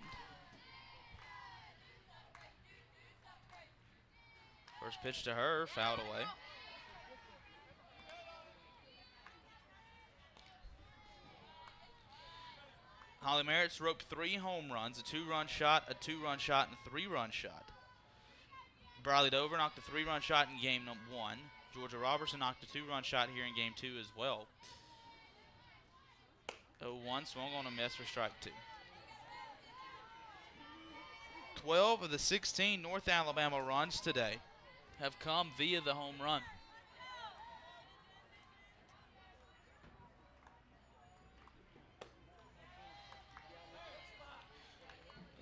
First pitch to her, fouled away. Holly Merritt's roped 3 home runs, a 2-run shot, a 2-run shot, and a 3-run shot. Briley Dover knocked a 3-run shot in game number 1. Georgia Robertson knocked a 2-run shot here in game 2 as well. 0-1, swung on a miss for strike 2. 12 of the 16 North Alabama runs today have come via the home run.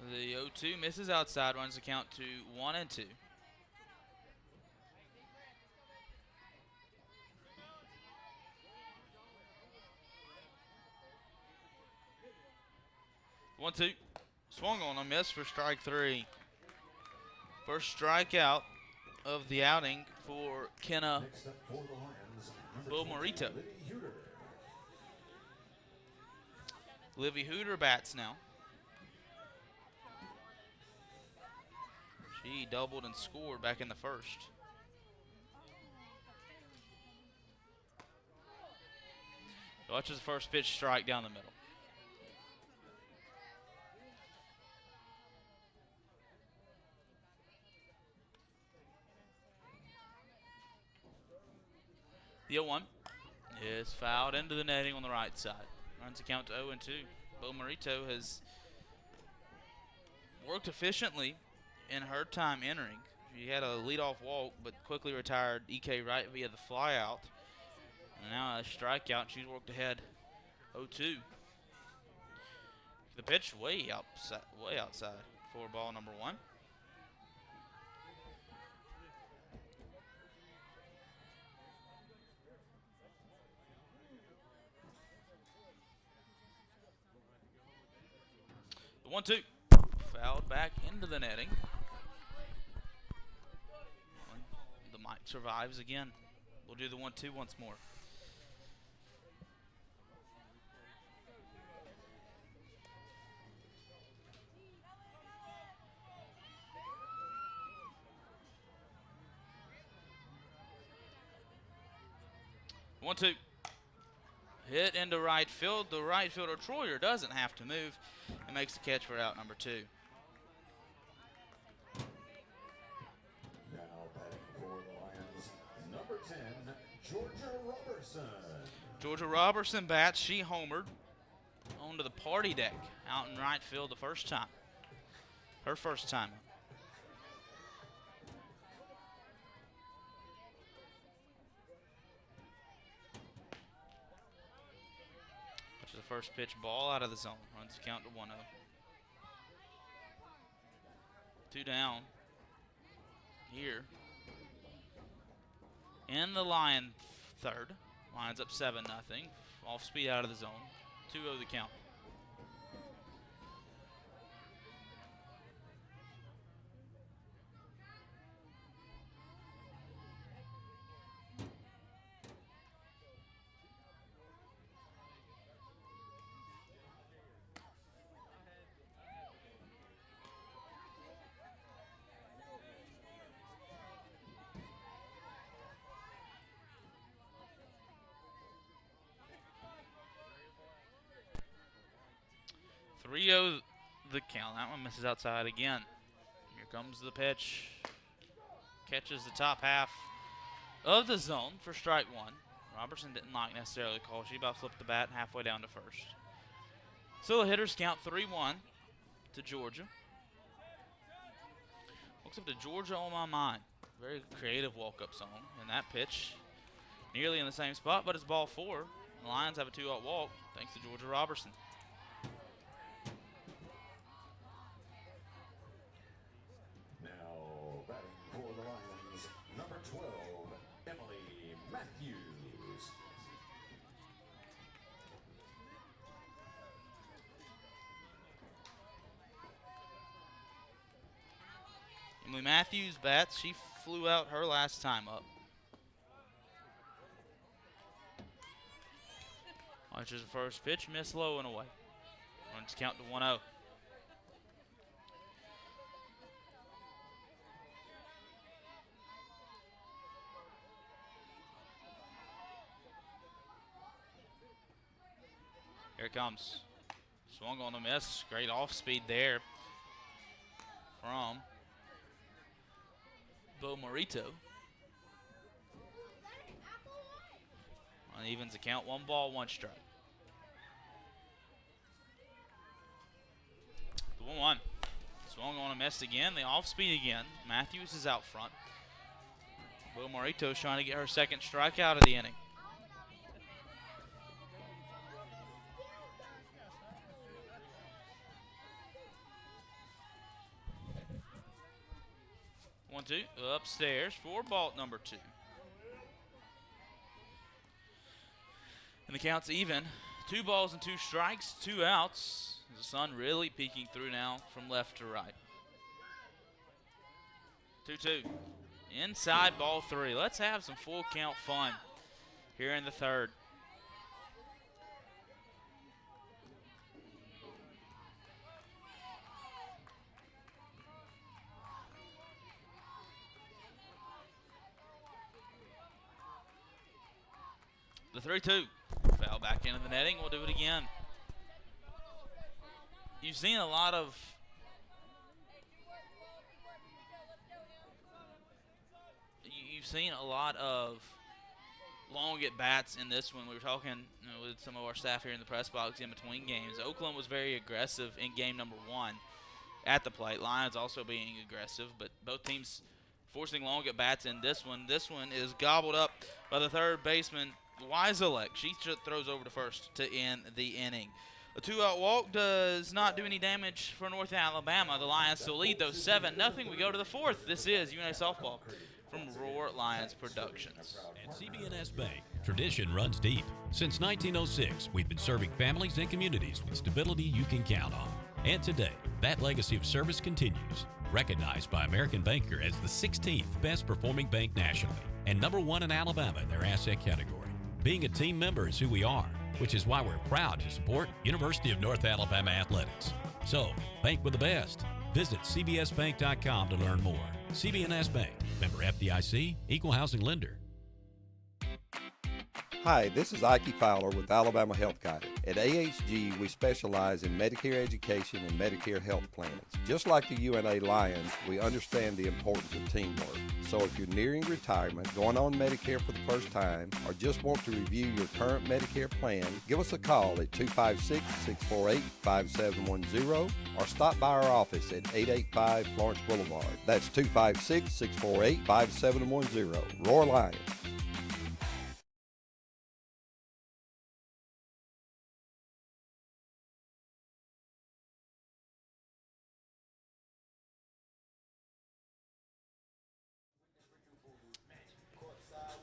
The 0-2 misses outside, runs the count to 1-2. One, two, swung on a miss for strike 3. First strikeout of the outing for Kenna Bomarito. Livy Hooter bats now. She doubled and scored back in the first. Watches the first pitch strike down the middle. The 0-1 is fouled into the netting on the right side. Runs the count to 0-2. Bomarito has worked efficiently in her time entering. She had a leadoff walk, but quickly retired E.K. Wright via the flyout. And now a strikeout. She's worked ahead 0-2. The pitch way outside for ball number 1. The 1-2 fouled back into the netting. The mic survives again. We'll do the 1-2 once more. One, two. Hit into right field. The right fielder, Troyer, doesn't have to move and makes the catch for out number 2. Now batting for the Lions, number 10, Georgia Robertson. Georgia Robertson bats. She homered onto the party deck out in right field the first time. Her first time. The first pitch ball out of the zone. Runs the count to 1-0. 2 down here. In the Lion third. Lions up 7-0. Off speed out of the zone. 2-0 the count. The count. That one misses outside again. Here comes the pitch. Catches the top half of the zone for strike one. Robertson didn't like necessarily the call. She about flipped the bat halfway down to first. So the hitters count 3-1 to Georgia. Looks up to Georgia on my mind. Very creative walk-up song. And that pitch nearly in the same spot, but it's ball four. The Lions have a 2-out walk thanks to Georgia Robertson. Now batting for the Lions, number 12, Emily Matthews. Emily Matthews bats. She flew out her last time up. Launches the first pitch, miss low and away. Runs count to 1-0. Here it comes. Swung on a miss. Great off speed there from Bo Morito. Evens the count, 1 ball, 1 strike. The 1-1. Swung on a miss again. The off speed again. Matthews is out front. Bo Morito's trying to get her second strikeout of the inning. One, two, upstairs for ball number 2. And the count's even. 2 balls and 2 strikes, 2 outs. The sun really peeking through now from left to right. 2-2. Inside ball 3. Let's have some full count fun here in the third. The 3-2. Foul back into the netting. We'll do it again. You've seen a lot of long at bats in this one. We were talking with some of our staff here in the press box in between games. Oakland was very aggressive in game number 1 at the plate. Lions also being aggressive, but both teams forcing long at bats in this one. This one is gobbled up by the third baseman, Weiselek. She throws over to first to end the inning. A 2-out walk does not do any damage for North Alabama. The Lions still lead, though, 7-0. We go to the 4th. This is UNA Softball from Roar Lions Productions. At CB&S Bank, tradition runs deep. Since 1906, we've been serving families and communities with stability you can count on. And today, that legacy of service continues. Recognized by American Banker as the 16th best performing bank nationally and number 1 in Alabama in their asset category. Being a team member is who we are, which is why we're proud to support University of North Alabama athletics. So, bank with the best. Visit cbsbank.com to learn more. CB&S Bank, member FDIC, equal housing lender. Hi, this is Ike Fowler with Alabama Health Guidance. At AHG, we specialize in Medicare education and Medicare health plans. Just like the UNA Lions, we understand the importance of teamwork. So if you're nearing retirement, going on Medicare for the first time, or just want to review your current Medicare plan, give us a call at 256-648-5710 or stop by our office at 885 Florence Boulevard. That's 256-648-5710. Roar Lions.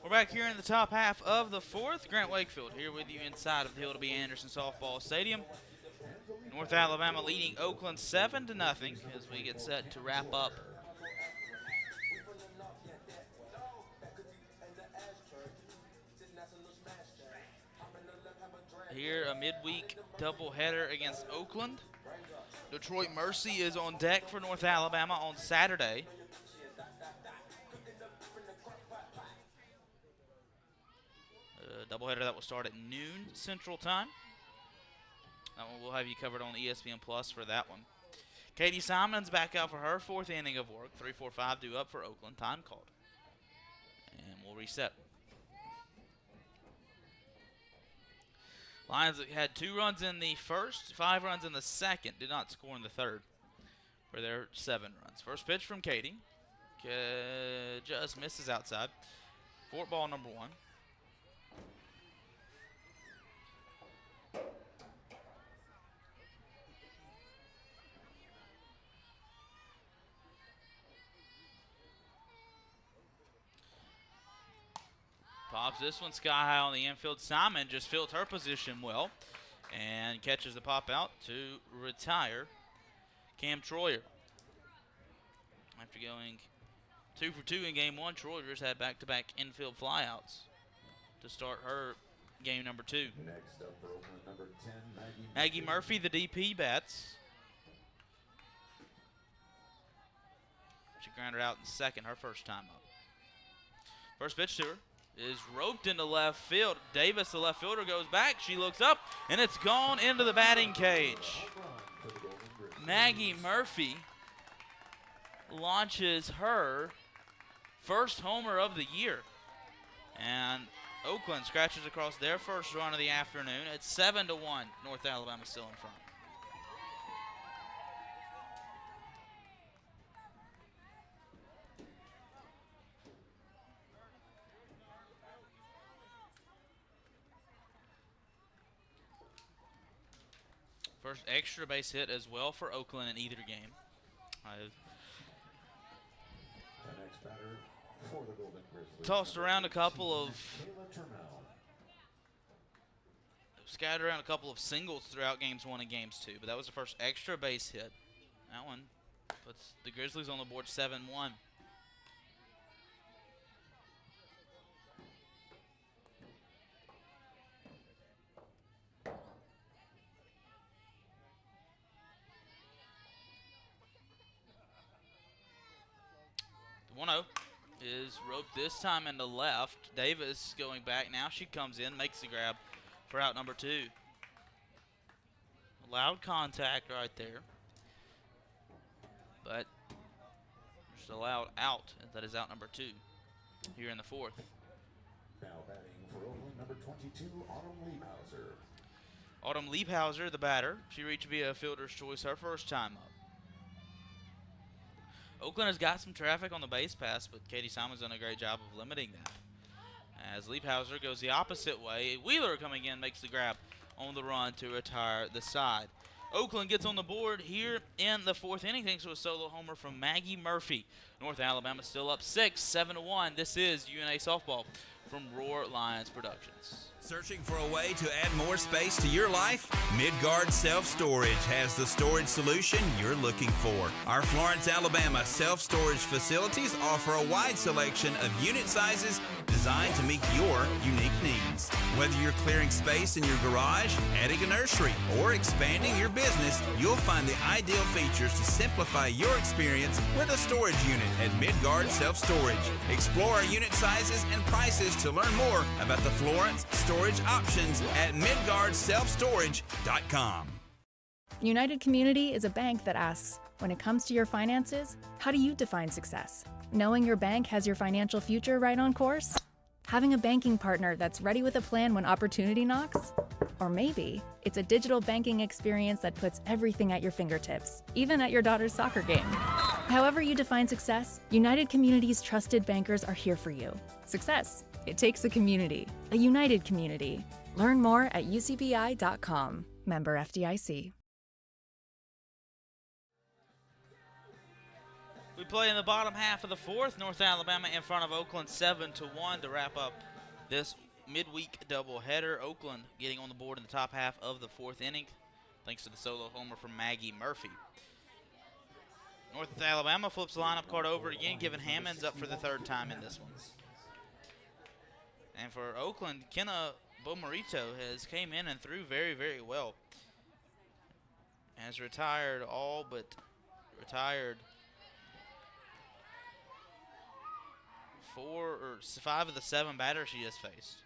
We're back here in the top half of the 4th. Grant Wakefield here with you inside of the Hilda B. Anderson Softball Stadium. North Alabama leading Oakland 7-0 as we get set to wrap up here a midweek doubleheader against Oakland. Detroit Mercy is on deck for North Alabama on Saturday. Doubleheader that will start at noon Central Time. That one we'll have you covered on ESPN Plus for that one. Katie Simon's back out for her 4th inning of work. 3-4-5 due up for Oakland. Time called. And we'll reset. Lions had 2 runs in the first, 5 runs in the second. Did not score in the third for their 7 runs. First pitch from Katie. Just misses outside. Fort ball number 1. Pops this one sky high on the infield. Simon just filled her position well and catches the pop out to retire Cam Troyer. After going 2 for 2 in game 1, Troyer's had back-to-back infield flyouts to start her game number 2. Next up for Oakland, number 10, Maggie Murphy, the DP, bats. She grounded out in second, her first time up. First pitch to her is roped into left field. Davis, the left fielder, goes back. She looks up, and it's gone into the batting cage. Maggie Murphy launches her first homer of the year. And Oakland scratches across their first run of the afternoon. It's 7-1. North Alabama still in front. First extra base hit as well for Oakland in either game. The next batter for the Golden Grizzlies. Tossed around a couple of scattered around a couple of singles throughout games 1 and games 2, but that was the first extra base hit. That one puts the Grizzlies on the board 7-1. The 1-0 is roped this time into left. Davis going back now. She comes in, makes the grab for out number 2. Loud contact right there. But just a loud out. That is out number 2 here in the 4th. Now batting for Oakland, number 22, Autumn Liebhauser. Autumn Liebhauser, the batter. She reached via fielder's choice her first time up. Oakland has got some traffic on the base pass, but Katie Simon's done a great job of limiting that. As Liebhauser goes the opposite way, Wheeler coming in makes the grab on the run to retire the side. Oakland gets on the board here in the 4th inning thanks to a solo homer from Maggie Murphy. North Alabama still up 6, 7-1. This is UNA Softball from Roar Lions Productions. Searching for a way to add more space to your life? Midgard Self-Storage has the storage solution you're looking for. Our Florence, Alabama self-storage facilities offer a wide selection of unit sizes designed to meet your unique needs. Whether you're clearing space in your garage, adding a nursery, or expanding your business, you'll find the ideal features to simplify your experience with a storage unit at Midgard Self-Storage. Explore our unit sizes and prices to learn more about the Florence storage options at midgardselfstorage.com. United Community is a bank that asks, when it comes to your finances, how do you define success? Knowing your bank has your financial future right on course? Having a banking partner that's ready with a plan when opportunity knocks? Or maybe it's a digital banking experience that puts everything at your fingertips, even at your daughter's soccer game. However you define success, United Community's trusted bankers are here for you. Success. It takes a community, a united community. Learn more at ucbi.com. Member FDIC. We play in the bottom half of the 4th. North Alabama in front of Oakland 7-1 to wrap up this midweek doubleheader. Oakland getting on the board in the top half of the 4th inning thanks to the solo homer from Maggie Murphy. North Alabama flips the lineup card over again, giving Hammonds up for the 3rd time in this one. And for Oakland, Kenna Bomarito has came in and threw very, very well. Has retired all but retired 5 of the 7 batters she just faced.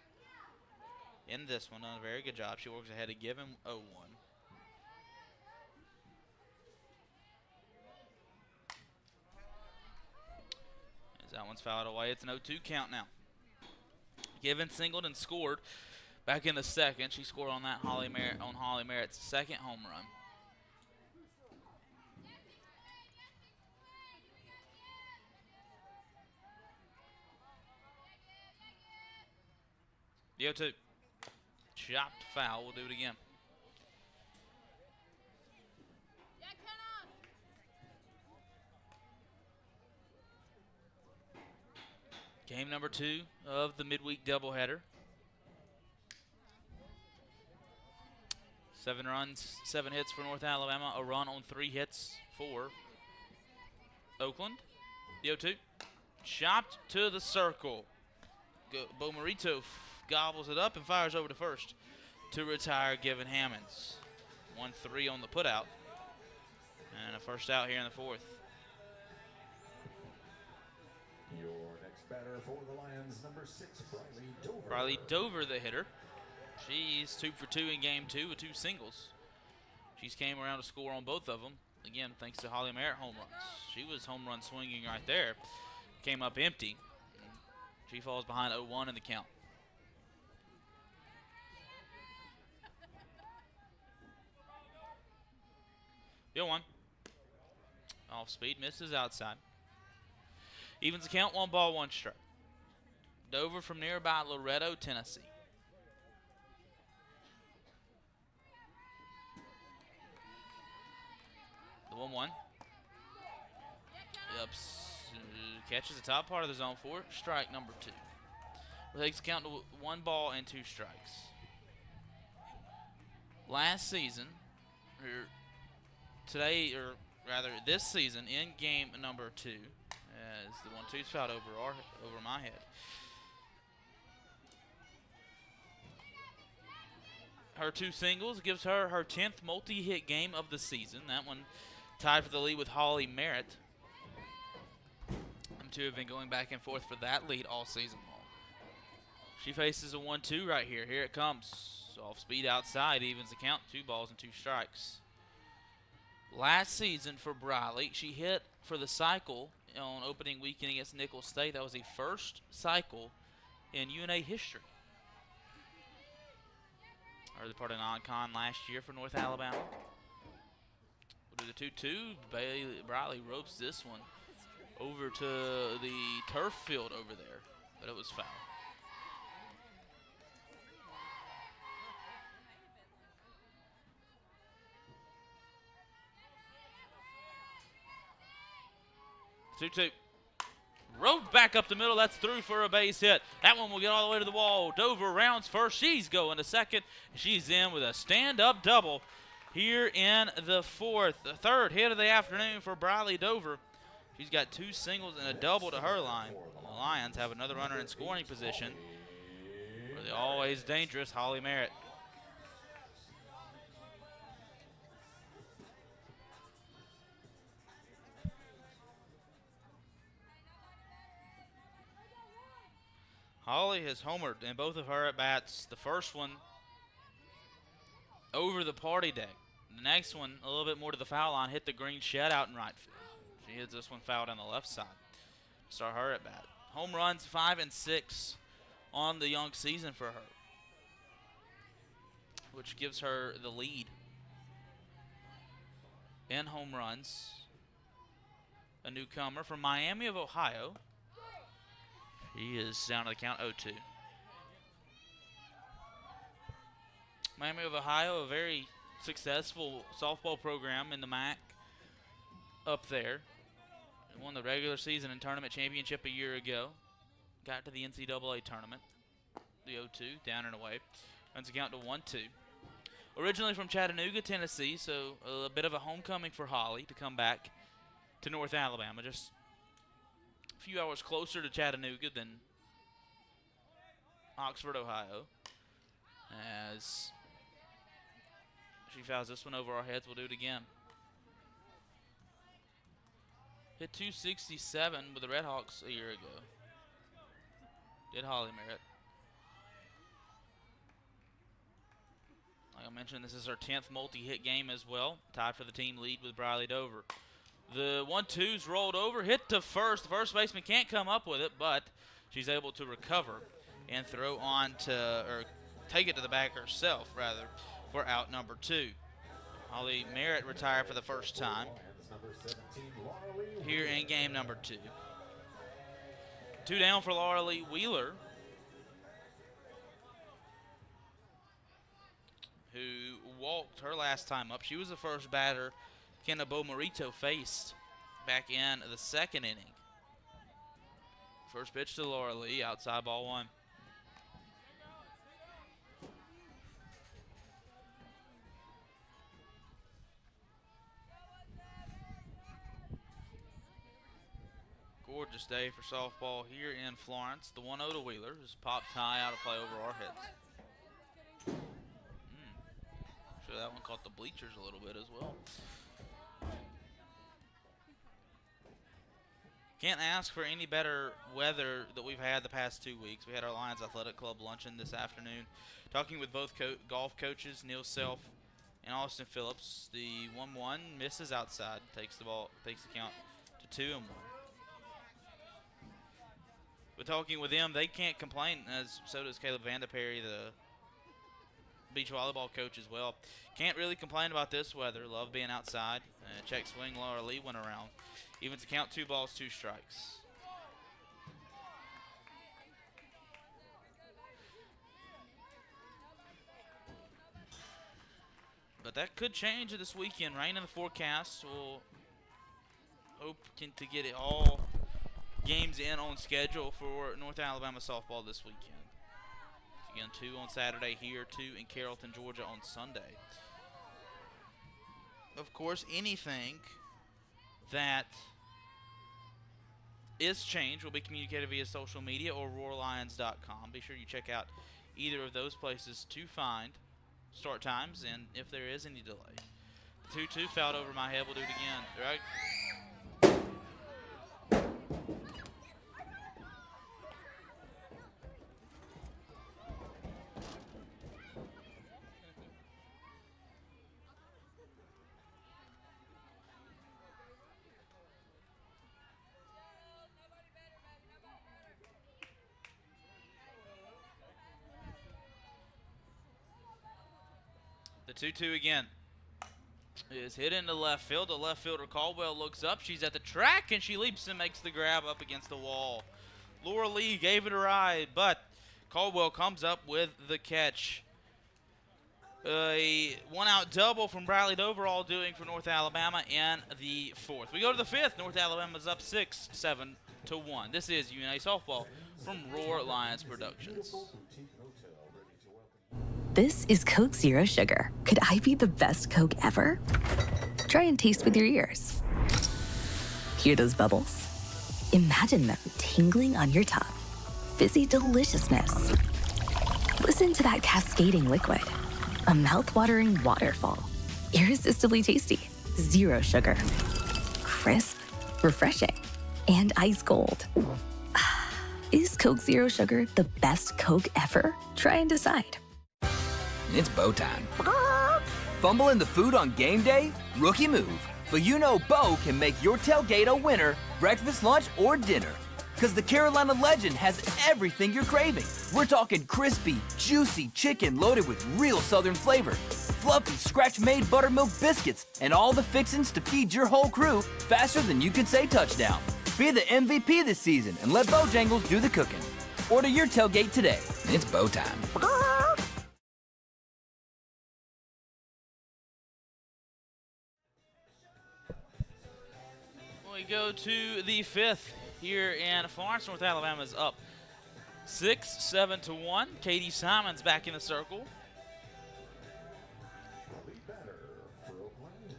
In this one, done a very good job. She works ahead to give him 0-1. That one's fouled away. It's an 0-2 count now. Given singled and scored back in the second. She scored on that Holly Merritt's second home run. The 0-2. Chopped foul. We'll do it again. Game number 2 of the midweek doubleheader. 7 runs, 7 hits for North Alabama. A run on 3 hits for Oakland. The 0-2. Chopped to the circle. Bo Marito gobbles it up and fires over to first to retire Given Hammonds. 1-3 on the putout. And a first out here in the 4th. Your next batter for the Lions, number 6, Briley Dover. Briley Dover, the hitter. She's 2 for 2 in game 2 with 2 singles. She's came around to score on both of them. Again, thanks to Holly Merritt home runs. She was home run swinging right there. Came up empty. She falls behind 0-1 in the count. The 0-1. Off speed, misses outside. Evens the count, 1 ball, 1 strike. Dover from nearby Loretto, Tennessee. The 1-1. Yep, catches the top part of the zone for strike number 2. Takes the count to 1 ball and 2 strikes. Last season, this season in game number 2, as the 1-2's fouled over my head. Her 2 singles gives her her 10th multi-hit game of the season. That one tied for the lead with Holly Merritt. Them 2 have been going back and forth for that lead all season long. She faces a 1-2 right here. Here it comes. Off speed outside, evens the count, 2 balls and 2 strikes. Last season for Briley, she hit for the cycle on opening weekend against Nicholls State. That was the first cycle in UNA history. Early part of non-con last year for North Alabama. We'll do the 2-2. Briley ropes this one over to the turf field over there, but it was foul. Two. Roped back up the middle. That's through for a base hit. That one will get all the way to the wall. Dover rounds first. She's going to second. She's in with a stand-up double here in the 4th. The 3rd hit of the afternoon for Briley Dover. She's got 2 singles and a double to her line. The Lions have another runner in scoring position for the always dangerous Holly Merritt. Holly has homered in both of her at-bats. The first one over the party deck. The next one, a little bit more to the foul line, hit the green shed out in right field. She hits this one fouled on the left side. Start her at-bat. Home runs 5 and 6 on the young season for her, which gives her the lead in home runs. A newcomer from Miami of Ohio. He is down to the count 0-2. Miami of Ohio, a very successful softball program in the MAC up there. Won the regular season and tournament championship a year ago. Got to the NCAA tournament. The 0-2, down and away. Runs the count to 1-2. Originally from Chattanooga, Tennessee, so a bit of a homecoming for Holly to come back to North Alabama. Just a few hours closer to Chattanooga than Oxford, Ohio. As she fouls this one over our heads, we'll do it again. Hit 267 with the Red Hawks a year ago. Did Holly Merritt. Like I mentioned, this is her 10th multi-hit game as well. Tied for the team lead with Briley Dover. The 1-2's rolled over, hit to first. The first baseman can't come up with it, but she's able to recover and throw on to, or take it to the bag herself, rather, for out number 2. Holly Merritt retired for the first time here in game number 2. 2 down for Laura Lee Wheeler, who walked her last time up. She was the first batter Kenna Bomarito faced back in the 2nd inning. First pitch to Laura Lee, outside ball 1. Gorgeous day for softball here in Florence. The 1-0 to Wheeler just popped high out of play over our heads. Sure that one caught the bleachers a little bit as well. Can't ask for any better weather that we've had the past 2 weeks. We had our Lions Athletic Club luncheon this afternoon, talking with both golf coaches, Neil Self and Austin Phillips. The 1-1 misses outside, takes the count to 2-1. But talking with them, they can't complain, as so does Caleb Vanderperry, the beach volleyball coach as well. Can't really complain about this weather. Love being outside. Check swing, Laura Lee went around. Even to count 2 balls, 2 strikes. But that could change this weekend. Rain in the forecast. We'll hope to get it all games in on schedule for North Alabama softball this weekend. Again, 2 on Saturday here, 2 in Carrollton, Georgia on Sunday. Of course, anything that is changed will be communicated via social media or roarlions.com. Be sure you check out either of those places to find start times and if there is any delay. 2-2 fouled over my head. We'll do it again. Right? The 2-2 again is hit into left field. The left fielder Caldwell looks up. She's at the track, and she leaps and makes the grab up against the wall. Laura Lee gave it a ride, but Caldwell comes up with the catch. A one-out double from Bradley Doverall doing for North Alabama in the 4th. We go to the 5th. North Alabama's up 6-7 to 1. This is UNA softball from Roar Lions Productions. This is Coke Zero Sugar. Could I be the best Coke ever? Try and taste with your ears. Hear those bubbles? Imagine them tingling on your tongue. Fizzy deliciousness. Listen to that cascading liquid. A mouth-watering waterfall. Irresistibly tasty. Zero sugar. Crisp, refreshing, and ice cold. Is Coke Zero Sugar the best Coke ever? Try and decide. It's Bo time. Fumbling the food on game day? Rookie move. But you know Bo can make your tailgate a winner, breakfast, lunch, or dinner. Because the Carolina Legend has everything you're craving. We're talking crispy, juicy chicken loaded with real Southern flavor, fluffy, scratch-made buttermilk biscuits, and all the fixins to feed your whole crew faster than you can say touchdown. Be the MVP this season and let Bojangles do the cooking. Order your tailgate today. It's Bo time. We go to the 5th here in Florence. North Alabama's up 6-7 to 1. Katie Simons back in the circle. Lead batter for Oakland,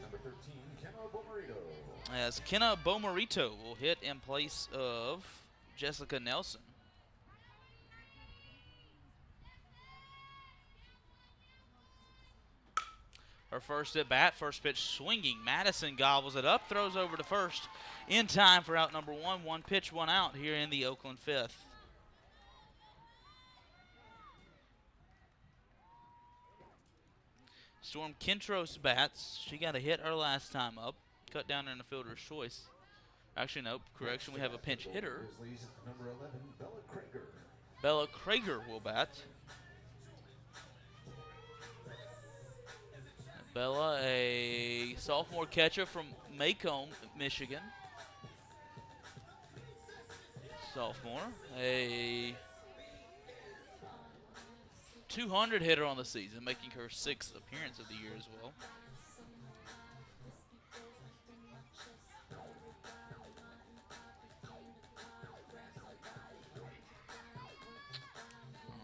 number 13, Kenna Bomarito. As Kenna Bomarito will hit in place of Jessica Nelson. Her first at bat, first pitch swinging. Madison gobbles it up, throws over to first in time for out number 1. 1 pitch, 1 out here in the Oakland 5th. Storm Kentros bats. She got a hit her last time up. cut down in the fielder's choice. Actually, nope. Correction. We have a pinch hitter. Grizzlies, number 11, Bella Krager. Bella Krager will bat. Bella, a sophomore catcher from Macomb, Michigan. Sophomore. A 200 hitter on the season, making her 6th appearance of the year as well.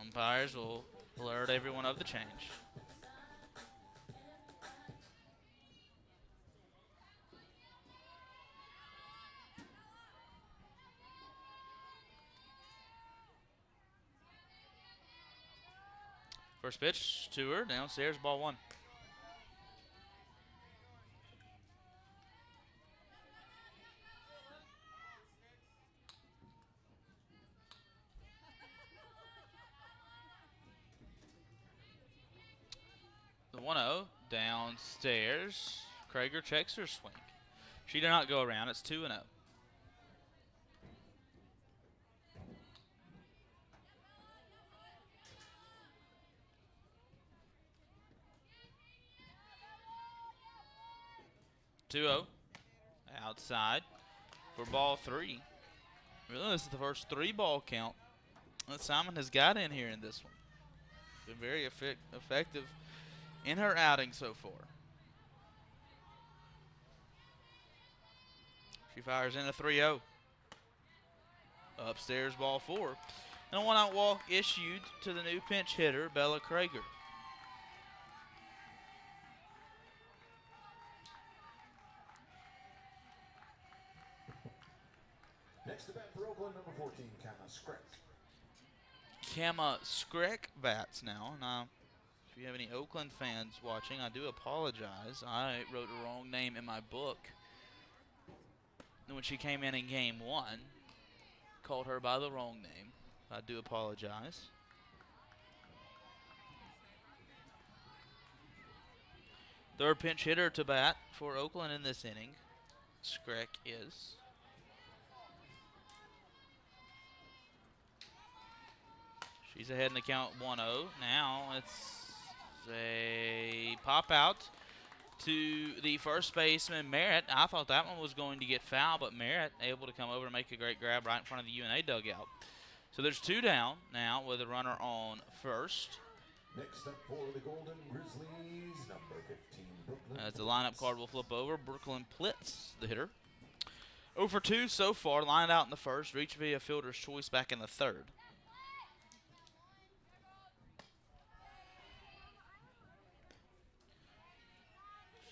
Umpires will alert everyone of the change. First pitch to her, downstairs, ball 1. The 1-0 downstairs. Krager checks her swing. She did not go around. It's 2-0. Outside for ball 3. Really, this is the first 3-ball count that Simon has got in here in this one. Been very effective in her outing so far. She fires in a 3-0. Upstairs, ball 4. And a 1-out walk issued to the new pinch hitter, Bella Krager. Next to bat for Oakland, number 14, Kama Skreck. Kama Skreck bats now. Now, if you have any Oakland fans watching, I do apologize. I wrote the wrong name in my book when she came in game 1. Called her by the wrong name. I do apologize. Third pinch hitter to bat for Oakland in this inning. Skreck is. She's ahead in the count 1-0. Now it's a pop out to the first baseman, Merritt. I thought that one was going to get foul, but Merritt able to come over and make a great grab right in front of the UNA dugout. So there's 2 down now with a runner on first. Next up for the Golden Grizzlies, number 15, Brooklyn. As the lineup card will flip over, Brooklyn Plitz, the hitter. 0 for 2 so far, lined out in the first, reached via fielder's choice back in the third.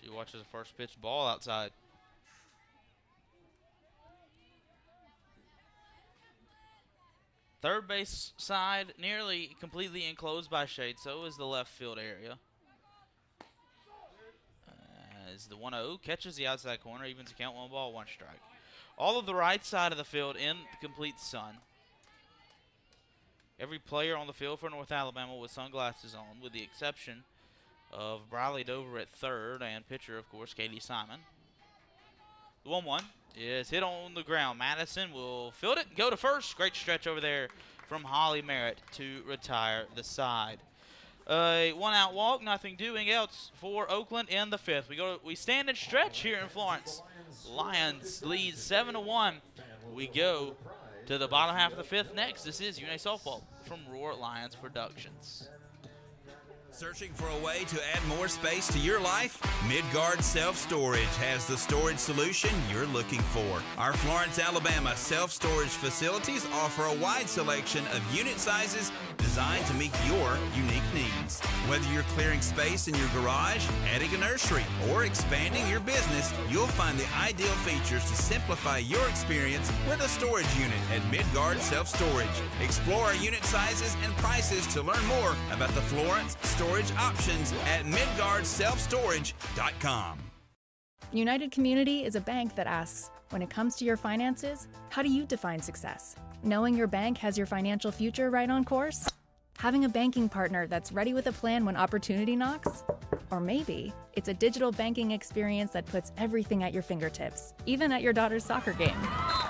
She watches the first pitch ball outside. Third base side nearly completely enclosed by shade. So is the left field area. As the 1-0 catches the outside corner, evens the count, 1 ball, 1 strike. All of the right side of the field in the complete sun. Every player on the field for North Alabama with sunglasses on, with the exception of Briley Dover at third, and pitcher, of course, Katie Simon. The 1-1 is hit on the ground. Madison will field it and go to first. Great stretch over there from Holly Merritt to retire the side. A 1-out walk, nothing doing else for Oakland in the 5th. We stand and stretch here in Florence. Lions lead 7-1. We go to the bottom half of the 5th next. This is UNA Softball from Roar Lions Productions. Searching for a way to add more space to your life? Midgard Self-Storage has the storage solution you're looking for. Our Florence, Alabama self-storage facilities offer a wide selection of unit sizes designed to meet your unique needs. Whether you're clearing space in your garage, adding a nursery, or expanding your business, you'll find the ideal features to simplify your experience with a storage unit at Midgard Self-Storage. Explore our unit sizes and prices to learn more about the Florence storage options at midgardselfstorage.com. United Community is a bank that asks, when it comes to your finances, how do you define success? Knowing your bank has your financial future right on course? Having a banking partner that's ready with a plan when opportunity knocks? Or maybe it's a digital banking experience that puts everything at your fingertips, even at your daughter's soccer game.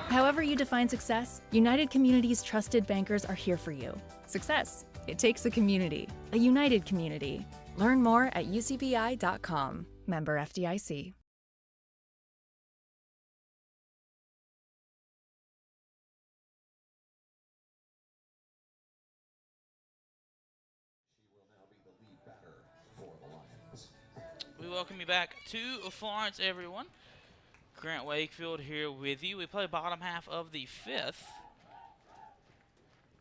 However you define success, United Community's trusted bankers are here for you. Success. It takes a community, a united community. Learn more at ucbi.com. Member FDIC. We welcome you back to Florence, everyone. Grant Wakefield here with you. We play bottom half of the 5th.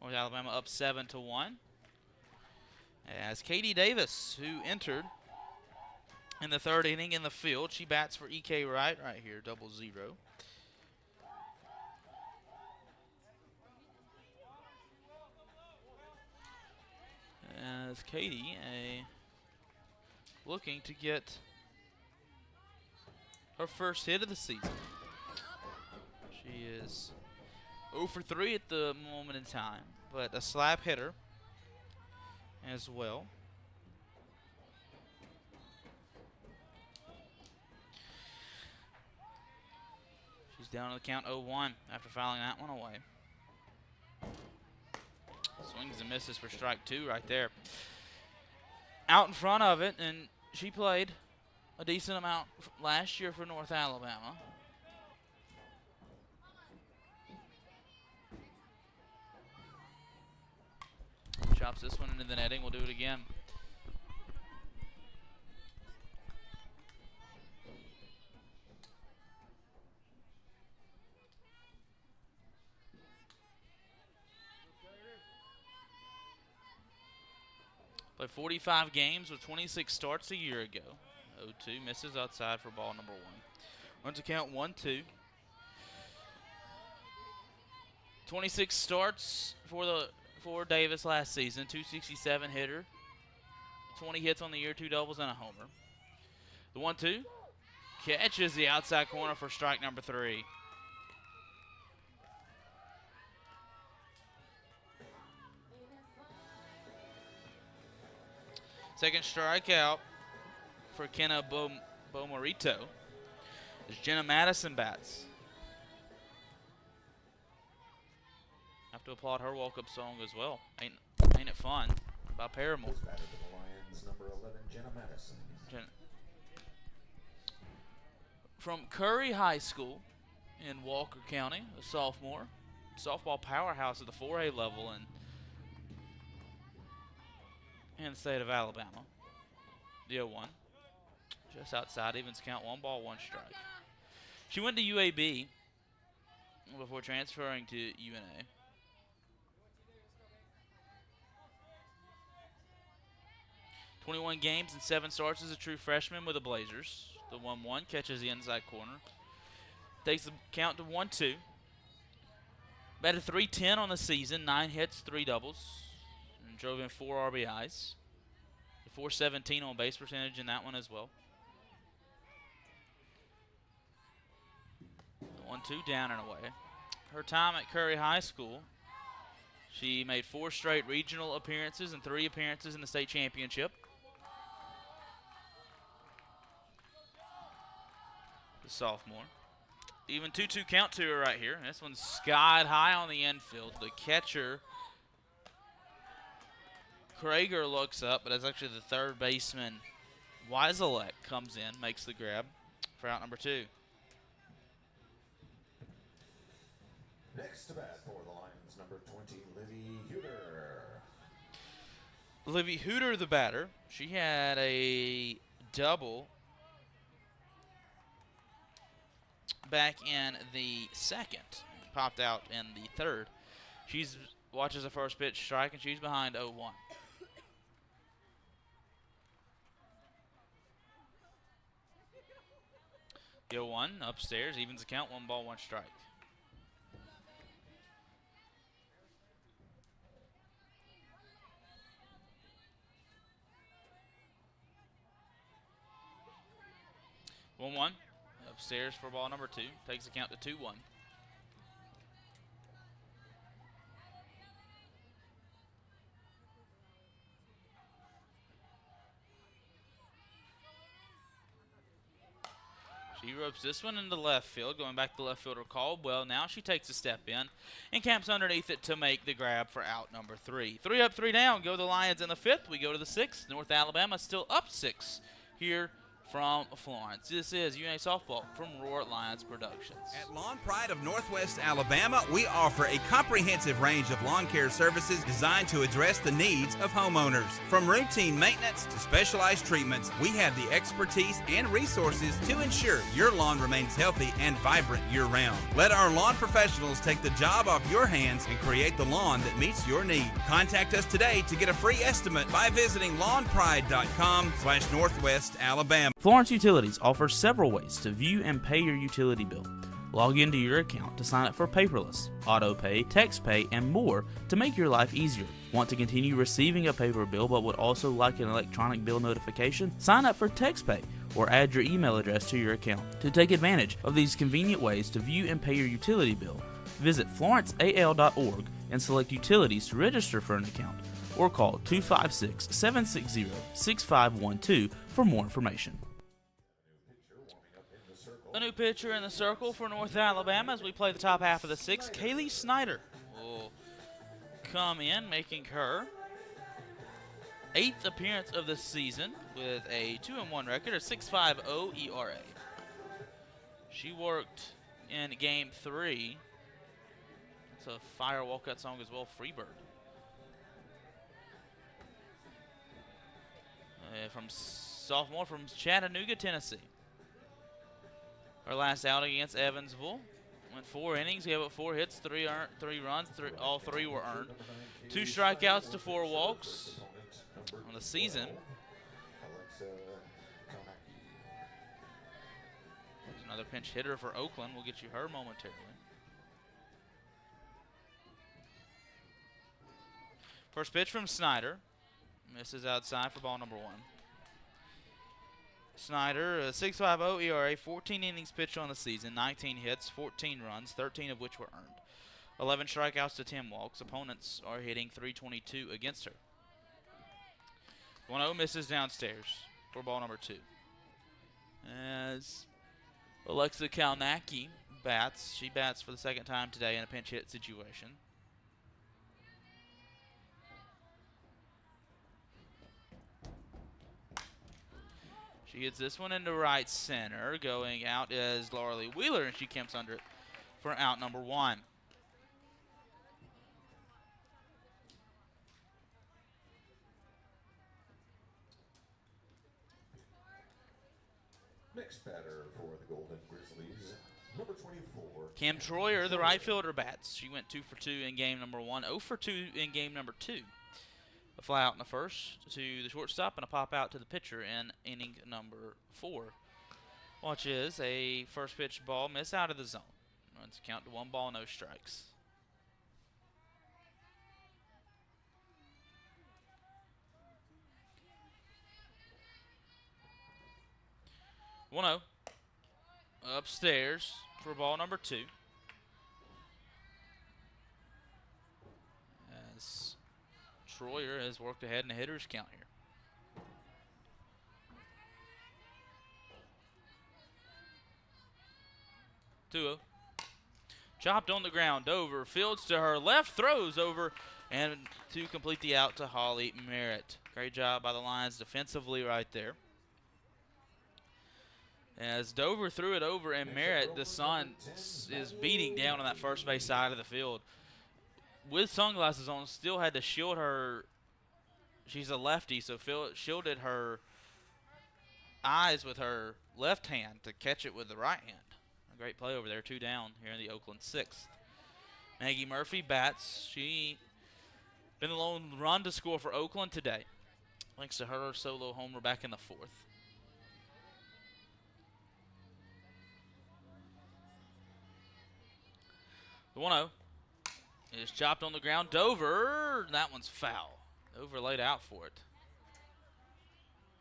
North Alabama up 7-1. As Katie Davis, who entered in the 3rd inning in the field, she bats for E.K. Wright right here, 0-0. As Katie looking to get her first hit of the season. She is 0 for 3 at the moment in time, but a slap hitter as well. She's down to the count 0-1 after fouling that one away. Swings and misses for strike 2 right there. Out in front of it, and she played a decent amount last year for North Alabama. Chops this one into the netting. We'll do it again. Played 45 games with 26 starts a year ago. 0-2, misses outside for ball number 1. Runs to count 1-2. 26 starts for Davis last season. 267 hitter. 20 hits on the year, 2 doubles and a homer. The 1-2 catches the outside corner for strike number 3. Second strikeout for Kenna Bomorito as Jenna Madison bats. Have to applaud her walk-up song as well. Ain't it fun? By Paramore. Number 11, Jenna Madison. From Curry High School in Walker County, a sophomore. Softball powerhouse at the 4A level in the state of Alabama. The 0-1. Just outside, evens count, 1 ball, 1 strike. She went to UAB before transferring to UNA. "21 games and 7 starts as a true freshman with the Blazers." The 1-1 catches the inside corner. Takes the count to 1-2. Batted .310 on the season, 9 hits, 3 doubles, and drove in 4 RBIs. The .417 on base percentage in that one as well. The 1-2 down and away. Her time at Curry High School, she made 4 straight regional appearances and 3 appearances in the state championship. The sophomore. Even 2-2 count to her right here. This one's skied high on the infield. The catcher, Krager, looks up, but it's actually the third baseman, Weiselek, comes in, makes the grab for out number 2. Next to bat for the Lions, number 20, Livy Huter. Livy Huter, the batter. She had a double back in the 2nd. Popped out in the 3rd. She's watches the first pitch strike, and she's behind 0-1. The 0-1 upstairs, evens the count, 1 ball, 1 strike. One upstairs for ball number 2. Takes the count to 2-1. She ropes this one into left field, going back to left fielder Caldwell. Now she takes a step in and camps underneath it to make the grab for out number 3. 3 up, 3 down. Go the Lions in the 5th. We go to the 6th. North Alabama still up 6 here from Florence. This is UNA Softball from Roar Lions Productions. At Lawn Pride of Northwest Alabama, we offer a comprehensive range of lawn care services designed to address the needs of homeowners. From routine maintenance to specialized treatments, we have the expertise and resources to ensure your lawn remains healthy and vibrant year-round. Let our lawn professionals take the job off your hands and create the lawn that meets your need. Contact us today to get a free estimate by visiting lawnpride.com/Northwest Alabama. Florence Utilities offers several ways to view and pay your utility bill. Log into your account to sign up for paperless, auto pay, text pay, and more to make your life easier. Want to continue receiving a paper bill but would also like an electronic bill notification? Sign up for text pay or add your email address to your account. To take advantage of these convenient ways to view and pay your utility bill, visit florenceal.org and select Utilities to register for an account, or call 256-760-6512 for more information. A new pitcher in the circle for North Alabama as we play the top half of the 6th. Kaylee Snyder will come in, making her 8th appearance of the season with a 2-1 record, a 6.50 ERA. She worked in Game 3. It's a fire walkout song as well, Freebird. From sophomore from Chattanooga, Tennessee. Our last outing against Evansville went 4 innings, gave up 4 hits, 3 runs, all 3 were earned. 2 strikeouts to 4 walks on the season. There's another pinch hitter for Oakland. We'll get you her momentarily. First pitch from Snyder. Misses outside for ball number 1. Snyder, a 6.50 ERA, 14 innings pitched on the season, 19 hits, 14 runs, 13 of which were earned. 11 strikeouts to 10 walks. Opponents are hitting .322 against her. 1-0 misses downstairs for ball number 2. As Alexa Kalnacki bats, she bats for the second time today in a pinch hit situation. She hits this one into right center. Going out is Laura Wheeler, and she camps under it for out number 1. Next batter for the Golden Grizzlies, number 24. Cam Troyer, the right fielder, bats. She went 2 for 2 in game number 1, 0 for 2 in game number 2. A fly out in the first to the shortstop and a pop out to the pitcher in inning number 4. Watch is a first pitch ball miss out of the zone. Runs count to 1 ball, no strikes. One-0 upstairs for ball number 2. As Troyer has worked ahead in the hitter's count here. Two-0. Chopped on the ground. Dover fields to her left, throws over, and to complete the out to Holly Merritt. Great job by the Lions defensively right there. As Dover threw it over, and Merritt, the sun, is beating down on that first base side of the field. With sunglasses on, still had to shield her. She's a lefty, so shielded her eyes with her left hand to catch it with the right hand. A great play over there, 2 down here in the Oakland 6th. Maggie Murphy bats. She been the lone run to score for Oakland today, thanks to her solo homer back in the 4th. The 1-0 is chopped on the ground. Dover, that one's foul. Dover laid out for it.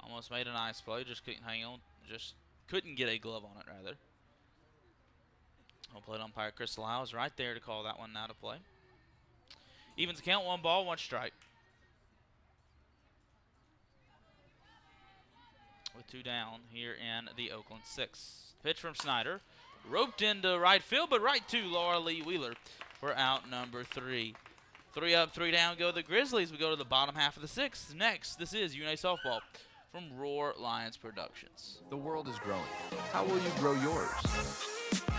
Almost made a nice play, just couldn't hang on. Just couldn't get a glove on it, rather. Home plate umpire Chris Lau is right there to call that one out of play. Evens count, 1 ball, 1 strike. With 2 down here in the Oakland 6th. Pitch from Snyder. Roped into right field, but right to Laura Lee Wheeler for out number 3. 3 up, 3 down go the Grizzlies. We go to the bottom half of the 6th. Next, this is UNA Softball from Roar Lions Productions. The world is growing. How will you grow yours?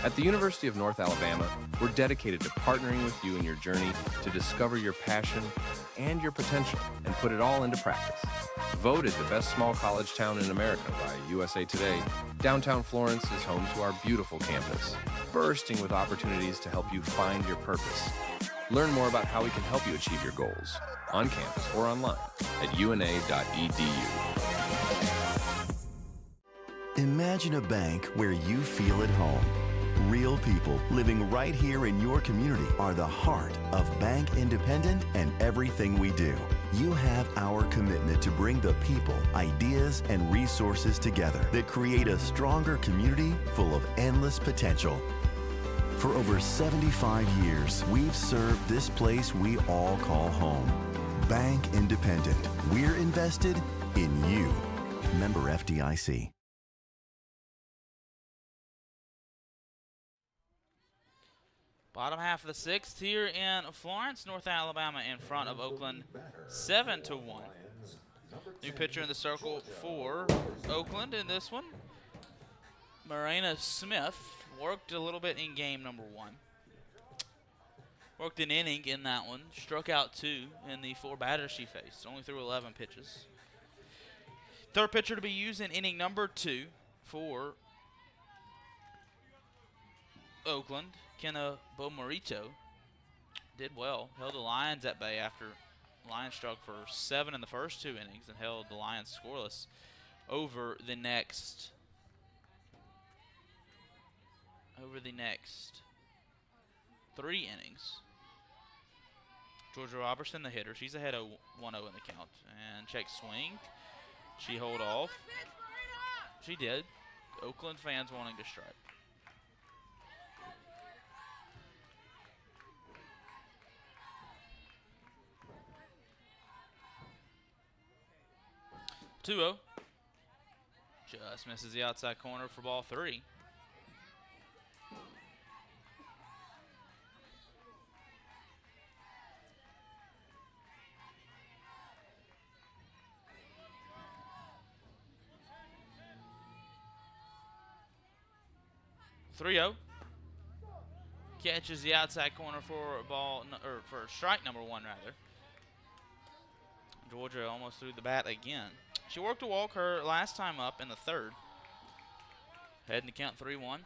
At the University of North Alabama, we're dedicated to partnering with you in your journey to discover your passion and your potential and put it all into practice. Voted the best small college town in America by USA Today, downtown Florence is home to our beautiful campus, bursting with opportunities to help you find your purpose. Learn more about how we can help you achieve your goals on campus or online at una.edu. Imagine a bank where you feel at home. Real people living right here in your community are the heart of Bank Independent and everything we do. You have our commitment to bring the people, ideas, and resources together that create a stronger community full of endless potential. For over 75 years, we've served this place we all call home. Bank Independent. We're invested in you. Member FDIC. Bottom half of the 6th here in Florence, North Alabama in front of Oakland 7-1. New pitcher in the circle for Oakland in this one. Marina Smith worked a little bit in game number 1. Worked an inning in that one. Struck out 2 in the 4 batters she faced. Only threw 11 pitches. Third pitcher to be used in inning number 2 for Oakland. Kenna Bomarito did well. Held the Lions at bay after Lions struck for 7 in the first 2 innings and held the Lions scoreless over the next 3 innings. Georgia Robertson, the hitter. She's ahead of 1-0 in the count. And check swing. She hold off. She did. Oakland fans wanting to strike. Two-0. Just misses the outside corner for ball 3. Catches the outside corner for for strike number 1 rather. Georgia almost threw the bat again. She worked a walk her last time up in the 3rd. Heading to count 3-1.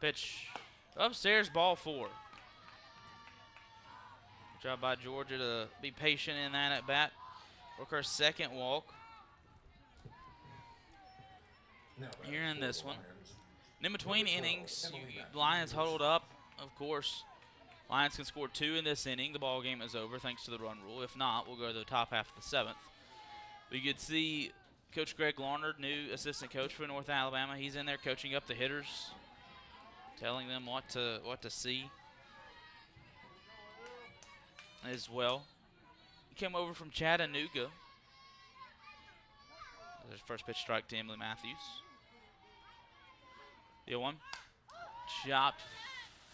Pitch upstairs, ball 4. Good job by Georgia to be patient in that at bat. Work her second walk here in this one. And in between innings, Lions huddled up, of course. Lions can score 2 in this inning. The ball game is over thanks to the run rule. If not, we'll go to the top half of the 7th. We could see Coach Greg Larnard, new assistant coach for North Alabama. He's in there coaching up the hitters, telling them what to see as well. He came over from Chattanooga. There's first pitch strike to Emily Matthews. The 1. Chopped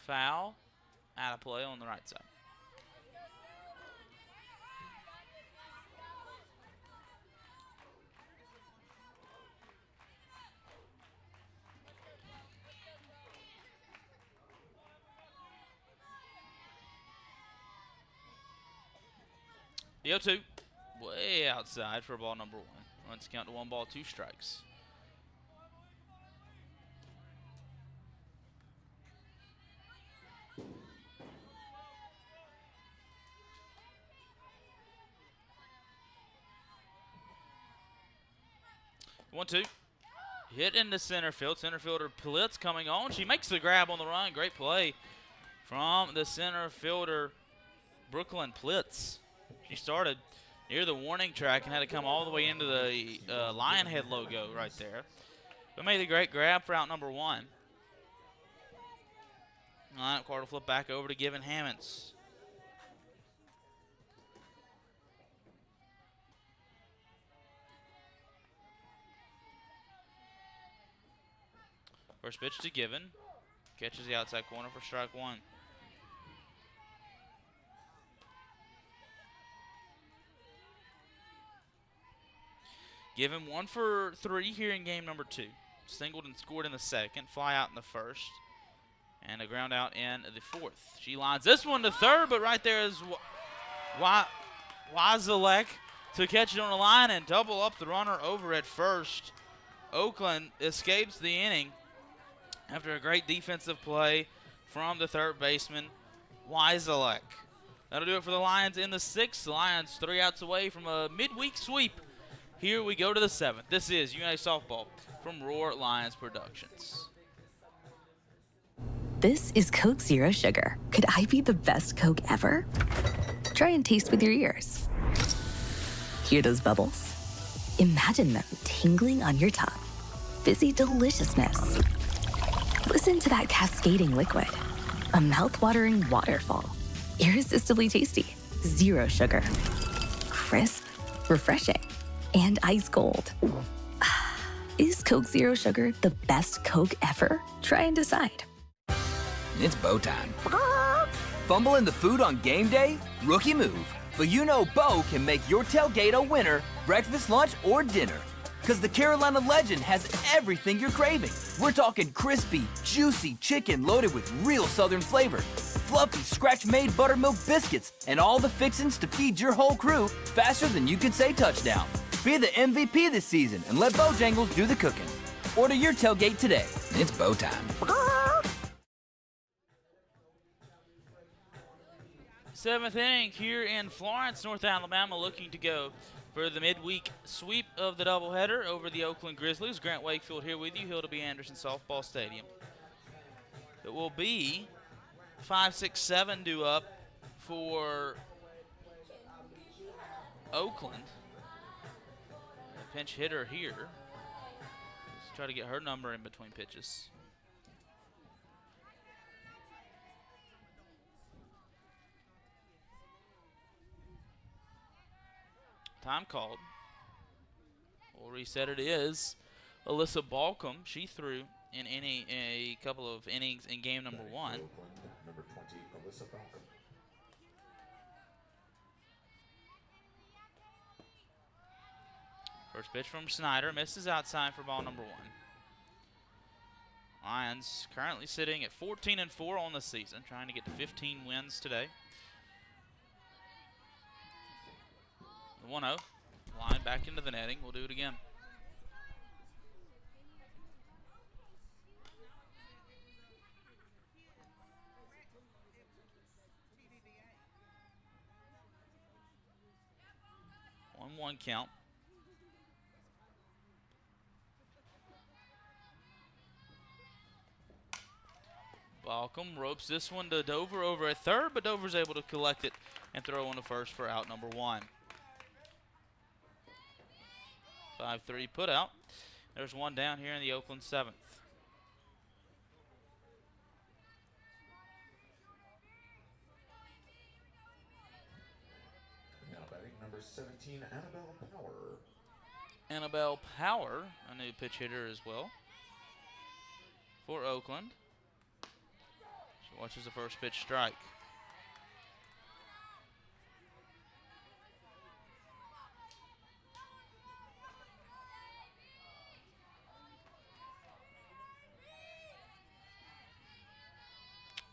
foul. Out of play on the right side. The 0-2, way outside for ball number 1. Runs count to 1 ball, 2 strikes. One-two. Hit into center field. Center fielder Plitz coming on. She makes the grab on the run. Great play from the center fielder, Brooklyn Plitz. She started near the warning track and had to come all the way into the lion head logo right there. But made a great grab for out number 1. Lineup card will flip back over to Given Hammonds. First pitch to Given. Catches the outside corner for strike one. Given 1 for 3 here in game number 2. Singled and scored in the second. Fly out in the first. And a ground out in the fourth. She lines this one to third, but right there is Wazalek to catch it on the line and double up the runner over at first. Oakland escapes the inning after a great defensive play from the third baseman, Wazalek. That'll do it for the Lions in the 6th. The Lions 3 outs away from a midweek sweep. Here we go to the 7th. This is UNA Softball from Roar Lions Productions. This is Coke Zero Sugar. Could I be the best Coke ever? Try and taste with your ears. Hear those bubbles? Imagine them tingling on your tongue. Fizzy deliciousness. Listen to that cascading liquid. A mouth-watering waterfall. Irresistibly tasty. Zero sugar. Crisp, refreshing, and ice cold. Is Coke Zero Sugar the best Coke ever? Try and decide. It's Bo time. Fumbling the food on game day? Rookie move. But you know Bo can make your tailgate a winner, breakfast, lunch, or dinner. Because the Carolina Legend has everything you're craving. We're talking crispy, juicy chicken loaded with real Southern flavor, fluffy scratch-made buttermilk biscuits, and all the fixins to feed your whole crew faster than you can say touchdown. Be the MVP this season and let Bojangles do the cooking. Order your tailgate today. It's Bo time. 7th inning here in Florence, North Alabama, looking to go for the midweek sweep of the doubleheader over the Oakland Grizzlies. Grant Wakefield here with you, Hilda B. Anderson Softball Stadium. It will be 5, 6, 7 due up for Oakland. A pinch hitter here. Let's try to get her number in between pitches. Time called. We'll reset it is Alyssa Balcom. She threw in a couple of innings in game number 1. Number 20, Alyssa Balcom. First pitch from Snyder misses outside for ball number 1. Lions currently sitting at 14-4 on the season, trying to get to 15 wins today. The 1-0, line back into the netting. We'll do it again. One count. Balcom ropes this one to Dover over at third, but Dover's able to collect it and throw on to first for out number 1. 5-3 put out. There's one down here in the Oakland 7th. Now batting number 17, Annabelle Power. Annabelle Power, a new pitch hitter as well for Oakland. She watches the first pitch strike.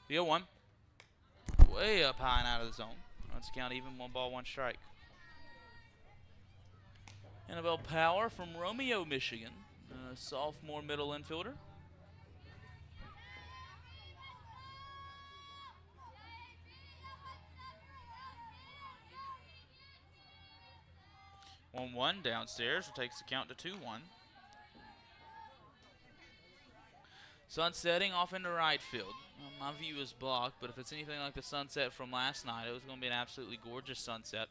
The 0-1. Way up high and out of the zone. Let's count even, 1 ball, 1 strike. Annabelle Power from Romeo, Michigan. A sophomore middle infielder. One downstairs, takes the count to 2-1. Sunsetting off into right field. My view is blocked, but if it's anything like the sunset from last night, it was going to be an absolutely gorgeous sunset.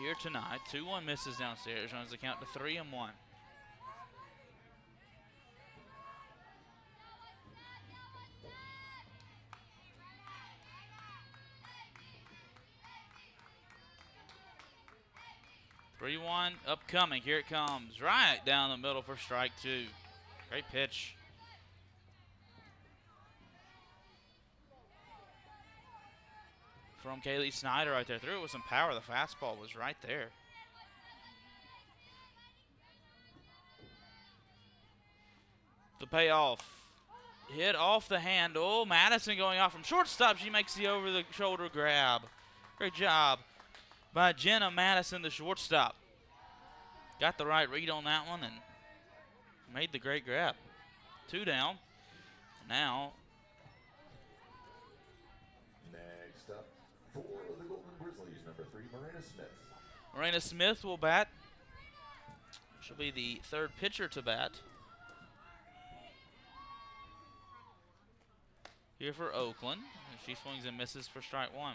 Here tonight, 2-1 misses downstairs, runs the count to 3-1. 3-1 upcoming. Here it comes. Right down the middle for strike 2. Great pitch. From Kaylee Snyder right there. Threw it with some power. The fastball was right there. The payoff. Hit off the handle. Madison going off from shortstop. She makes the over-the-shoulder grab. Great job by Jenna Madison, the shortstop. Got the right read on that one and made the great grab. 2 down. Now, Next up, for the Golden Grizzlies, number 3, Marina Smith. Marina Smith will bat. She'll be the 3rd pitcher to bat here for Oakland. And she swings and misses for strike 1.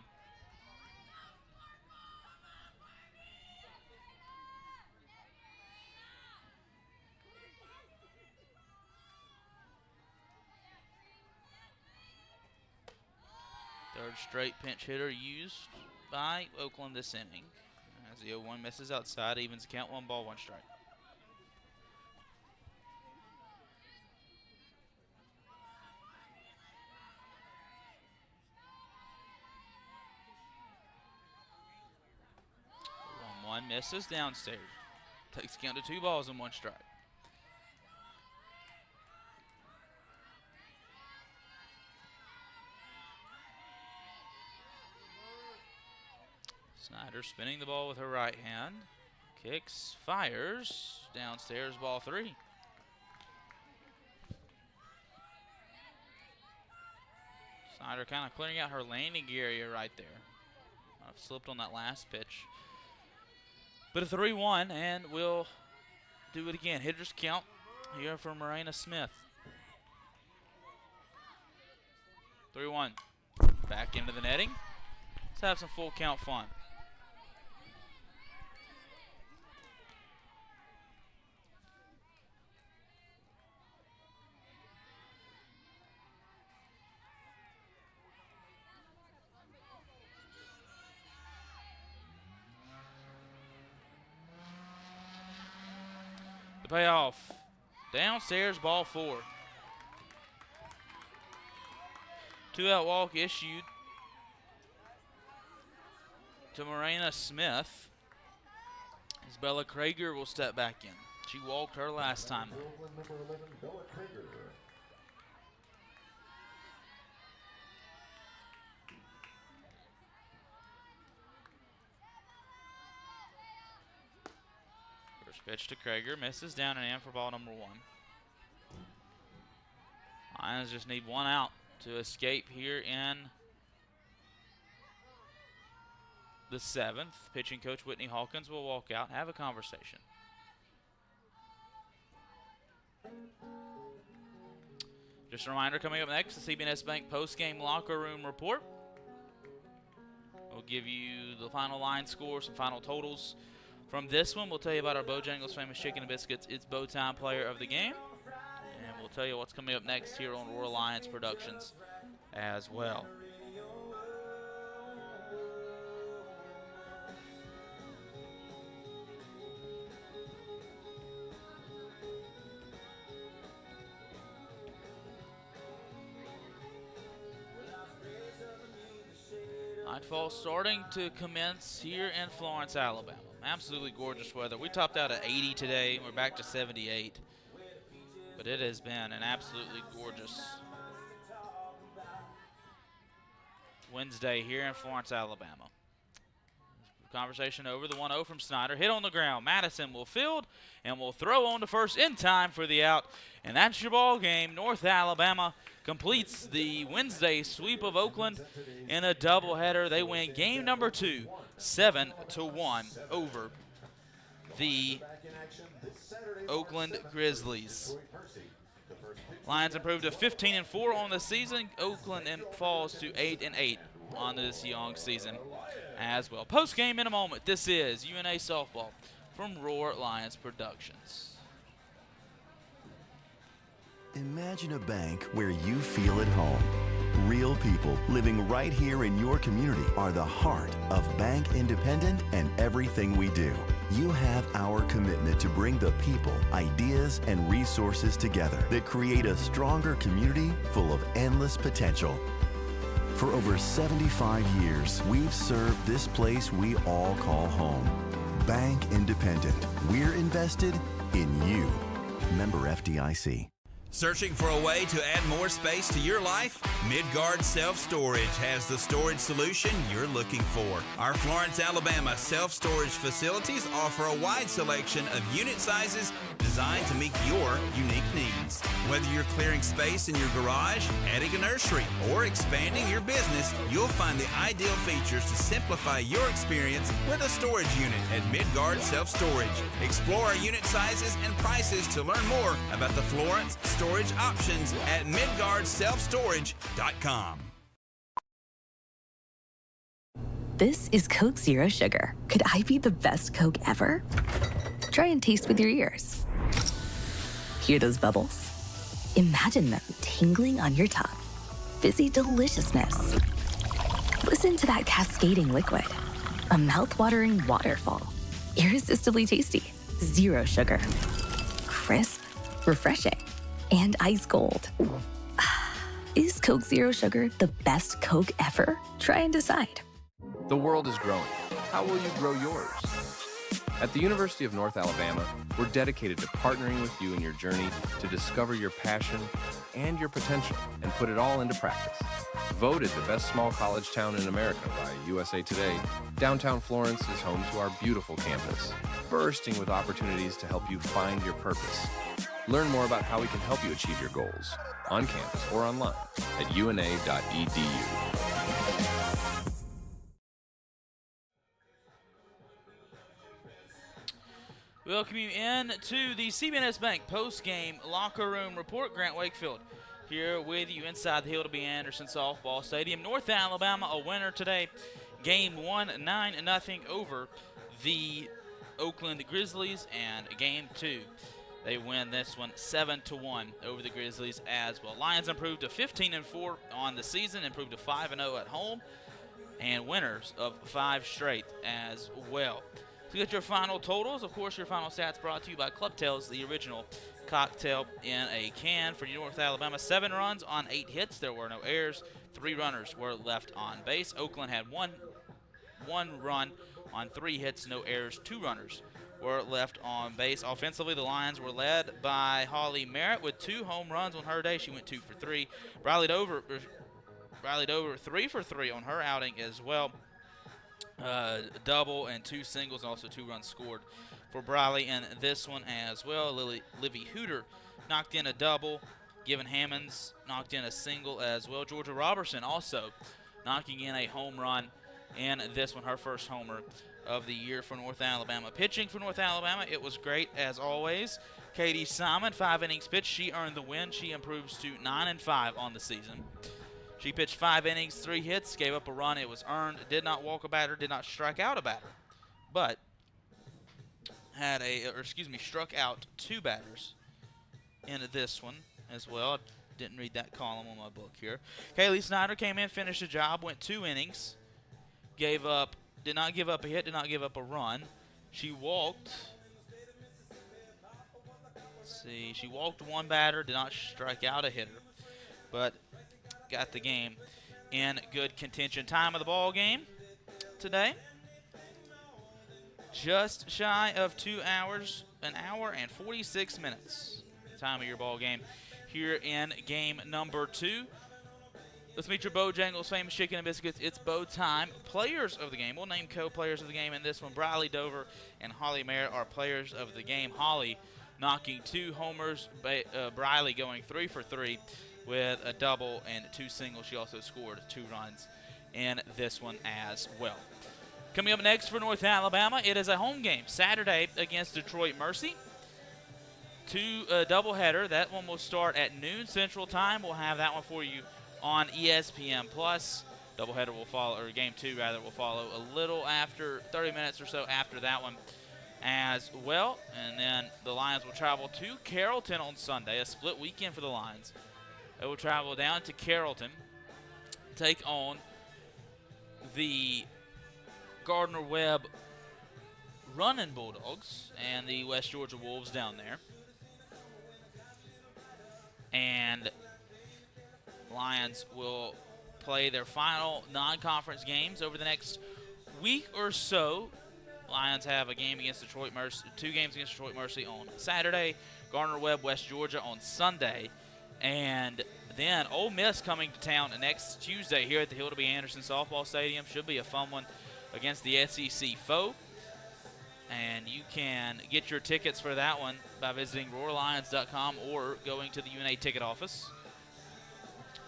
Third straight pinch hitter used by Oakland this inning. As the 0-1 misses outside, evens the count, 1 ball, 1 strike. One misses downstairs. Takes count to 2 balls and 1 strike. Snyder spinning the ball with her right hand. Kicks, fires. Downstairs, ball 3. Snyder kind of clearing out her landing area right there. I've slipped on that last pitch. But a 3-1, and we'll do it again. Hitters count here for Marina Smith. 3-1. Back into the netting. Let's have some full count fun. The payoff. Downstairs, ball 4. 2-out walk issued to Marina Smith. As Bella Krager will step back in. She walked her last time. Number 11, Bella Krager. First pitch to Krager, misses down and in for ball number 1. Lions just need 1 out to escape here in the 7th. Pitching coach Whitney Hawkins will walk out and have a conversation. Just a reminder, coming up next, the CBNS Bank post-game locker room report. We'll give you the final line score, some final totals. From this one, we'll tell you about our Bojangles famous chicken and biscuits. It's Bowtime player of the game. And we'll tell you what's coming up next here on Royal Lions Productions as well. Nightfall starting to commence here in Florence, Alabama. Absolutely gorgeous weather. We topped out at 80 today. We're back to 78. But it has been an absolutely gorgeous Wednesday here in Florence, Alabama. Conversation over. The 1-0 from Snyder. Hit on the ground. Madison will field and will throw on to first in time for the out. And that's your ball game. North Alabama completes the Wednesday sweep of Oakland in a doubleheader. They win game number 2, 7-1 over the Oakland Grizzlies. Lions improved to 15-4 on the season. Oakland falls to 8-8 on this young season as well. Post game in a moment. This is UNA softball from Roar Lions Productions. Imagine a bank where you feel at home. Real people living right here in your community are the heart of Bank Independent and everything we do. You have our commitment to bring the people, ideas, and resources together that create a stronger community full of endless potential. For over 75 years, we've served this place we all call home. Bank Independent. We're invested in you. Member FDIC. Searching for a way to add more space to your life? Midgard Self-Storage has the storage solution you're looking for. Our Florence, Alabama self-storage facilities offer a wide selection of unit sizes designed to meet your unique needs. Whether you're clearing space in your garage, adding a nursery, or expanding your business, you'll find the ideal features to simplify your experience with a storage unit at Midgard Self-Storage. Explore our unit sizes and prices to learn more about the Florence storage options at midgardselfstorage.com. This is Coke Zero Sugar. Could I be the best Coke ever? Try and taste with your ears. Hear those bubbles? Imagine them tingling on your tongue. Fizzy deliciousness. Listen to that cascading liquid. A mouth-watering waterfall. Irresistibly tasty. Zero sugar. Crisp, refreshing, and ice cold. Is Coke Zero Sugar the best Coke ever? Try and decide. The world is growing. How will you grow yours? At the University of North Alabama, we're dedicated to partnering with you in your journey to discover your passion and your potential and put it all into practice. Voted the best small college town in America by USA Today, downtown Florence is home to our beautiful campus, bursting with opportunities to help you find your purpose. Learn more about how we can help you achieve your goals on campus or online at una.edu. Welcome you in to the CBNS Bank post-game locker room report. Grant Wakefield here with you inside the Hilda B. Anderson Softball Stadium. North Alabama a winner today. Game 1, 9-0 over the Oakland Grizzlies. And Game 2, they win this one 7-1 over the Grizzlies as well. Lions improved to 15-4 on the season, improved to 5-0 at home, and winners of 5 straight as well. To get your final totals, of course, your final stats brought to you by Club Tales, the original cocktail in a can for North Alabama. 7 runs on 8 hits. There were no errors. 3 runners were left on base. Oakland had one run on 3 hits, no errors. 2 runners were left on base. Offensively, the Lions were led by Holly Merritt with 2 home runs on her day. She went 2 for 3. Briley Dover 3 for 3 on her outing as well. Double and 2 singles, and also 2 runs scored for Briley in this one as well. Livy Hooter knocked in a double. Given Hammonds knocked in a single as well. Georgia Robertson also knocking in a home run in this one, her first homer of the year for North Alabama. Pitching for North Alabama, it was great as always. Katie Simon, 5 innings pitched. She earned the win. She improves to 9-5 on the season. She pitched 5 innings, 3 hits, gave up a run. It was earned. Did not walk a batter, did not strike out a batter, but struck out 2 batters in this one as well. I didn't read that column on my book here. Kaylee Snyder came in, finished the job, went 2 innings, did not give up a hit, did not give up a run. She walked. She walked 1 batter, did not strike out a hitter, but got the game in good contention. Time of the ball game today, just shy of 2 hours, 1 hour and 46 minutes. Time of your ball game here in game number 2. Let's meet your Bojangles famous chicken and biscuits. It's bow time. Players of the game, we'll name co-players of the game in this one. Briley Dover and Holly Merritt are players of the game. Holly knocking 2 homers, Briley going 3 for 3 with a double and 2 singles. She also scored 2 runs in this one as well. Coming up next for North Alabama, it is a home game Saturday against Detroit Mercy. A doubleheader. That one will start at noon Central Time. We'll have that one for you on ESPN Plus. Doubleheader will follow, or game 2 rather, will follow a little after, 30 minutes or so after that one as well. And then the Lions will travel to Carrollton on Sunday, a split weekend for the Lions. They will travel down to Carrollton, take on the Gardner-Webb Running Bulldogs and the West Georgia Wolves down there. And Lions will play their final non-conference games over the next week or so. Lions have a game against Detroit Mercy, 2 games against Detroit Mercy on Saturday, Gardner-Webb, West Georgia on Sunday, and then Ole Miss coming to town next Tuesday here at the Hilda B. Anderson Softball Stadium. Should be a fun one against the SEC foe. And you can get your tickets for that one by visiting RoarLions.com or going to the UNA ticket office.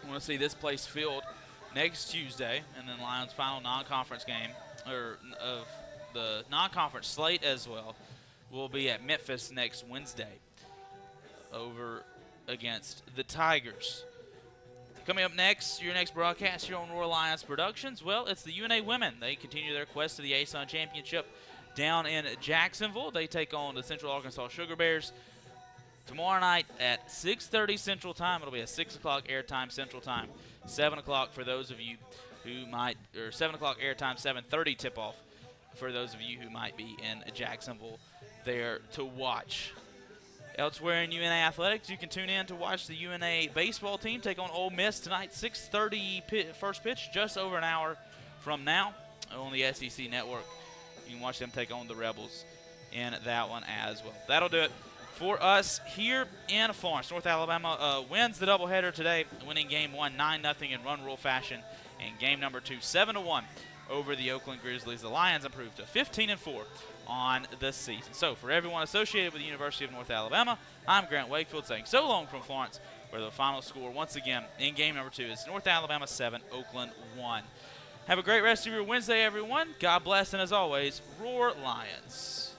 I want to see this place filled next Tuesday, and then Lions' final non-conference game, or of the non-conference slate as well, will be at Memphis next Wednesday over against the Tigers. Coming up next, your next broadcast here on Roar Lions Productions, well, it's the UNA women. They continue their quest to the ASUN Championship down in Jacksonville. They take on the Central Arkansas Sugar Bears tomorrow night at 6:30 Central Time. It'll be a 6 o'clock airtime Central Time, 7 o'clock for those of you who might, or 7 o'clock airtime, 7:30 tip-off for those of you who might be in Jacksonville there to watch. Elsewhere in UNA athletics, you can tune in to watch the UNA baseball team take on Ole Miss tonight, 6:30 first pitch, just over an hour from now on the SEC network. You can watch them take on the Rebels in that one as well. That'll do it for us here in Florence. North Alabama wins the doubleheader today, winning game 1 9-0 in run rule fashion, and game number 2 7-1 over the Oakland Grizzlies. The Lions improved to 15-4 on the season. So for everyone associated with the University of North Alabama, I'm Grant Wakefield saying so long from Florence, where the final score once again in game number 2 is North Alabama 7, Oakland 1. Have a great rest of your Wednesday, everyone. God bless, and as always, Roar Lions.